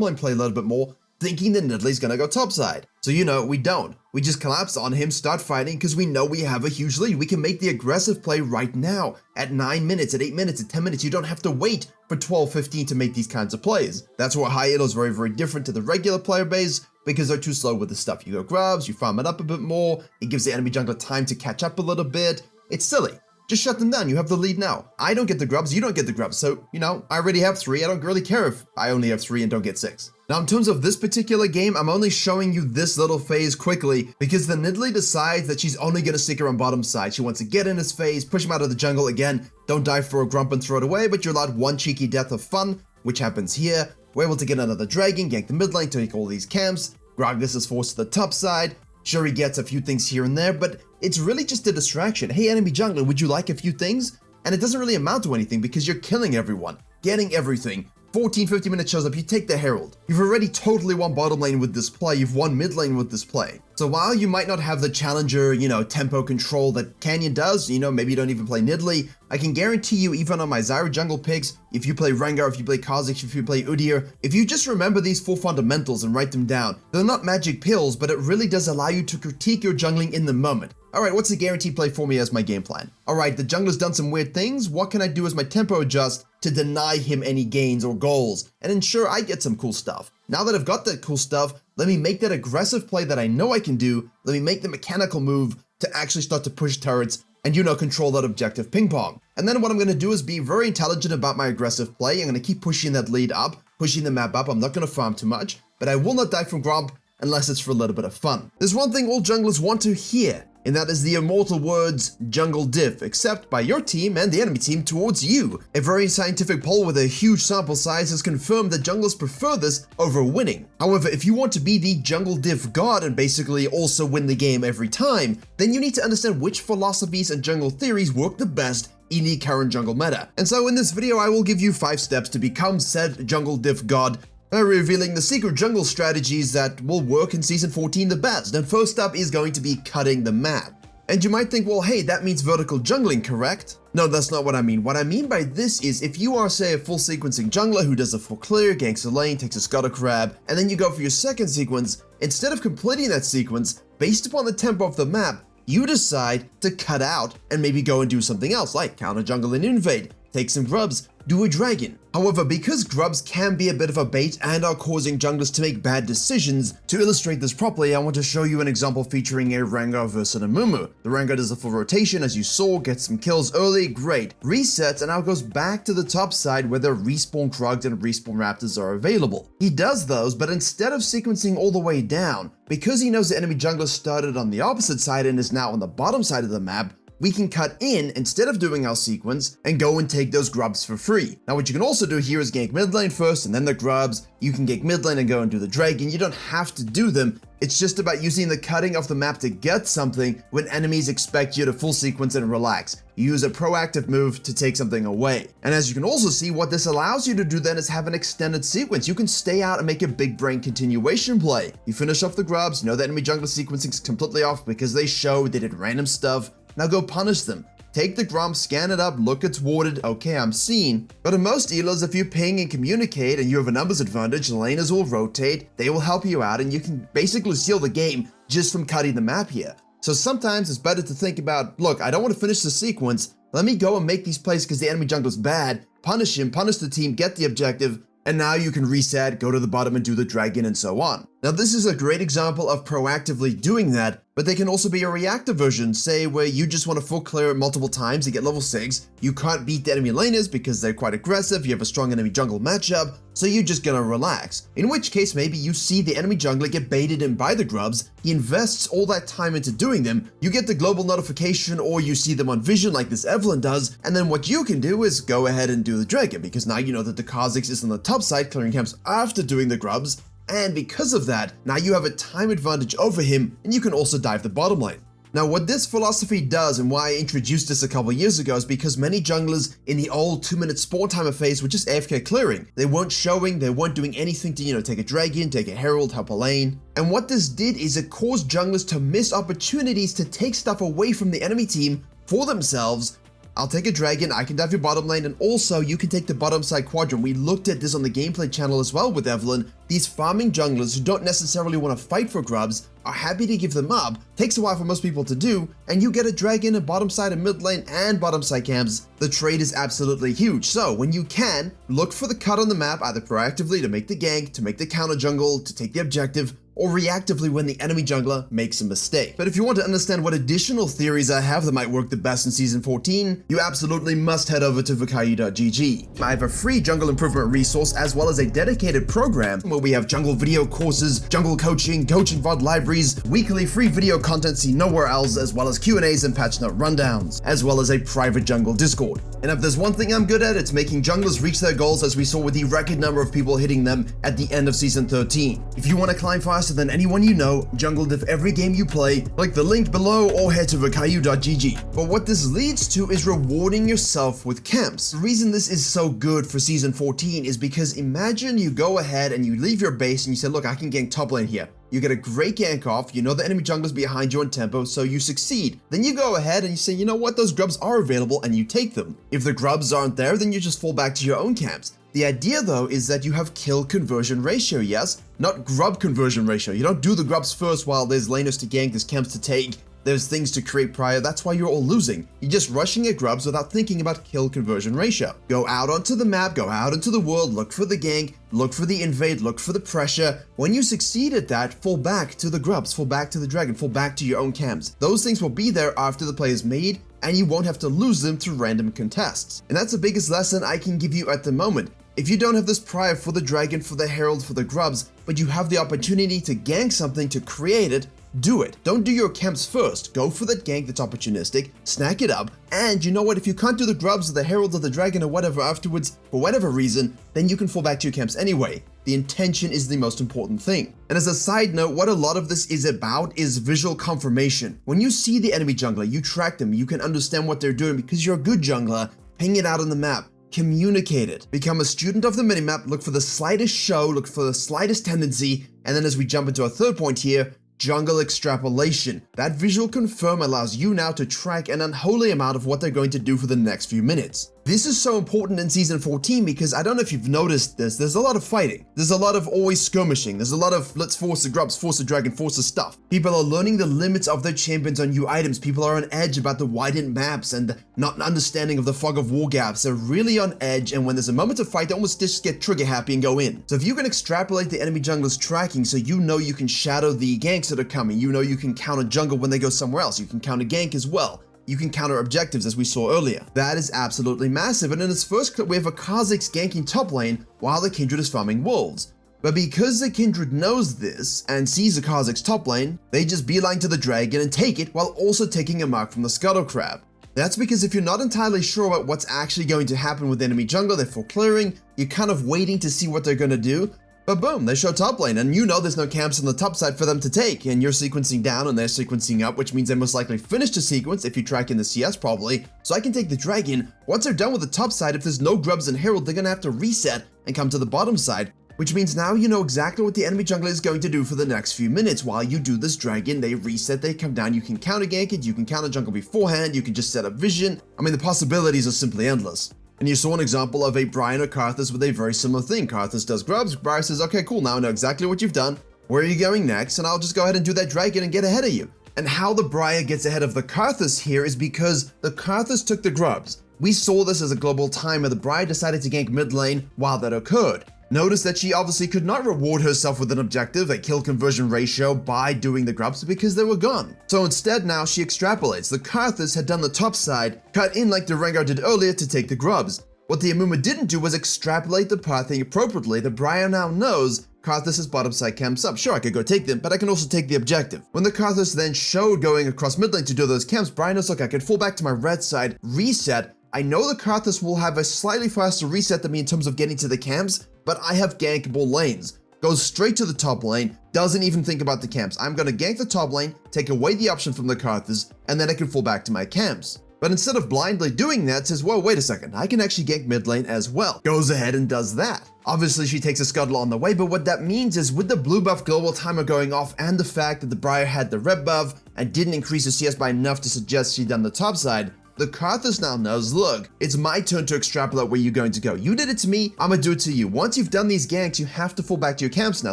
lane play a little bit more, thinking that Nidalee's gonna go topside. So you know, we don't. We just collapse on him, start fighting, because we know we have a huge lead. We can make the aggressive play right now. At 9 minutes, at 8 minutes, at 10 minutes, you don't have to wait for 12, 15 to make these kinds of plays. That's why high elo is very, very different to the regular player base, because they're too slow with the stuff. You go grubs, you farm it up a bit more, it gives the enemy jungler time to catch up a little bit. It's silly. Just shut them down, you have the lead now. I don't get the grubs, you don't get the grubs, so, you know, I already have 3, I don't really care if I only have 3 and don't get 6. Now in terms of this particular game, I'm only showing you this little phase quickly because the Nidalee decides that she's only gonna stick around bottom side. She wants to get in his phase, push him out of the jungle again, don't die for a grump and throw it away, but you're allowed one cheeky death of fun, which happens here. We're able to get another dragon, gank the mid lane, take all these camps, Gragas is forced to the top side. Sure, he gets a few things here and there, but it's really just a distraction. Hey, enemy jungler, would you like a few things? And it doesn't really amount to anything because you're killing everyone, getting everything. 14, 15 minutes shows up, you take the Herald. You've already totally won bottom lane with this play, you've won mid lane with this play. So while you might not have the challenger, you know, tempo control that Kayn does, you know, maybe you don't even play Nidalee, I can guarantee you even on my Zyra jungle picks, if you play Rengar, if you play Kha'Zix, if you play Udyr, if you just remember these 4 fundamentals and write them down, they're not magic pills, but it really does allow you to critique your jungling in the moment. Alright, what's the guaranteed play for me as my game plan? Alright, the jungler's done some weird things, what can I do as my tempo adjust to deny him any gains or goals and ensure I get some cool stuff? Now that I've got that cool stuff, let me make that aggressive play that I know I can do, let me make the mechanical move to actually start to push turrets and, you know, control that objective ping pong. And then what I'm going to do is be very intelligent about my aggressive play. I'm going to keep pushing that lead up, pushing the map up. I'm not going to farm too much, but I will not die from Gromp unless it's for a little bit of fun. There's one thing all junglers want to hear, and that is the immortal words jungle diff, except by your team and the enemy team towards you. A very scientific poll with a huge sample size has confirmed that junglers prefer this over winning. However, if you want to be the jungle diff god and basically also win the game every time, then you need to understand which philosophies and jungle theories work the best in the current jungle meta. And so in this video, I will give you 5 steps to become said jungle diff god by revealing the secret jungle strategies that will work in Season 14 the best. And first up is going to be cutting the map. And you might think, well, hey, that means vertical jungling, correct? No, that's not what I mean. What I mean by this is if you are, say, a full sequencing jungler who does a full clear, ganks a lane, takes a scuttle crab, and then you go for your second sequence, instead of completing that sequence, based upon the tempo of the map, you decide to cut out and maybe go and do something else, like counter jungle and invade, take some grubs, do a dragon. However, because grubs can be a bit of a bait and are causing junglers to make bad decisions, to illustrate this properly, I want to show you an example featuring a Rengar versus a Mumu. The Rengar does a full rotation, as you saw, gets some kills early, great, resets, and now goes back to the top side where the respawn Krugs and respawn Raptors are available. He does those, but instead of sequencing all the way down, because he knows the enemy jungler started on the opposite side and is now on the bottom side of the map, we can cut in instead of doing our sequence and go and take those grubs for free. Now what you can also do here is gank mid lane first and then the grubs. You can gank mid lane and go and do the dragon. You don't have to do them. It's just about using the cutting of the map to get something when enemies expect you to full sequence and relax. You use a proactive move to take something away. And as you can also see, what this allows you to do then is have an extended sequence. You can stay out and make a big brain continuation play. You finish off the grubs, you know the enemy jungler sequencing is completely off because they did random stuff. Now go punish them. Take the Grom, scan it up, look it's warded, okay I'm seen. But in most healers, if you ping and communicate and you have a numbers advantage, laners will rotate, they will help you out and you can basically seal the game just from cutting the map here. So sometimes it's better to think about, look, I don't want to finish the sequence, let me go and make these plays because the enemy jungler's bad, punish him, punish the team, get the objective, and now you can reset, go to the bottom and do the dragon and so on. Now this is a great example of proactively doing that, but they can also be a reactive version, say where you just want to full clear it multiple times to get level 6, you can't beat the enemy laners because they're quite aggressive, you have a strong enemy jungle matchup, so you're just gonna relax. In which case maybe you see the enemy jungler get baited in by the grubs, he invests all that time into doing them, you get the global notification or you see them on vision like this Evelyn does, and then what you can do is go ahead and do the dragon because now you know that the Kha'Zix is on the top side clearing camps after doing the grubs, and because of that, now you have a time advantage over him and you can also dive the bottom lane. Now what this philosophy does and why I introduced this a couple years ago is because many junglers in the old 2-minute spawn timer phase were just AFK clearing. They weren't showing, they weren't doing anything to, take a dragon, take a herald, help a lane. And what this did is it caused junglers to miss opportunities to take stuff away from the enemy team for themselves. I'll take a dragon, I can dive your bottom lane, and also you can take the bottom side quadrant. We looked at this on the gameplay channel as well with Evelyn. These farming junglers who don't necessarily want to fight for grubs are happy to give them up, takes a while for most people to do, and you get a dragon, a bottom side, a mid lane, and bottom side camps. The trade is absolutely huge. So when you can, look for the cut on the map, either proactively to make the gank, to make the counter jungle, to take the objective, or reactively when the enemy jungler makes a mistake. But if you want to understand what additional theories I have that might work the best in Season 14, you absolutely must head over to Virkayu.gg. I have a free jungle improvement resource as well as a dedicated program where we have jungle video courses, jungle coaching VOD libraries, weekly free video content seen nowhere else, as well as Q&As and patch note rundowns, as well as a private jungle Discord. And if there's one thing I'm good at, it's making junglers reach their goals, as we saw with the record number of people hitting them at the end of Season 13. If you want to climb faster than anyone you know, jungle diff every game you play, click the link below or head to Virkayu.gg. But what this leads to is rewarding yourself with camps. The reason this is so good for Season 14 is because imagine you go ahead and you leave your base and you say, look, I can gank top lane here. You get a great gank off, you know the enemy jungler's behind you on tempo, so you succeed. Then you go ahead and you say, you know what, those grubs are available, and you take them. If the grubs aren't there, then you just fall back to your own camps. The idea though is that you have kill conversion ratio, yes? Not grub conversion ratio. You don't do the grubs first while there's laners to gank, there's camps to take, there's things to create prior, that's why you're all losing. You're just rushing at grubs without thinking about kill conversion ratio. Go out onto the map, go out into the world, look for the gank, look for the invade, look for the pressure. When you succeed at that, fall back to the grubs, fall back to the dragon, fall back to your own camps. Those things will be there after the play is made, and you won't have to lose them to random contests. And that's the biggest lesson I can give you at the moment. If you don't have this prior for the dragon, for the herald, for the grubs, but you have the opportunity to gank something to create it, do it. Don't do your camps first. Go for that gank that's opportunistic, snack it up, and you know what, if you can't do the grubs or the herald or the dragon or whatever afterwards, for whatever reason, then you can fall back to your camps anyway. The intention is the most important thing. And as a side note, what a lot of this is about is visual confirmation. When you see the enemy jungler, you track them, you can understand what they're doing because you're a good jungler. Hang it out on the map. Communicate it. Become a student of the minimap, look for the slightest show, look for the slightest tendency, and then as we jump into our third point here, jungle extrapolation. That visual confirm allows you now to track an unholy amount of what they're going to do for the next few minutes. This is so important in Season 14 because I don't know if you've noticed this, there's a lot of fighting. There's a lot of always skirmishing. There's a lot of let's force the grubs, force the dragon, force the stuff. People are learning the limits of their champions on new items. People are on edge about the widened maps and not understanding of the fog of war gaps. They're really on edge, and when there's a moment to fight, they almost just get trigger happy and go in. So if you can extrapolate the enemy jungler's tracking so you know you can shadow the ganks that are coming, you know you can counter jungle when they go somewhere else, you can counter gank as well. You can counter objectives as we saw earlier. That is absolutely massive, and in this first clip we have a Kha'Zix ganking top lane while the Kindred is farming wolves. But because the Kindred knows this and sees the Kha'Zix top lane, they just beeline to the dragon and take it while also taking a mark from the Scuttle Crab. That's because if you're not entirely sure about what's actually going to happen with enemy jungle, they're full clearing, you're kind of waiting to see what they're going to do, but boom, they show top lane, and you know there's no camps on the top side for them to take, and you're sequencing down and they're sequencing up, which means they most likely finished the sequence if you track in the CS probably, so I can take the dragon. Once they're done with the top side, if there's no grubs and herald, they're gonna have to reset and come to the bottom side, which means now you know exactly what the enemy jungler is going to do for the next few minutes. While you do this dragon, they reset, they come down, you can counter gank it, you can counter jungle beforehand, you can just set up vision. I mean, the possibilities are simply endless. And you saw an example of a Brian or Karthus with a very similar thing. Karthus does grubs, Brian says, okay, cool, now I know exactly what you've done, where are you going next, and I'll just go ahead and do that dragon and get ahead of you. And how the Briar gets ahead of the Karthus here is because the Karthus took the grubs. We saw this as a global timer. The Briar decided to gank mid lane while that occurred. Notice that she obviously could not reward herself with an objective, a kill conversion ratio, by doing the grubs because they were gone. So instead now she extrapolates. The Karthus had done the top side, cut in like the Rengar did earlier to take the grubs. What the Amuma didn't do was extrapolate the pathing appropriately. The Briar now knows Karthus' bottom side camps up. Sure, I could go take them, but I can also take the objective. When the Karthus then showed going across mid lane to do those camps, Briar knows, look, I can fall back to my red side, reset. I know the Karthus will have a slightly faster reset than me in terms of getting to the camps, but I have gankable lanes. Goes straight to the top lane, doesn't even think about the camps. I'm going to gank the top lane, take away the option from the Karthus, and then I can fall back to my camps. But instead of blindly doing that, says, whoa, wait a second, I can actually gank mid lane as well. Goes ahead and does that. Obviously, she takes a scuttle on the way, but what that means is with the blue buff global timer going off and the fact that the Briar had the red buff and didn't increase the CS by enough to suggest she'd done the top side, the Karthus now knows, look, it's my turn to extrapolate where you're going to go. You did it to me, I'm gonna do it to you. Once you've done these ganks, you have to fall back to your camps now.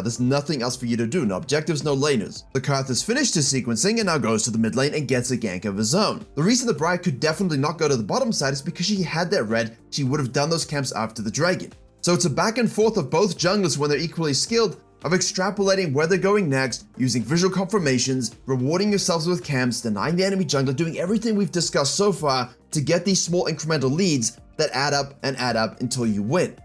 There's nothing else for you to do. No objectives, no laners. The Karthus finished his sequencing and now goes to the mid lane and gets a gank of his own. The reason the Briar could definitely not go to the bottom side is because she had that red, she would have done those camps after the dragon. So it's a back and forth of both junglers when they're equally skilled, of extrapolating where they're going next, using visual confirmations, rewarding yourselves with camps, denying the enemy jungler, doing everything we've discussed so far to get these small incremental leads that add up and add up until you win.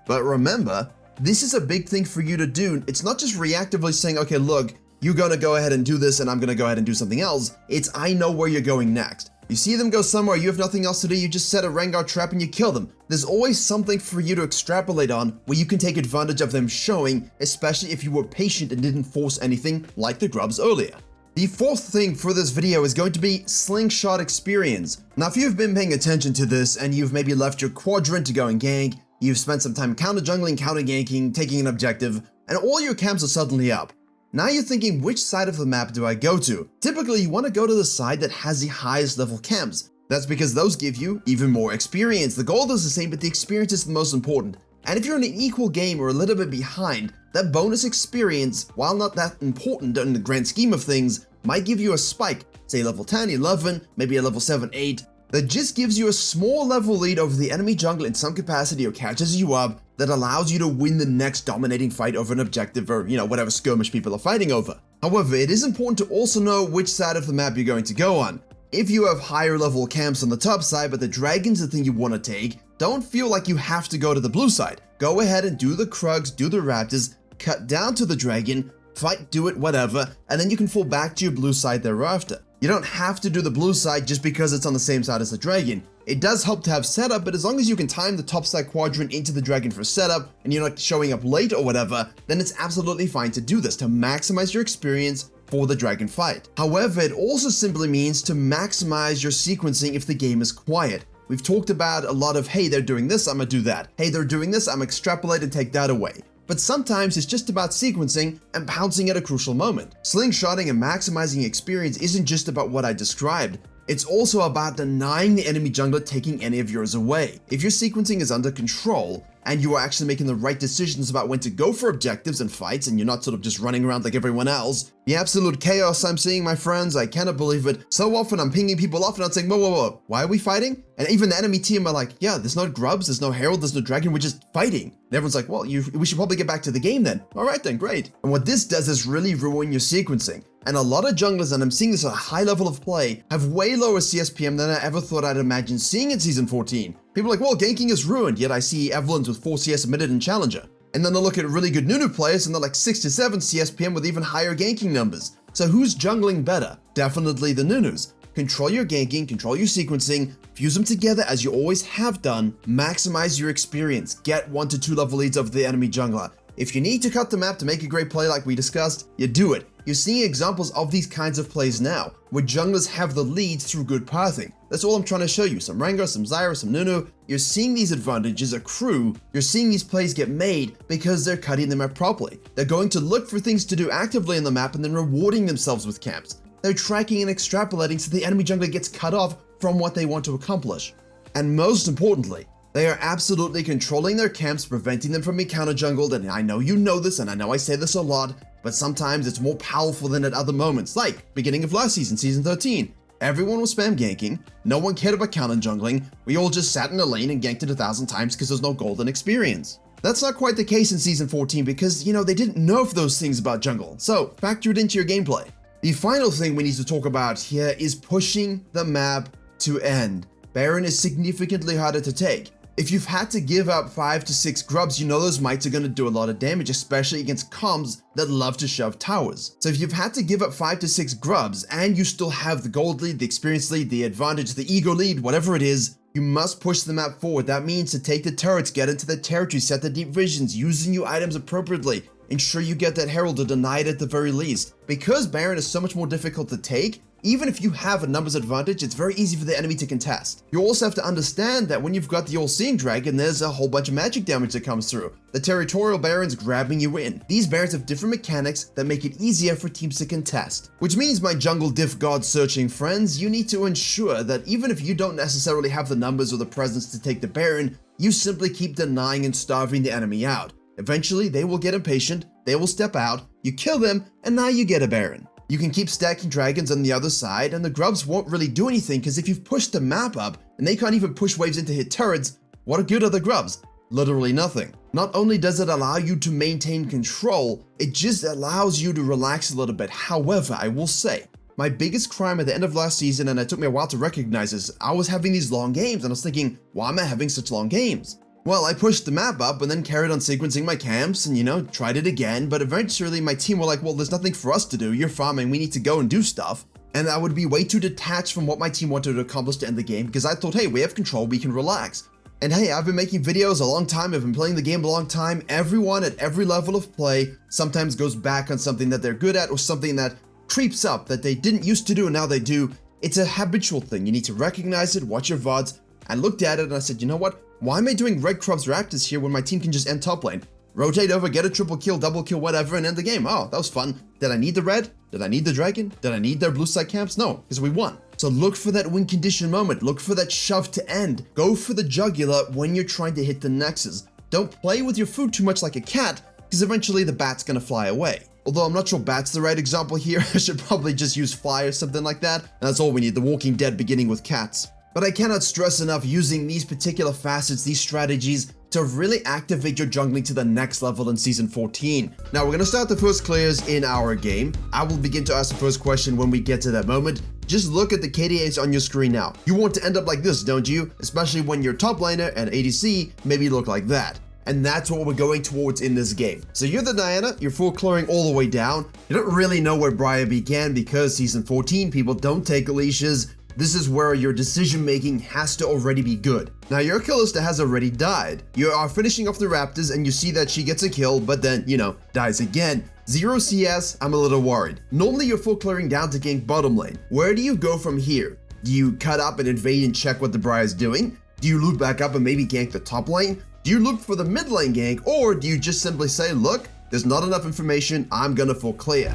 But remember, this is a big thing for you to do. It's not just reactively saying, okay, look, you're gonna go ahead and do this and I'm gonna go ahead and do something else. It's I know where you're going next. You see them go somewhere, you have nothing else to do, you just set a Rengar trap and you kill them. There's always something for you to extrapolate on where you can take advantage of them showing, especially if you were patient and didn't force anything like the grubs earlier. The fourth thing for this video is going to be slingshot experience. Now, if you've been paying attention to this and you've maybe left your quadrant to go and gank, you've spent some time counter jungling, counter ganking, taking an objective, and all your camps are suddenly up. Now you're thinking, which side of the map do I go to? Typically, you want to go to the side that has the highest level camps. That's because those give you even more experience. The gold is the same, but the experience is the most important. And if you're in an equal game or a little bit behind, that bonus experience, while not that important in the grand scheme of things, might give you a spike, say level 10, 11, maybe a level 7, 8, that just gives you a small level lead over the enemy jungle in some capacity or catches you up, that allows you to win the next dominating fight over an objective or, whatever skirmish people are fighting over. However, it is important to also know which side of the map you're going to go on. If you have higher level camps on the top side, but the dragon's the thing you want to take, don't feel like you have to go to the blue side. Go ahead and do the Krugs, do the Raptors, cut down to the dragon, fight, do it, whatever, and then you can fall back to your blue side thereafter. You don't have to do the blue side just because it's on the same side as the dragon. It does help to have setup, but as long as you can time the top side quadrant into the dragon for setup and you're not showing up late or whatever, then it's absolutely fine to do this, to maximize your experience for the dragon fight. However, it also simply means to maximize your sequencing if the game is quiet. We've talked about a lot of, hey, they're doing this, I'm gonna do that. Hey, they're doing this, I'm extrapolate and take that away. But sometimes it's just about sequencing and pouncing at a crucial moment. Slingshotting and maximizing experience isn't just about what I described. It's also about denying the enemy jungler taking any of yours away. If your sequencing is under control, and you are actually making the right decisions about when to go for objectives and fights, and you're not sort of just running around like everyone else, the absolute chaos I'm seeing, my friends, I cannot believe it. So often I'm pinging people off and I'm saying, whoa, why are we fighting? And even the enemy team are like, yeah, there's no grubs, there's no herald, there's no dragon, we're just fighting. And everyone's like, well, we should probably get back to the game then. All right then, great. And what this does is really ruin your sequencing. And a lot of junglers, and I'm seeing this at a high level of play, have way lower CSPM than I ever thought I'd imagine seeing in Season 14. People are like, well, ganking is ruined, yet I see Evelynns with 4 CS admitted in Challenger. And then they'll look at really good Nunu players and they're like 6 to 7 CSPM with even higher ganking numbers. So who's jungling better? Definitely the Nunus. Control your ganking, control your sequencing, fuse them together as you always have done, maximize your experience, get 1 to 2 level leads over the enemy jungler. If you need to cut the map to make a great play like we discussed, you do it. You're seeing examples of these kinds of plays now, where junglers have the leads through good pathing. That's all I'm trying to show you. Some Rengar, some Zyra, some Nunu. You're seeing these advantages accrue. You're seeing these plays get made because they're cutting the map properly. They're going to look for things to do actively in the map and then rewarding themselves with camps. They're tracking and extrapolating so the enemy jungler gets cut off from what they want to accomplish. And most importantly, they are absolutely controlling their camps, preventing them from being counter-jungled, and I know you know this, and I know I say this a lot, but sometimes it's more powerful than at other moments, like beginning of last season, Season 13. Everyone was spam ganking, no one cared about counter-jungling, we all just sat in a lane and ganked it 1,000 times because there's no golden experience. That's not quite the case in Season 14 because, they didn't nerf those things about jungle, so factor it into your gameplay. The final thing we need to talk about here is pushing the map to end. Baron is significantly harder to take. If you've had to give up 5 to 6 grubs, those mites are going to do a lot of damage, especially against comms that love to shove towers. So if you've had to give up 5 to 6 grubs and you still have the gold lead, the experience lead, the advantage, the ego lead, whatever it is, you must push the map forward. That means to take the turrets, get into the territory, set the deep visions, using your items appropriately, ensure you get that herald or deny it at the very least. Because Baron is so much more difficult to take, even if you have a numbers advantage, it's very easy for the enemy to contest. You also have to understand that when you've got the all-seeing dragon, there's a whole bunch of magic damage that comes through. The territorial barons grabbing you in. These barons have different mechanics that make it easier for teams to contest. Which means, my jungle diff god searching friends, you need to ensure that even if you don't necessarily have the numbers or the presence to take the baron, you simply keep denying and starving the enemy out. Eventually, they will get impatient, they will step out, you kill them, and now you get a baron. You can keep stacking dragons on the other side, and the grubs won't really do anything because if you've pushed the map up and they can't even push waves in to hit turrets, what good are the grubs? Literally nothing. Not only does it allow you to maintain control, it just allows you to relax a little bit. However, I will say, my biggest crime at the end of last season, and it took me a while to recognize this, I was having these long games and I was thinking, why am I having such long games? Well, I pushed the map up and then carried on sequencing my camps and, tried it again, but eventually my team were like, well, there's nothing for us to do, you're farming, we need to go and do stuff. And I would be way too detached from what my team wanted to accomplish to end the game because I thought, hey, we have control, we can relax. And hey, I've been making videos a long time, I've been playing the game a long time. Everyone at every level of play sometimes goes back on something that they're good at or something that creeps up that they didn't used to do and now they do. It's a habitual thing, you need to recognize it, watch your VODs. I looked at it and I said, you know what? Why am I doing Red Crubs Raptors here when my team can just end top lane? Rotate over, get a triple kill, double kill, whatever, and end the game. Oh, that was fun. Did I need the red? Did I need the dragon? Did I need their blue side camps? No, because we won. So look for that win condition moment. Look for that shove to end. Go for the jugular when you're trying to hit the nexus. Don't play with your food too much like a cat, because eventually the bat's gonna fly away. Although I'm not sure bat's the right example here. I should probably just use fly or something like that. And that's all we need, The Walking Dead beginning with cats. But I cannot stress enough using these particular facets, these strategies, to really activate your jungling to the next level in Season 14. Now we're going to start the first clears in our game. I will begin to ask the first question when we get to that moment. Just look at the KDAs on your screen now. You want to end up like this, don't you? Especially when your top laner and ADC maybe look like that. And that's what we're going towards in this game. So you're the Diana, you're full clearing all the way down. You don't really know where Briar began because Season 14 people don't take leashes. This is where your decision making has to already be good. Now your Kalista has already died. You are finishing off the Raptors and you see that she gets a kill, but then, dies again. 0 CS, I'm a little worried. Normally you're full clearing down to gank bottom lane. Where do you go from here? Do you cut up and invade and check what the Briar's doing? Do you loop back up and maybe gank the top lane? Do you look for the mid lane gank, or do you just simply say, look, there's not enough information, I'm gonna full clear?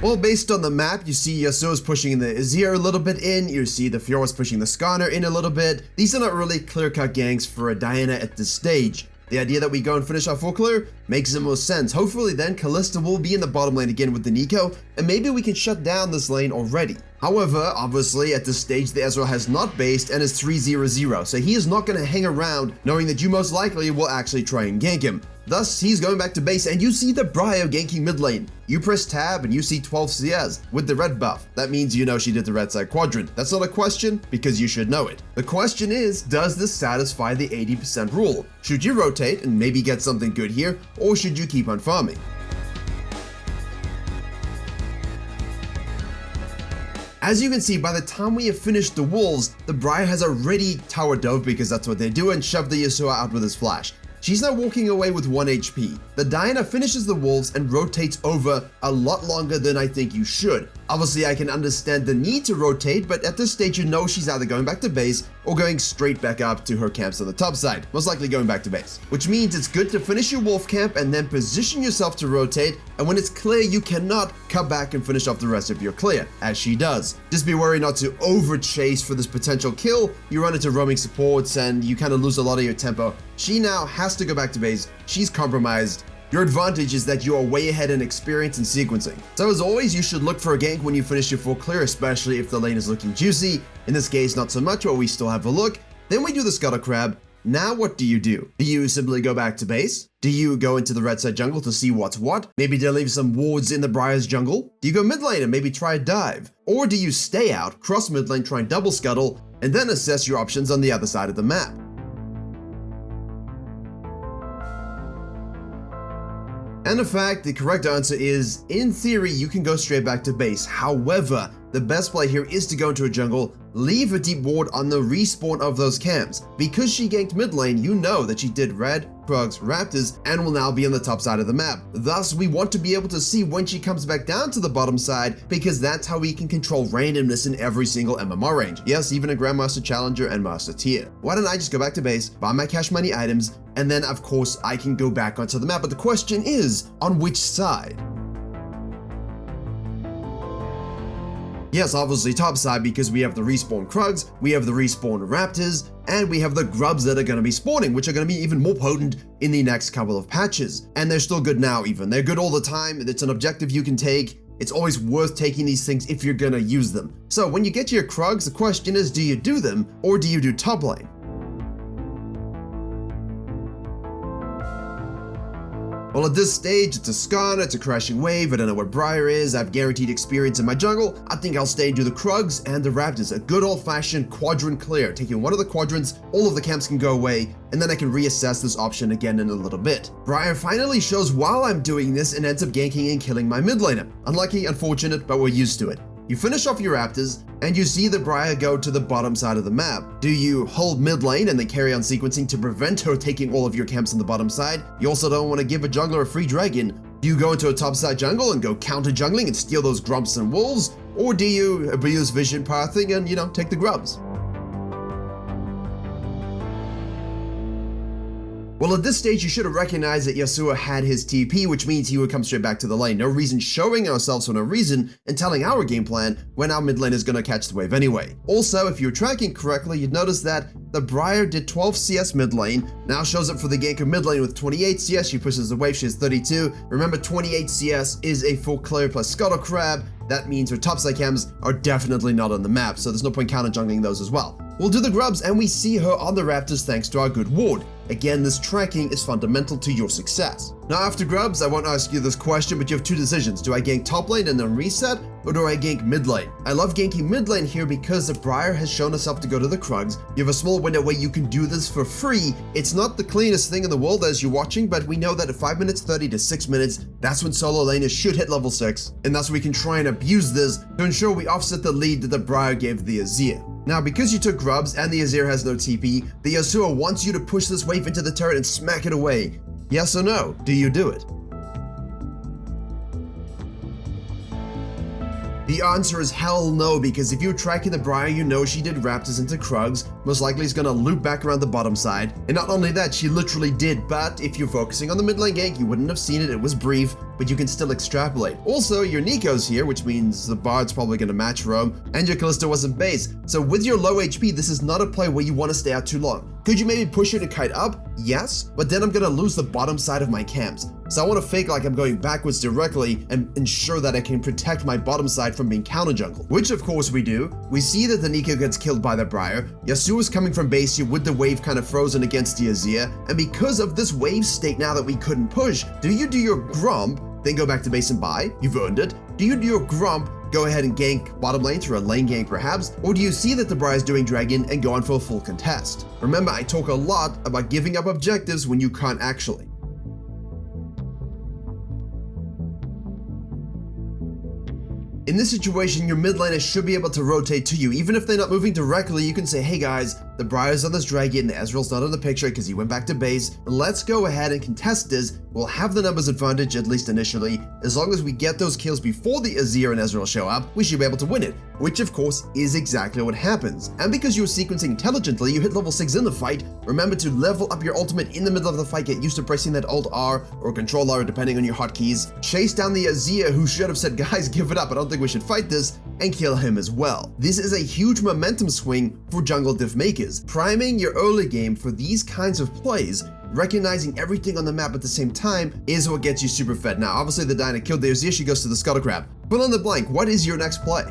Well, based on the map, you see Yasuo's pushing the Azir a little bit in, you see the Fiora's pushing the Skarner in a little bit. These are not really clear-cut ganks for a Diana at this stage. The idea that we go and finish our full clear makes the most sense. Hopefully then Kalista will be in the bottom lane again with the Nico, and maybe we can shut down this lane already. However, obviously at this stage the Ezreal has not based and is 3-0-0, so he is not going to hang around knowing that you most likely will actually try and gank him. Thus, he's going back to base, and you see the Briar ganking mid lane. You press tab and you see 12 CS with the red buff. That means you know she did the red side quadrant. That's not a question, because you should know it. The question is, does this satisfy the 80% rule? Should you rotate and maybe get something good here, or should you keep on farming? As you can see, by the time we have finished the wolves, the Briar has already tower dove, because that's what they do, and shoved the Yasuo out with his flash. She's now walking away with 1 HP. The Diana finishes the wolves and rotates over a lot longer than I think you should. Obviously, I can understand the need to rotate, but at this stage you know she's either going back to base or going straight back up to her camps on the top side, most likely going back to base. Which means it's good to finish your wolf camp and then position yourself to rotate, and when it's clear you cannot cut back and finish off the rest of your clear, as she does. Just be worried not to over chase for this potential kill. You run into roaming supports and you kind of lose a lot of your tempo. She now has to go back to base, she's compromised. Your advantage is that you are way ahead in experience and sequencing. So as always, you should look for a gank when you finish your full clear, especially if the lane is looking juicy. In this case, not so much, but we still have a look. Then we do the Scuttle Crab. Now what do? Do you simply go back to base? Do you go into the red side jungle to see what's what? Maybe to leave some wards in the Briar's jungle? Do you go mid lane and maybe try a dive? Or do you stay out, cross mid lane, try and double scuttle, and then assess your options on the other side of the map? And in fact, the correct answer is, in theory, you can go straight back to base. However, the best play here is to go into a jungle, leave a deep ward on the respawn of those camps. Because she ganked mid lane, you know that she did red, Krugs, Raptors, and will now be on the top side of the map. Thus, we want to be able to see when she comes back down to the bottom side, because that's how we can control randomness in every single MMR range. Yes, even a Grandmaster Challenger and Master Tier. Why don't I just go back to base, buy my cash money items, and then of course I can go back onto the map. But the question is, on which side? Yes, obviously top side, because we have the respawn Krugs, we have the respawn Raptors, and we have the grubs that are going to be spawning, which are going to be even more potent in the next couple of patches. And they're still good now even. They're good all the time. It's an objective you can take. It's always worth taking these things if you're going to use them. So when you get to your Krugs, the question is, do you do them or do you do top lane? Well, at this stage, it's a Skarner, it's a Crashing Wave, I don't know where Briar is, I have guaranteed experience in my jungle. I think I'll stay and do the Krugs and the Raptors, a good old-fashioned quadrant clear. Taking one of the quadrants, all of the camps can go away, and then I can reassess this option again in a little bit. Briar finally shows while I'm doing this and ends up ganking and killing my mid laner. Unlucky, unfortunate, but we're used to it. You finish off your Raptors, and you see the Briar go to the bottom side of the map. Do you hold mid lane and then carry on sequencing to prevent her taking all of your camps on the bottom side? You also don't want to give a jungler a free dragon. Do you go into a top side jungle and go counter jungling and steal those grumps and wolves? Or do you abuse vision pathing and, take the grubs? Well, at this stage, you should have recognized that Yasuo had his TP, which means he would come straight back to the lane. No reason showing ourselves for no reason and telling our game plan when our mid lane is going to catch the wave anyway. Also, if you're tracking correctly, you'd notice that the Briar did 12 CS mid lane, now shows up for the gank of mid lane with 28 CS, she pushes the wave, she has 32. Remember, 28 CS is a full clear plus Scuttle Crab. That means her topside cams are definitely not on the map, so there's no point counter jungling those as well. We'll do the grubs and we see her on the raptors thanks to our good ward. Again, this tracking is fundamental to your success. Now after grubs, I won't ask you this question, but you have two decisions. Do I gank top lane and then reset, or do I gank mid lane? I love ganking mid lane here because the Briar has shown herself to go to the Krugs. You have a small window where you can do this for free. It's not the cleanest thing in the world as you're watching, but we know that at 5 minutes 30 to 6 minutes, that's when solo laners should hit level 6, and thus we can try and abuse this to ensure we offset the lead that the Briar gave the Azir. Now, because you took grubs and the Azir has no TP, the Yasuo wants you to push this wave into the turret and smack it away. Yes or no? Do you do it? The answer is hell no, because if you're tracking the Briar, you know she did raptors into Krugs, most likely is gonna loop back around the bottom side. And not only that, she literally did, but if you're focusing on the mid lane gank, you wouldn't have seen it was brief, but you can still extrapolate. Also, your Nico's here, which means the Bard's probably gonna match roam, and your Kalista wasn't base. So with your low HP, this is not a play where you wanna stay out too long. Could you maybe push her to kite up? Yes, but then I'm gonna lose the bottom side of my camps. So I wanna fake like I'm going backwards directly and ensure that I can protect my bottom side from being counter jungled. Which of course we do. We see that the Nico gets killed by the Briar. Yasuo is coming from base here with the wave kind of frozen against the Azir. And because of this wave state now that we couldn't push, do you do your Grump, then go back to base and buy? You've earned it. Do you do your Grump, go ahead and gank bottom lane through a lane gank perhaps, or do you see that the Briar is doing dragon and go on for a full contest? Remember, I talk a lot about giving up objectives when you can't actually. In this situation, your mid laner should be able to rotate to you. Even if they're not moving directly, you can say, hey guys, the Briar's on this dragon, Ezreal's not in the picture because he went back to base. Let's go ahead and contest this. We'll have the numbers advantage, at least initially. As long as we get those kills before the Azir and Ezreal show up, we should be able to win it, which of course is exactly what happens. And because you were sequencing intelligently, you hit level 6 in the fight. Remember to level up your ultimate in the middle of the fight, get used to pressing that Alt R or Control R depending on your hotkeys. Chase down the Azir who should have said, guys, give it up, I don't think we should fight this, and kill him as well. This is a huge momentum swing for jungle diff makers. Priming your early game for these kinds of plays, recognizing everything on the map at the same time, is what gets you super fed. Now, obviously the Diana killed the Azir, she goes to the Scuttle Crab. Fill in the blank, what is your next play?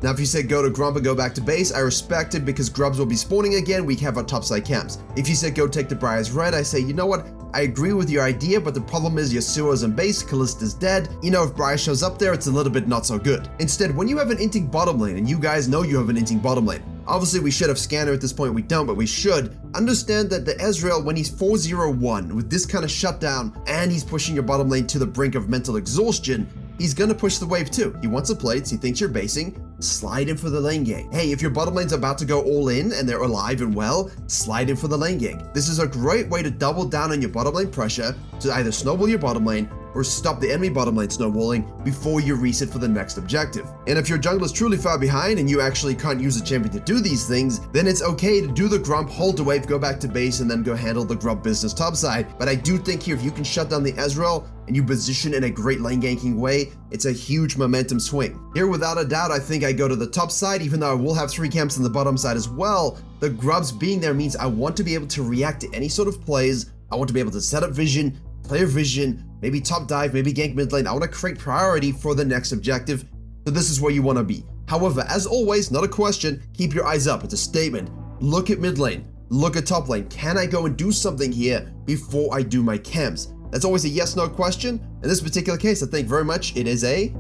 Now, if you say go to Grump and go back to base, I respect it because grubs will be spawning again, we have our topside camps. If you say go take the Briar's red, I say, you know what? I agree with your idea, but the problem is Yasuo's in base, Kalista's dead. You know, if Briar shows up there, it's a little bit not so good. Instead, when you have an inting bottom lane, and you guys know you have an inting bottom lane, obviously we should have Scanner at this point, we don't, but we should, understand that the Ezreal, when he's 4-0-1, with this kind of shutdown, and he's pushing your bottom lane to the brink of mental exhaustion, he's gonna push the wave too. He wants a plates, he thinks you're basing, slide in for the lane gank. Hey, if your bottom lane's about to go all in and they're alive and well, slide in for the lane gank. This is a great way to double down on your bottom lane pressure to either snowball your bottom lane or stop the enemy bottom lane snowballing before you reset for the next objective. And if your jungle is truly far behind and you actually can't use a champion to do these things, then it's okay to do the Grump, hold the wave, go back to base, and then go handle the Grump business topside. But I do think here, if you can shut down the Ezreal and you position in a great lane ganking way, it's a huge momentum swing. Here, without a doubt, I think I go to the top side, even though I will have 3 camps on the bottom side as well. The grubs being there means I want to be able to react to any sort of plays. I want to be able to set up vision, player vision, maybe top dive, maybe gank mid lane. I want to create priority for the next objective. So this is where you want to be. However, as always, not a question, keep your eyes up. It's a statement. Look at mid lane, look at top lane. Can I go and do something here before I do my camps? That's always a yes/no question. In this particular case, I think very much it is a...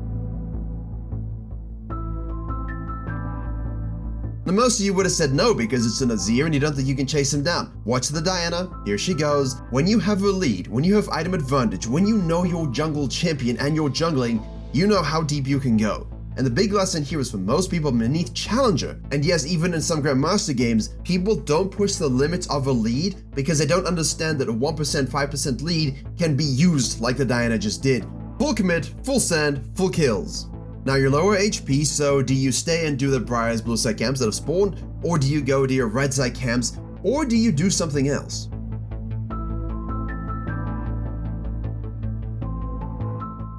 Now, most of you would have said no because it's an Azir and you don't think you can chase him down. Watch the Diana, here she goes. When you have a lead, when you have item advantage, when you know your jungle champion and your jungling, you know how deep you can go. And the big lesson here is for most people beneath Challenger, and yes, even in some Grandmaster games, people don't push the limits of a lead because they don't understand that a 1%, 5% lead can be used like the Diana just did. Full commit, full send, full kills. Now you're lower HP, so do you stay and do the Briar's blue side camps that have spawned, or do you go to your red side camps, or do you do something else?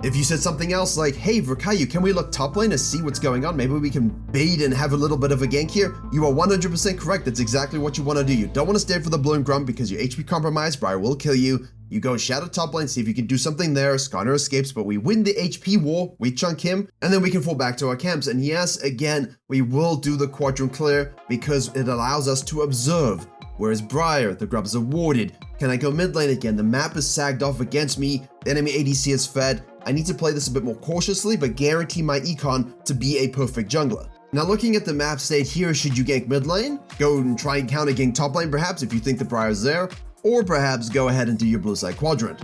If you said something else like, hey Virkayu, can we look top lane to see what's going on? Maybe we can bait and have a little bit of a gank here. You are 100% correct. That's exactly what you want to do. You don't want to stay for the blue and grump because you're HP compromised. Briar will kill you. You go shadow top lane, see if you can do something there. Skarner escapes, but we win the HP war. We chunk him, and then we can fall back to our camps. And yes, again, we will do the quadrant clear because it allows us to observe. Whereas Briar, the grubs are warded. Can I go mid lane again? The map is sagged off against me. The enemy ADC is fed. I need to play this a bit more cautiously, but guarantee my econ to be a perfect jungler. Now looking at the map state here, should you gank mid lane? Go and try and counter gank top lane perhaps if you think the Briar's there, or perhaps go ahead and do your blue side quadrant.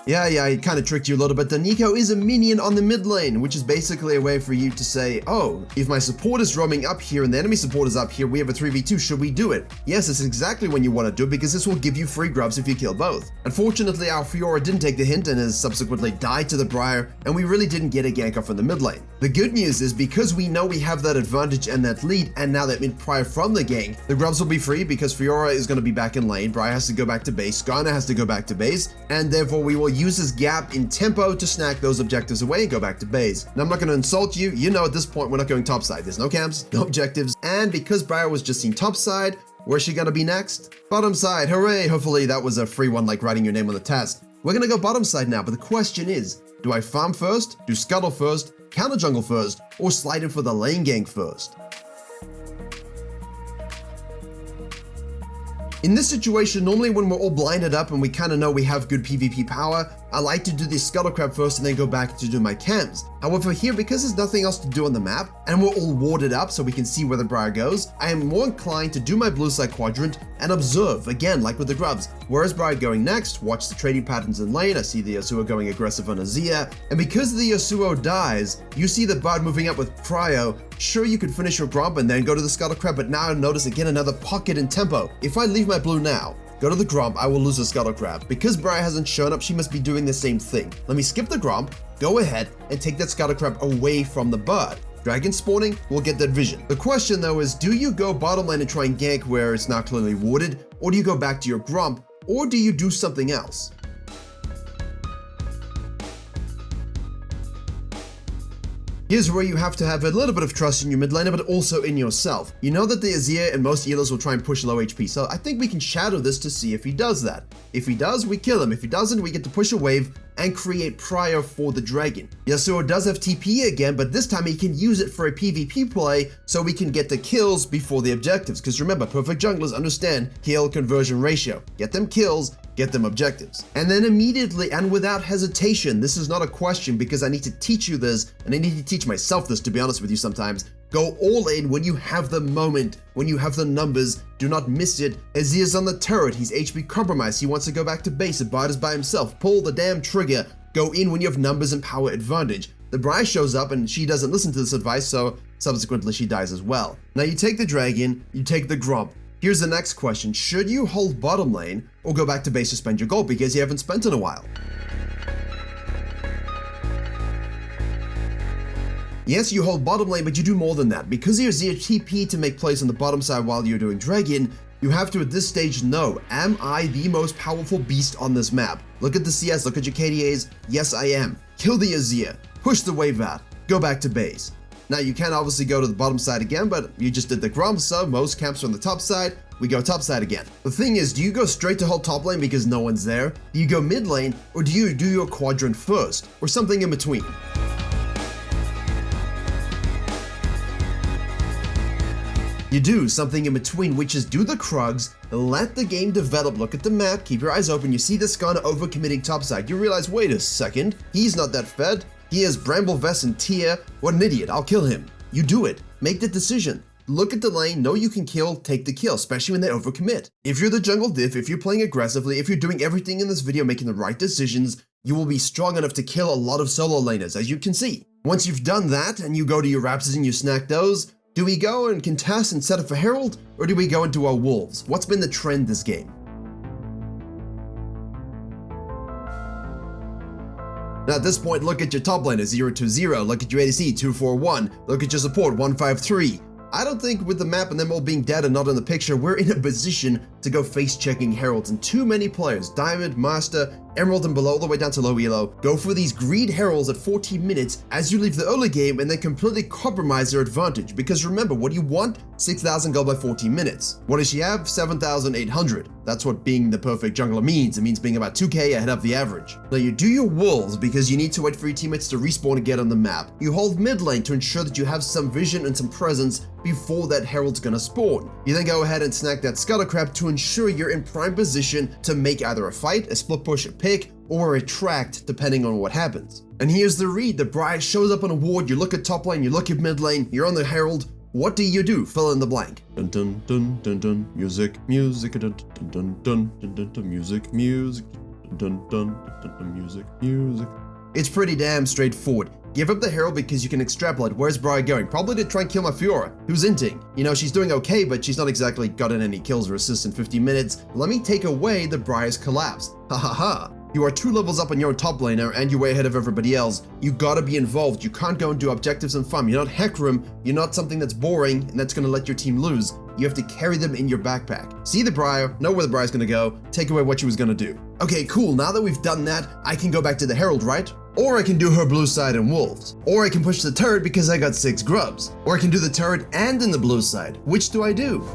Yeah, I kind of tricked you a little bit. The Nico is a minion on the mid lane, which is basically a way for you to say, oh, if my support is roaming up here and the enemy support is up here, we have a 3v2, should we do it? Yes, it's exactly when you want to do it because this will give you free grubs if you kill both. Unfortunately, our Fiora didn't take the hint and has subsequently died to the Briar, and we really didn't get a gank off in the mid lane. The good news is because we know we have that advantage and that lead, and now that mid Briar from the gank, the grubs will be free because Fiora is going to be back in lane, Briar has to go back to base, Skarner has to go back to base, and therefore we will use this gap in tempo to snack those objectives away and go back to base. Now I'm not going to insult you, you know at this point we're not going topside. There's no camps, no objectives, and because Briar was just seen topside, where's she gonna be next? Bottom side, hooray! Hopefully that was a free one like writing your name on the test. We're gonna go bottom side now, but the question is, do I farm first, do scuttle first, counter jungle first, or slide in for the lane gank first? In this situation, normally when we're all blinded up and we kind of know we have good PvP power, I like to do the scuttle crab first and then go back to do my camps. However, here, because there's nothing else to do on the map and we're all warded up so we can see where the Briar goes, I am more inclined to do my blue side quadrant and observe, again, like with the grubs. Where's Briar going next? Watch the trading patterns in lane. I see the Yasuo going aggressive on Azir, and because the Yasuo dies, you see the Bard moving up with Cryo. Sure, you could finish your grump and then go to the scuttle crab, but now notice again another pocket in tempo. If I leave my blue now, go to the grump, I will lose the scuttle crab. Because Briar hasn't shown up, she must be doing the same thing. Let me skip the grump, go ahead, and take that scuttle crab away from the Bard. Dragon spawning will get that vision. The question though is, do you go bottom lane and try and gank where it's not clearly warded, or do you go back to your grump, or do you do something else? Here's where you have to have a little bit of trust in your mid laner, but also in yourself. You know that the Azir and most healers will try and push low HP, so I think we can shadow this to see if he does that. If he does, we kill him. If he doesn't, we get to push a wave and create Prior for the dragon. Yasuo does have TP again, but this time he can use it for a PvP play so we can get the kills before the objectives. Because remember, perfect junglers understand kill conversion ratio. Get them kills, get them objectives. And then immediately and without hesitation, this is not a question because I need to teach you this, and I need to teach myself this, to be honest with you sometimes. Go all in when you have the moment, when you have the numbers. Do not miss it. Azir's on the turret. He's HP compromised. He wants to go back to base. The Bard is by himself. Pull the damn trigger. Go in when you have numbers and power advantage. The Briar shows up and she doesn't listen to this advice, so subsequently she dies as well. Now you take the dragon, you take the grump. Here's the next question. Should you hold bottom lane or go back to base to spend your gold because you haven't spent in a while? Yes, you hold bottom lane, but you do more than that. Because you're Azir TP to make plays on the bottom side while you're doing dragon, you have to at this stage know, am I the most powerful beast on this map? Look at the CS, look at your KDAs. Yes, I am. Kill the Azir, push the wave out, go back to base. Now you can obviously go to the bottom side again, but you just did the grump, so most camps are on the top side, we go top side again. The thing is, do you go straight to hold top lane because no one's there? Do you go mid lane, or do you do your quadrant first, or something in between? You do something in between, which is do the Krugs, let the game develop, look at the map, keep your eyes open, you see this Skarner overcommitting topside, you realize, wait a second, he's not that fed, he has Bel'Veth and tier, what an idiot, I'll kill him. You do it, make the decision. Look at the lane, know you can kill, take the kill, especially when they overcommit. If you're the jungle diff, if you're playing aggressively, if you're doing everything in this video, making the right decisions, you will be strong enough to kill a lot of solo laners, as you can see. Once you've done that, and you go to your Raptors and you snack those, do we go and contest and set up for Herald, or do we go into our Wolves? What's been the trend this game? Now at this point, look at your top laner, 0-0, look at your ADC, 2-4-1, look at your support, 1-5-3. I don't think with the map and them all being dead and not in the picture, we're in a position to go face-checking Heralds, and too many players, Diamond, Master, Emerald and below, all the way down to low elo, go for these greed Heralds at 14 minutes as you leave the early game and then completely compromise their advantage. Because remember, what do you want? 6,000 gold by 14 minutes. What does she have? 7,800. That's what being the perfect jungler means. It means being about 2k ahead of the average. Now you do your wolves because you need to wait for your teammates to respawn and get on the map. You hold mid lane to ensure that you have some vision and some presence before that Herald's gonna spawn. You then go ahead and snack that Scuttle Crab to ensure you're in prime position to make either a fight, a split push, a pick, or a tract, depending on what happens. And here's the read. The Briar shows up on a ward, you look at top lane, you look at mid lane, you're on the Herald. What do? Fill in the blank. Dun dun dun dun dun, music, music, dun dun dun dun dun dun dun, music, music, dun dun dun dun, music, music. It's pretty damn straightforward. Give up the Herald because you can extrapolate. Where's Briar going? Probably to try and kill my Fiora, who's inting. You know, she's doing okay, but she's not exactly gotten any kills or assists in 50 minutes. Let me take away the Briar's collapse. Ha ha ha. You are 2 levels up on your top laner and you're way ahead of everybody else. You gotta be involved. You can't go and do objectives and farm. You're not Hecarim. You're not something that's boring and that's gonna let your team lose. You have to carry them in your backpack. See the Briar, know where the Briar's gonna go, take away what she was gonna do. Okay, cool. Now that we've done that, I can go back to the Herald, right? Or I can do her blue side and wolves. Or I can push the turret because I got 6 grubs. Or I can do the turret and in the blue side. Which do I do?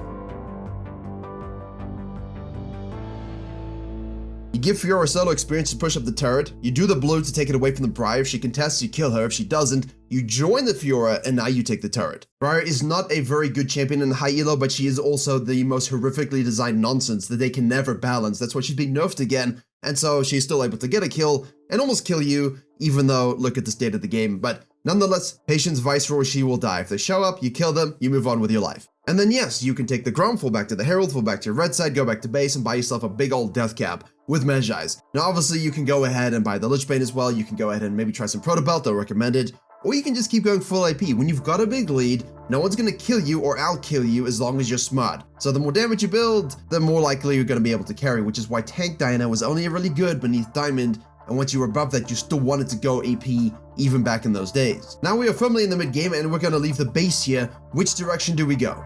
You give Fiora solo experience to push up the turret, you do the blue to take it away from the Briar. If she contests, you kill her. If she doesn't, you join the Fiora and now you take the turret. Briar is not a very good champion in high elo, but she is also the most horrifically designed nonsense that they can never balance. That's why she's being nerfed again, and so she's still able to get a kill and almost kill you, even though look at the state of the game. But nonetheless, patience, Viceroy, she will die. If they show up, you kill them, you move on with your life. And then yes, you can take the Grom, fall back to the Herald, fall back to your red side, go back to base and buy yourself a big old death cap with Mejai's. Now obviously you can go ahead and buy the Lich Bane as well. You can go ahead and maybe try some Proto Belt, I'll recommend it. Or you can just keep going full AP. When you've got a big lead, no one's gonna kill you or out-kill you as long as you're smart. So the more damage you build, the more likely you're gonna be able to carry, which is why Tank Diana was only really good beneath Diamond, and once you were above that, you still wanted to go AP even back in those days. Now we are firmly in the mid game and we're gonna leave the base here. Which direction do we go?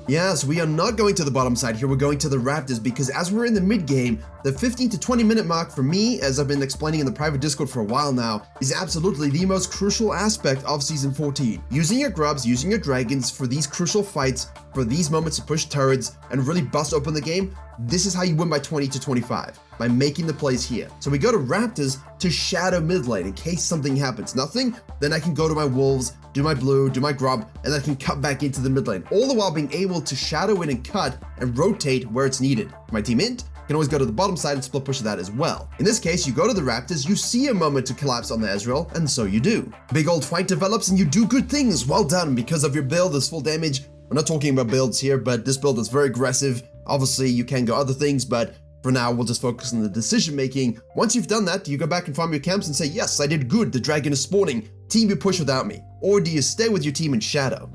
Yes, we are not going to the bottom side here, we're going to the Raptors because as we're in the mid game, the 15 to 20 minute mark for me, as I've been explaining in the private Discord for a while now, is absolutely the most crucial aspect of Season 14. Using your grubs, using your dragons for these crucial fights, for these moments to push turrets and really bust open the game, this is how you win by 20 to 25, by making the plays here. So we go to Raptors to shadow mid lane in case something happens. Nothing, then I can go to my wolves, do my blue, do my grub, and I can cut back into the mid lane, all the while being able to shadow in and cut and rotate where it's needed. My team int can always go to the bottom side and split push that as well. In this case, you go to the Raptors, you see a moment to collapse on the Ezreal, and so you do. Big old fight develops and you do good things. Well done, because of your build, this full damage. We're not talking about builds here, but this build is very aggressive. Obviously, you can go other things, but for now, we'll just focus on the decision making. Once you've done that, do you go back and farm your camps and say, yes, I did good, the dragon is spawning, team you push without me? Or do you stay with your team in shadow?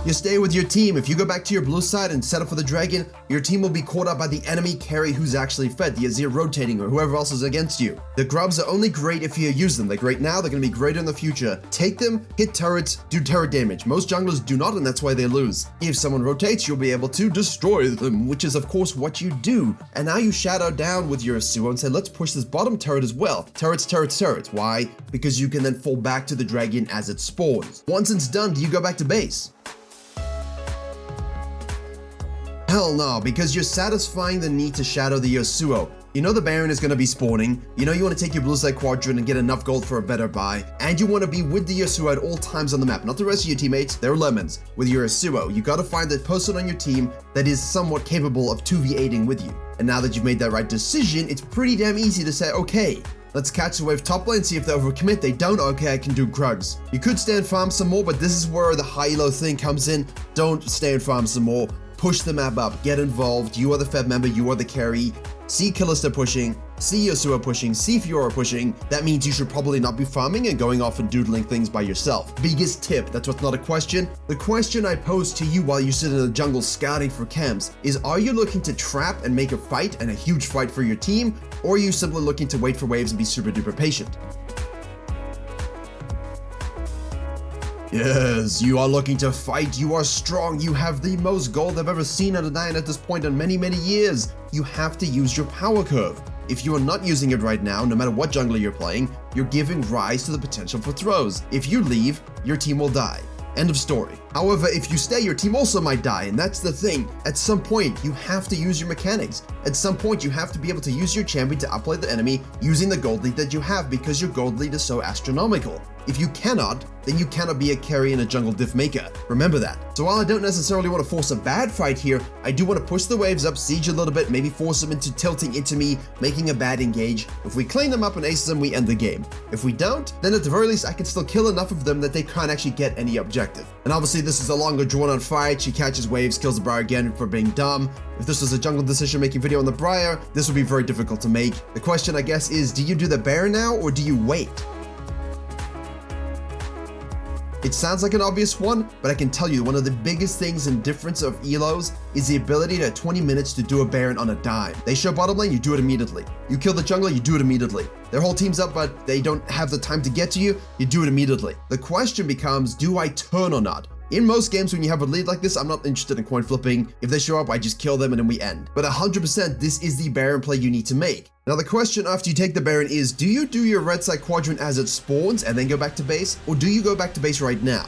You stay with your team. If you go back to your blue side and set up for the dragon, your team will be caught up by the enemy carry who's actually fed, the Azir rotating or whoever else is against you. The grubs are only great if you use them. They're great now, they're going to be great in the future. Take them, hit turrets, do turret damage. Most junglers do not, and that's why they lose. If someone rotates, you'll be able to destroy them, which is of course what you do. And now you shadow down with your Asuo and say, let's push this bottom turret as well. Turrets, turrets, turrets. Why? Because you can then fall back to the dragon as it spawns. Once it's done, do you go back to base? Hell no, because you're satisfying the need to shadow the Yasuo. You know the Baron is going to be spawning, you know you want to take your blue side quadrant and get enough gold for a better buy, and you want to be with the Yasuo at all times on the map, not the rest of your teammates, they're lemons. With your Yasuo, you got to find that person on your team that is somewhat capable of 2v8ing with you. And now that you've made that right decision, it's pretty damn easy to say, okay, let's catch the wave top lane, see if they overcommit. They don't, okay, I can do Krugs. You could stay and farm some more, but this is where the high-low thing comes in. Don't stay and farm some more. Push the map up, get involved, you are the Fed member, you are the carry, see Kalista pushing, see Yasuo pushing, see Fiora pushing, that means you should probably not be farming and going off and doodling things by yourself. Biggest tip, that's what's not a question. The question I pose to you while you sit in the jungle scouting for camps is, are you looking to trap and make a fight and a huge fight for your team, or are you simply looking to wait for waves and be super duper patient? Yes, you are looking to fight, you are strong, you have the most gold I've ever seen at a Nine at this point in many, many years. You have to use your power curve. If you are not using it right now, no matter what jungler you're playing, you're giving rise to the potential for throws. If you leave, your team will die. End of story. However, if you stay, your team also might die, and that's the thing. At some point, you have to use your mechanics. At some point, you have to be able to use your champion to outplay the enemy using the gold lead that you have, because your gold lead is so astronomical. If you cannot, then you cannot be a carry in a jungle diff maker. Remember that. So while I don't necessarily want to force a bad fight here, I do want to push the waves up, siege a little bit, maybe force them into tilting into me, making a bad engage. If we clean them up and ace them, we end the game. If we don't, then at the very least, I can still kill enough of them that they can't actually get any objective. And obviously, this is a longer drawn-out fight. She catches waves, kills the Briar again for being dumb. If this was a jungle decision-making video on the Briar, this would be very difficult to make. The question, I guess, is, do you do the Baron now, or do you wait? It sounds like an obvious one, but I can tell you one of the biggest things in difference of elos is the ability to 20 minutes to do a Baron on a dime. They show bottom lane, you do it immediately. You kill the jungler, you do it immediately. Their whole team's up, but they don't have the time to get to you, you do it immediately. The question becomes, do I turn or not? In most games, when you have a lead like this, I'm not interested in coin flipping. If they show up, I just kill them and then we end. But 100%, this is the Baron play you need to make. Now, the question after you take the Baron is, do you do your red side quadrant as it spawns and then go back to base? Or do you go back to base right now?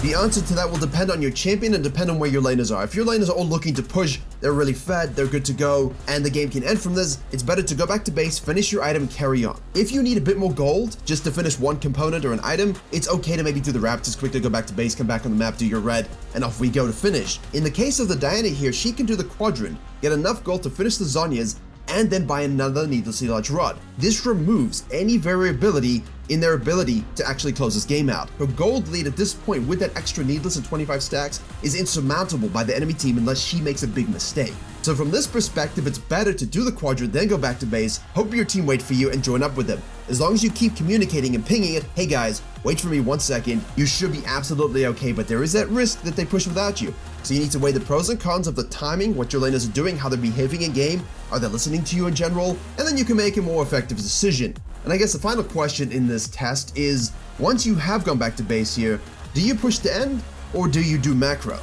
The answer to that will depend on your champion and depend on where your laners are. If your laners are all looking to push, they're really fed, they're good to go, and the game can end from this, it's better to go back to base, finish your item, and carry on. If you need a bit more gold just to finish one component or an item, it's okay to maybe do the Raptors quickly, go back to base, come back on the map, do your red, and off we go to finish. In the case of the Diana here, she can do the quadrant, get enough gold to finish the Zhonya's, and then buy another needlessly large rod. This removes any variability in their ability to actually close this game out. Her gold lead at this point with that extra needless and 25 stacks is insurmountable by the enemy team unless she makes a big mistake. So from this perspective, it's better to do the quadrant, then go back to base, hope your team wait for you, and join up with them. As long as you keep communicating and pinging it, hey guys, wait for me 1 second, you should be absolutely okay, but there is that risk that they push without you. So you need to weigh the pros and cons of the timing, what your laners are doing, how they're behaving in game, are they listening to you in general, and then you can make a more effective decision. And I guess the final question in this test is, once you have gone back to base here, do you push to end, or do you do macro?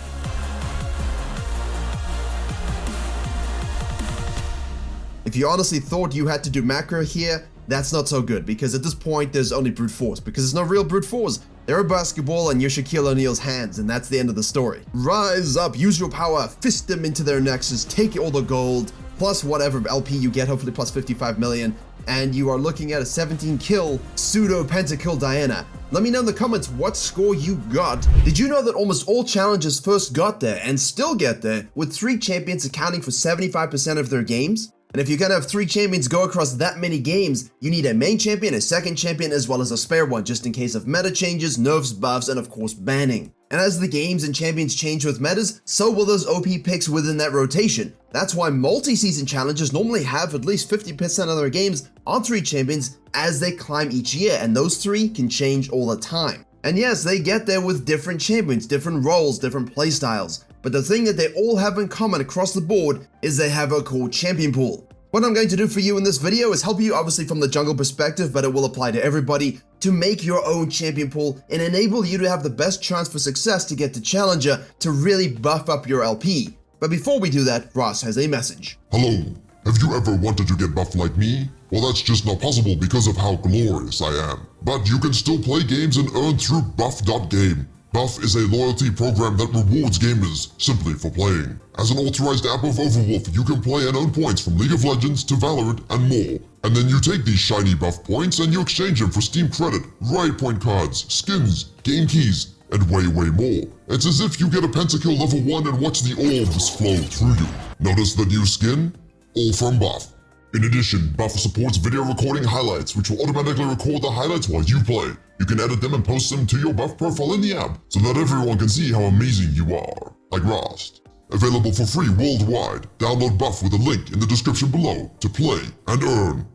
If you honestly thought you had to do macro here, that's not so good, because at this point there's only brute force, because there's no real brute force. They're a basketball and you're Shaquille O'Neal's hands, and that's the end of the story. Rise up, use your power, fist them into their nexus, take all the gold, plus whatever LP you get, hopefully plus 55 million, and you are looking at a 17 kill pseudo pentakill Diana. Let me know in the comments what score you got. Did you know that almost all challenges first got there and still get there with 3 champions accounting for 75% of their games? And if you're gonna have 3 champions go across that many games, you need a main champion, a second champion, as well as a spare one, just in case of meta changes, nerfs, buffs, and of course banning. And as the games and champions change with metas, so will those OP picks within that rotation. That's why multi-season challenges normally have at least 50% of their games on 3 champions as they climb each year, and those 3 can change all the time. And yes, they get there with different champions, different roles, different playstyles. But the thing that they all have in common across the board is they have a cool champion pool. What I'm going to do for you in this video is help you obviously from the jungle perspective, but it will apply to everybody, to make your own champion pool and enable you to have the best chance for success to get to Challenger to really buff up your LP. But before we do that, Ross has a message. Hello, have you ever wanted to get buffed like me? Well, that's just not possible because of how glorious I am. But you can still play games and earn through buff.game. Buff is a loyalty program that rewards gamers simply for playing. As an authorized app of Overwolf, you can play and earn points from League of Legends to Valorant and more. And then you take these shiny buff points and you exchange them for Steam credit, Riot Point cards, skins, game keys, and way more. It's as if you get a pentakill level 1 and watch the orbs flow through you. Notice the new skin? All from Buff. In addition, Buff supports video recording highlights, which will automatically record the highlights while you play. You can edit them and post them to your Buff profile in the app, so that everyone can see how amazing you are. Like Rost. Available for free worldwide. Download Buff with a link in the description below to play and earn.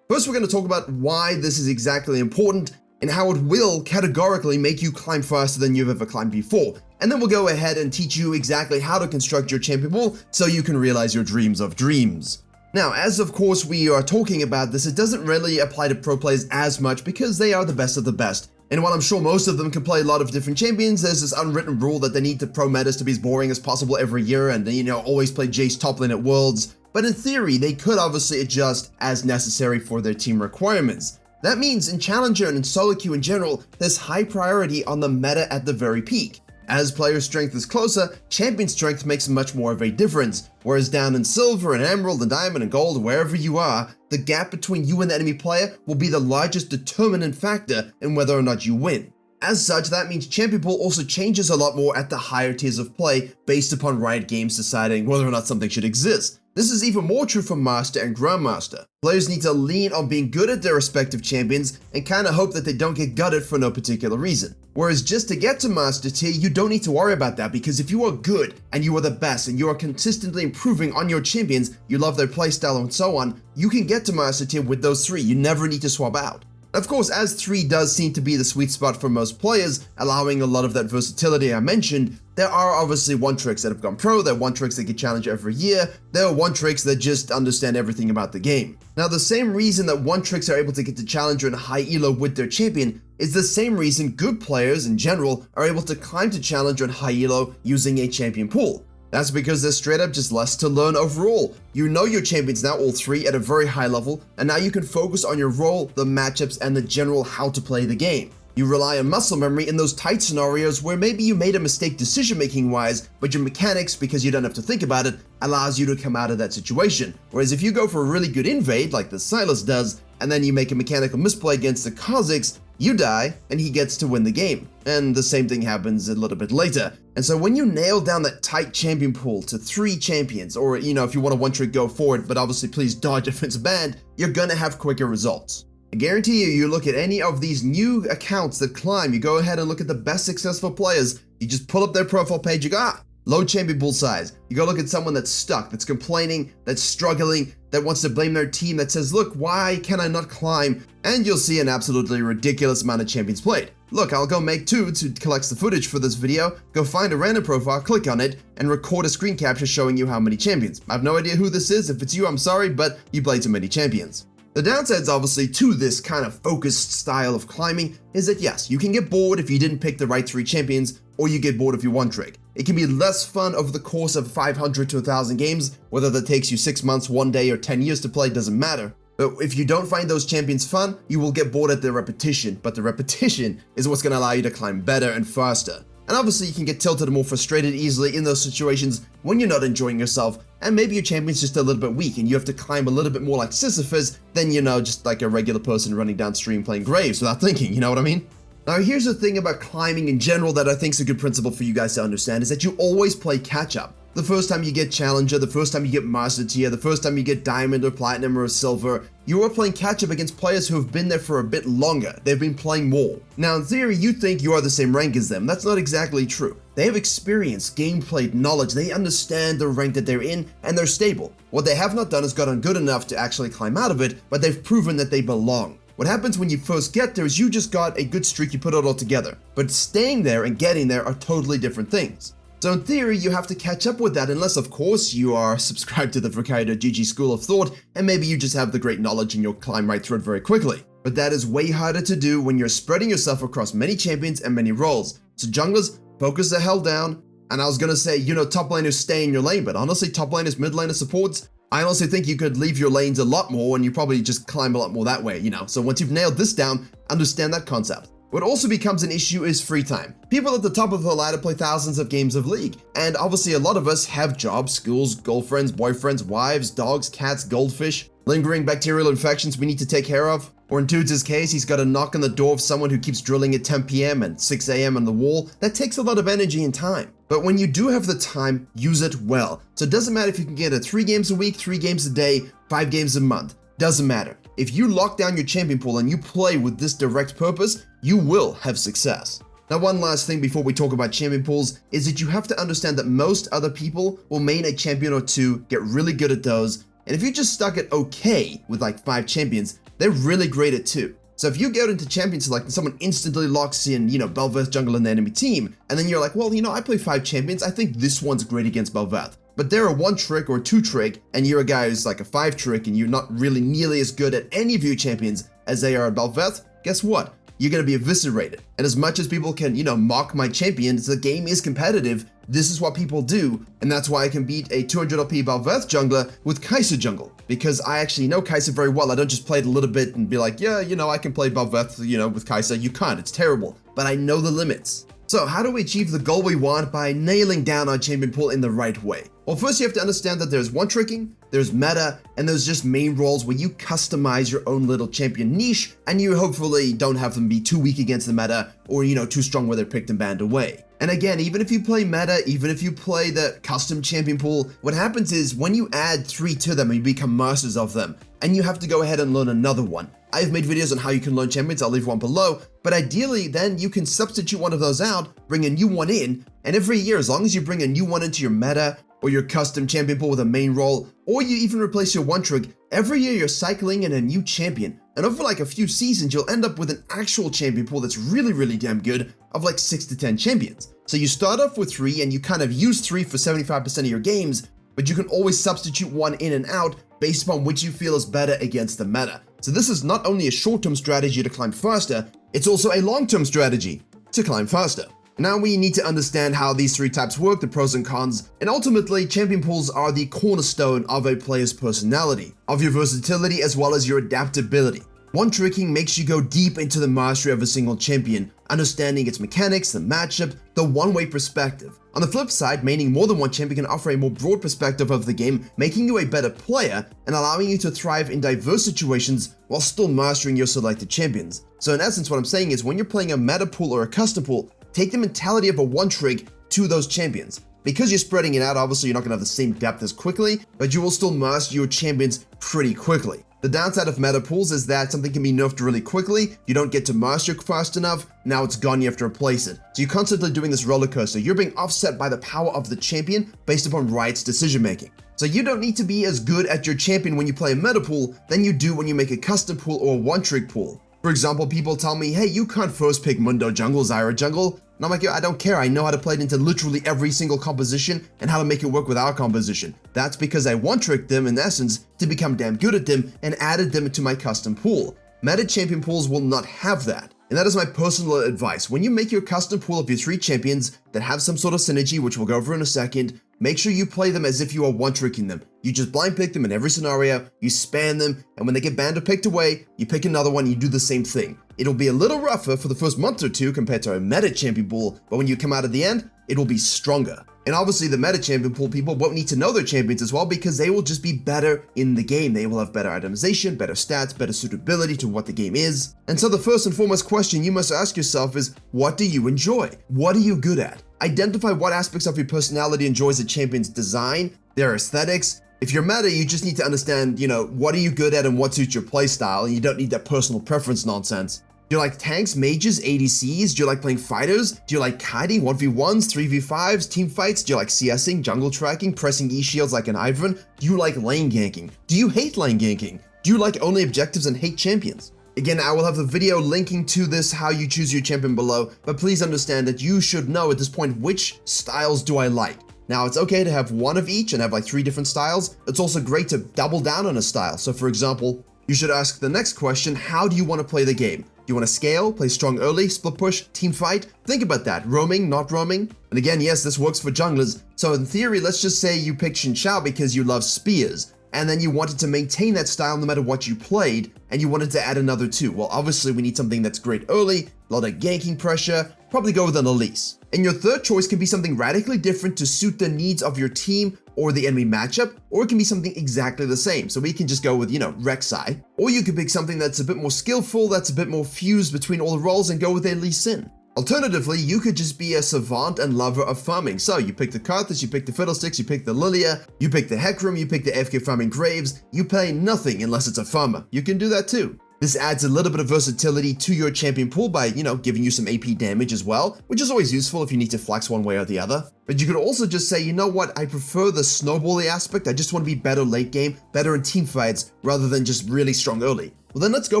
First, we're going to talk about why this is exactly important and how it will categorically make you climb faster than you've ever climbed before. And then we'll go ahead and teach you exactly how to construct your champion pool so you can realize your dreams of dreams. Now, as of course we are talking about this, it doesn't really apply to pro players as much because they are the best of the best. And while I'm sure most of them can play a lot of different champions, there's this unwritten rule that they need the pro metas to be as boring as possible every year and, always play Jace top lane at Worlds. But in theory, they could obviously adjust as necessary for their team requirements. That means in Challenger and in solo queue in general, there's high priority on the meta at the very peak. As player strength is closer, champion strength makes much more of a difference, whereas down in Silver and Emerald and Diamond and Gold, wherever you are, the gap between you and the enemy player will be the largest determinant factor in whether or not you win. As such, that means champion pool also changes a lot more at the higher tiers of play based upon Riot Games deciding whether or not something should exist. This is even more true for Master and Grandmaster. Players need to lean on being good at their respective champions and kind of hope that they don't get gutted for no particular reason. Whereas just to get to Master tier, you don't need to worry about that because if you are good and you are the best and you are consistently improving on your champions, you love their playstyle and so on, you can get to Master tier with those three. You never need to swap out. Of course, as 3 does seem to be the sweet spot for most players, allowing a lot of that versatility I mentioned, there are obviously one-tricks that have gone pro, there are one-tricks that get challenged every year, there are one-tricks that just understand everything about the game. Now, the same reason that one-tricks are able to get to Challenger and high elo with their champion is the same reason good players in general are able to climb to Challenger and high elo using a champion pool. That's because there's straight up just less to learn overall. You know your champions now, all 3, at a very high level, and now you can focus on your role, the matchups, and the general how to play the game. You rely on muscle memory in those tight scenarios where maybe you made a mistake decision-making wise, but your mechanics, because you don't have to think about it, allows you to come out of that situation. Whereas if you go for a really good invade, like the Sylas does, and then you make a mechanical misplay against the Kha'Zix, you die, and he gets to win the game. And the same thing happens a little bit later. And so when you nail down that tight champion pool to 3 champions, or if you want a one-trick, go for it, but obviously please dodge if it's banned, you're gonna have quicker results. I guarantee you look at any of these new accounts that climb, you go ahead and look at the best successful players, you just pull up their profile page, you go, low champion pool size. You go look at someone that's stuck, that's complaining, that's struggling, that wants to blame their team, that says, look, why can I not climb? And you'll see an absolutely ridiculous amount of champions played. Look, I'll go make 2 to collect the footage for this video, go find a random profile, click on it, and record a screen capture showing you how many champions. I have no idea who this is. If it's you, I'm sorry, but you play too many champions. The downsides, obviously, to this kind of focused style of climbing is that yes, you can get bored if you didn't pick the right 3 champions, or you get bored if you one-trick. It can be less fun over the course of 500 to 1,000 games, whether that takes you 6 months, 1 day, or 10 years to play doesn't matter. But if you don't find those champions fun, you will get bored at the repetition, but the repetition is what's going to allow you to climb better and faster. And obviously you can get tilted and more frustrated easily in those situations when you're not enjoying yourself, and maybe your champion's just a little bit weak and you have to climb a little bit more like Sisyphus than, just like a regular person running downstream playing Graves without thinking, you know what I mean? Now here's the thing about climbing in general that I think is a good principle for you guys to understand is that you always play catch up. The first time you get Challenger, the first time you get Master Tier, the first time you get Diamond or Platinum or Silver, you are playing catch up against players who have been there for a bit longer. They've been playing more. Now in theory, you think you are the same rank as them. That's not exactly true. They have experience, gameplay, knowledge, they understand the rank that they're in, and they're stable. What they have not done is gotten good enough to actually climb out of it, but they've proven that they belong. What happens when you first get there is you just got a good streak, you put it all together. But staying there and getting there are totally different things. So in theory, you have to catch up with that unless, of course, you are subscribed to the Virkayu.gg school of thought and maybe you just have the great knowledge and you'll climb right through it very quickly. But that is way harder to do when you're spreading yourself across many champions and many roles. So junglers, focus the hell down. And I was gonna say, top laners stay in your lane, but honestly, top laners, mid laners, supports, I honestly think you could leave your lanes a lot more and you probably just climb a lot more that way, So once you've nailed this down, understand that concept. What also becomes an issue is free time. People at the top of the ladder play thousands of games of League, and obviously a lot of us have jobs, schools, girlfriends, boyfriends, wives, dogs, cats, goldfish, lingering bacterial infections we need to take care of. Or in Dude's case, he's got a knock on the door of someone who keeps drilling at 10 PM and 6 AM on the wall. That takes a lot of energy and time. But when you do have the time, use it well. So it doesn't matter if you can get it 3 games a week, 3 games a day, 5 games a month. Doesn't matter. If you lock down your champion pool and you play with this direct purpose, you will have success. Now, one last thing before we talk about champion pools is that you have to understand that most other people will main a champion or two, get really good at those, and if you're just stuck at okay with like 5 champions, they're really great at 2. So if you get into champion select and someone instantly locks in, Bel'Veth jungle in the enemy team, and then you're like, well, I play 5 champions, I think this one's great against Bel'Veth. But they're a 1 trick or 2 trick, and you're a guy who's like a 5 trick, and you're not really nearly as good at any of your champions as they are at Bel'Veth, guess what? You're going to be eviscerated. And as much as people can, mock my champions, the game is competitive. This is what people do, and that's why I can beat a 200 LP Bel'Veth jungler with Kai'Sa jungle, because I actually know Kai'Sa very well. I don't just play it a little bit and be like, yeah, I can play Bel'Veth, with Kai'Sa. You can't, it's terrible, but I know the limits. So how do we achieve the goal we want? By nailing down our champion pool in the right way. Well, first you have to understand that there's one tricking, there's meta, and there's just main roles where you customize your own little champion niche, and you hopefully don't have them be too weak against the meta, or too strong where they're picked and banned away. And again, even if you play meta, even if you play the custom champion pool, what happens is when you add 3 to them, you become masters of them, and you have to go ahead and learn another one. I've made videos on how you can learn champions, I'll leave one below, but ideally then you can substitute one of those out, bring a new one in, and every year, as long as you bring a new one into your meta, or your custom champion pool with a main role, or you even replace your 1 trick, every year you're cycling in a new champion. And over like a few seasons, you'll end up with an actual champion pool that's really, really damn good of like 6 to 10 champions. So you start off with 3 and you kind of use 3 for 75% of your games, but you can always substitute one in and out based upon which you feel is better against the meta. So this is not only a short-term strategy to climb faster, it's also a long-term strategy to climb faster. Now we need to understand how these 3 types work, the pros and cons, and ultimately champion pools are the cornerstone of a player's personality, of your versatility as well as your adaptability. One tricking makes you go deep into the mastery of a single champion, understanding its mechanics, the matchup, the one-way perspective. On the flip side, maining more than one champion can offer a more broad perspective of the game, making you a better player and allowing you to thrive in diverse situations while still mastering your selected champions. So in essence, what I'm saying is when you're playing a meta pool or a custom pool, take the mentality of a 1 trick to those champions. Because you're spreading it out, obviously you're not going to have the same depth as quickly, but you will still master your champions pretty quickly. The downside of meta pools is that something can be nerfed really quickly, you don't get to master fast enough, now it's gone, you have to replace it. So you're constantly doing this roller coaster. You're being offset by the power of the champion based upon Riot's decision making. So you don't need to be as good at your champion when you play a meta pool than you do when you make a custom pool or a 1 trick pool. For example, people tell me, hey, you can't first pick Mundo jungle, Zyra jungle. And I'm like, yeah, I don't care. I know how to play it into literally every single composition and how to make it work with our composition. That's because I 1-tricked them, in essence, to become damn good at them and added them into my custom pool. Meta champion pools will not have that. And that is my personal advice. When you make your custom pool of your 3 champions that have some sort of synergy, which we'll go over in a second, make sure you play them as if you are 1-tricking them. You just blind pick them in every scenario, you spam them, and when they get banned or picked away, you pick another one, you do the same thing. It'll be a little rougher for the first month or 2 compared to a meta champion pool, but when you come out at the end, it will be stronger. And obviously the meta champion pool people won't need to know their champions as well because they will just be better in the game. They will have better itemization, better stats, better suitability to what the game is. And so the first and foremost question you must ask yourself is, what do you enjoy? What are you good at? Identify what aspects of your personality enjoys a champion's design, their aesthetics. If you're meta, you just need to understand, what are you good at and what suits your playstyle, and you don't need that personal preference nonsense. Do you like tanks, mages, ADCs? Do you like playing fighters? Do you like kiting, 1v1s, 3v5s, team fights? Do you like CSing, jungle tracking, pressing E-shields like an Ivern? Do you like lane ganking? Do you hate lane ganking? Do you like only objectives and hate champions? Again, I will have the video linking to this, how you choose your champion below, but please understand that you should know at this point which styles do I like. Now, it's okay to have one of each and have like 3 different styles. It's also great to double down on a style. So for example, you should ask the next question, how do you want to play the game? Do you want to scale, play strong early, split push, team fight? Think about that. Roaming, not roaming? And again, yes, this works for junglers. So in theory, let's just say you picked Xin Zhao because you love spears, and then you wanted to maintain that style no matter what you played, and you wanted to add another 2. Well, obviously we need something that's great early, a lot of ganking pressure, probably go with an Elise. And your third choice can be something radically different to suit the needs of your team or the enemy matchup, or it can be something exactly the same. So we can just go with, Rek'Sai. Or you could pick something that's a bit more skillful, that's a bit more fused between all the roles and go with a Lee Sin. Alternatively, you could just be a savant and lover of farming. So you pick the Karthus, you pick the Fiddlesticks, you pick the Lilia, you pick the Hecarim, you pick the AFK farming Graves, you pay nothing unless it's a farmer. You can do that too. This adds a little bit of versatility to your champion pool by, giving you some AP damage as well, which is always useful if you need to flex one way or the other. But you could also just say, you know what, I prefer the snowballing aspect, I just want to be better late game, better in team fights, rather than just really strong early. Well then let's go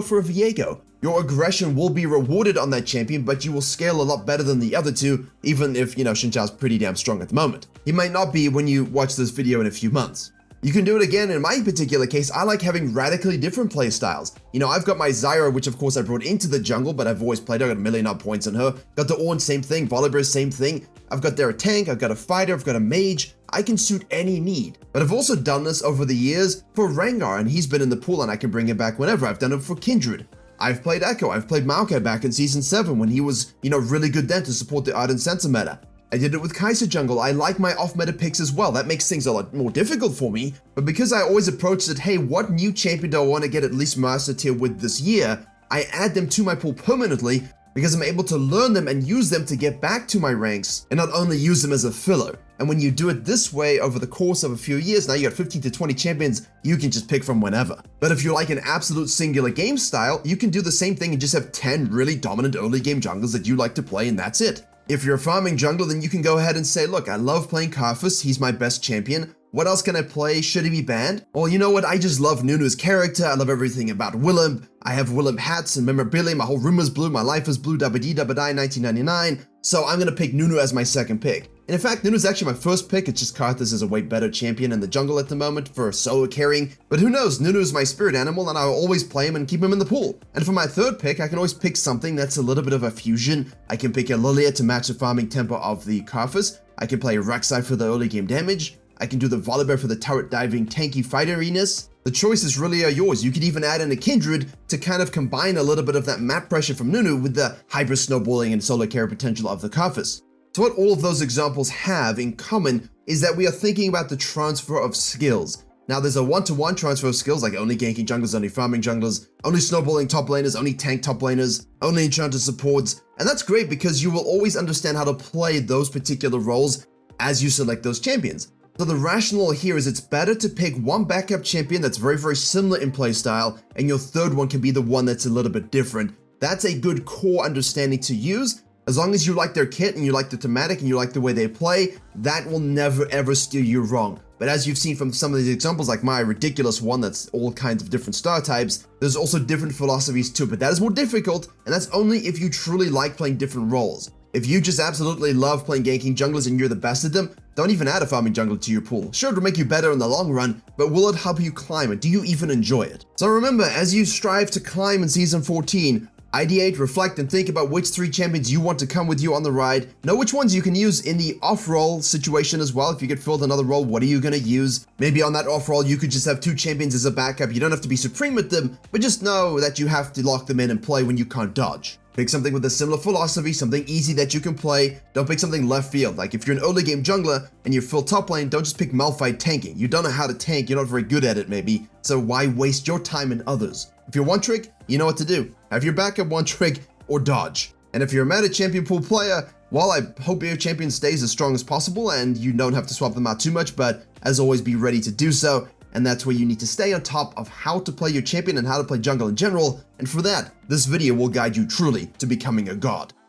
for a Viego. Your aggression will be rewarded on that champion, but you will scale a lot better than the other two, even if, Xinjiao's pretty damn strong at the moment. He might not be when you watch this video in a few months. You can do it again. In my particular case, I like having radically different play styles. I've got my Zyra, which of course I brought into the jungle, but I've always played her, I got a million odd points on her. Got the Ornn, same thing, Volibear, same thing. I've got there a tank, I've got a fighter, I've got a mage. I can suit any need. But I've also done this over the years for Rengar, and he's been in the pool and I can bring him back whenever. I've done it for Kindred. I've played Echo, I've played Maokai back in Season 7 when he was, really good then to support the Ardent Center meta. I did it with Kai'Sa jungle. I like my off-meta picks as well. That makes things a lot more difficult for me. But because I always approached it, hey, what new champion do I want to get at least Master Tier with this year? I add them to my pool permanently because I'm able to learn them and use them to get back to my ranks and not only use them as a filler. And when you do it this way over the course of a few years, now you got 15 to 20 champions you can just pick from whenever. But if you like an absolute singular game style, you can do the same thing and just have 10 really dominant early game junglers that you like to play, and that's it. If you're a farming jungler, then you can go ahead and say, look, I love playing Karthus, he's my best champion. What else can I play? Should he be banned? Well, you know what? I just love Nunu's character. I love everything about Willem. I have Willem hats and memorabilia. My whole room is blue. My life is blue. Dabba dee dabba die 1999. So I'm going to pick Nunu as my second pick. And in fact, Nunu's actually my first pick. It's just Karthus is a way better champion in the jungle at the moment for solo carrying. But who knows? Nunu is my spirit animal and I'll always play him and keep him in the pool. And for my third pick, I can always pick something that's a little bit of a fusion. I can pick a Lilia to match the farming tempo of the Karthus. I can play Rek'Sai for the early game damage. I can do the Volibear for the turret diving tanky fighteriness. The choices really are yours. You could even add in a Kindred to kind of combine a little bit of that map pressure from Nunu with the hyper snowballing and solo carry potential of the Karthus. So what all of those examples have in common is that we are thinking about the transfer of skills. Now there's a one-to-one transfer of skills, like only ganking junglers, only farming junglers, only snowballing top laners, only tank top laners, only enchanted supports. And that's great because you will always understand how to play those particular roles as you select those champions. So the rationale here is it's better to pick one backup champion that's very, very similar in playstyle, and your third one can be the one that's a little bit different. That's a good core understanding to use. As long as you like their kit and you like the thematic and you like the way they play, that will never ever steer you wrong. But as you've seen from some of these examples, like my ridiculous one that's all kinds of different star types, there's also different philosophies too, but that is more difficult, and that's only if you truly like playing different roles. If you just absolutely love playing ganking junglers and you're the best at them, don't even add a farming jungler to your pool. Sure, it'll make you better in the long run, but will it help you climb it? Do you even enjoy it? So remember, as you strive to climb in Season 14, ideate, reflect, and think about which 3 champions you want to come with you on the ride. Know which ones you can use in the off-roll situation as well. If you get filled another role, what are you going to use? Maybe on that off-roll, you could just have 2 champions as a backup. You don't have to be supreme with them, but just know that you have to lock them in and play when you can't dodge. Pick something with a similar philosophy, something easy that you can play. Don't pick something left field. Like if you're an early game jungler and you're full top lane, don't just pick Malphite tanking. You don't know how to tank, you're not very good at it maybe, so why waste your time and others? If you're one trick, you know what to do. Have your backup one trick or dodge. And if you're a meta champion pool player, well, I hope your champion stays as strong as possible and you don't have to swap them out too much, but as always, be ready to do so. And that's where you need to stay on top of how to play your champion and how to play jungle in general. And for that, this video will guide you truly to becoming a god.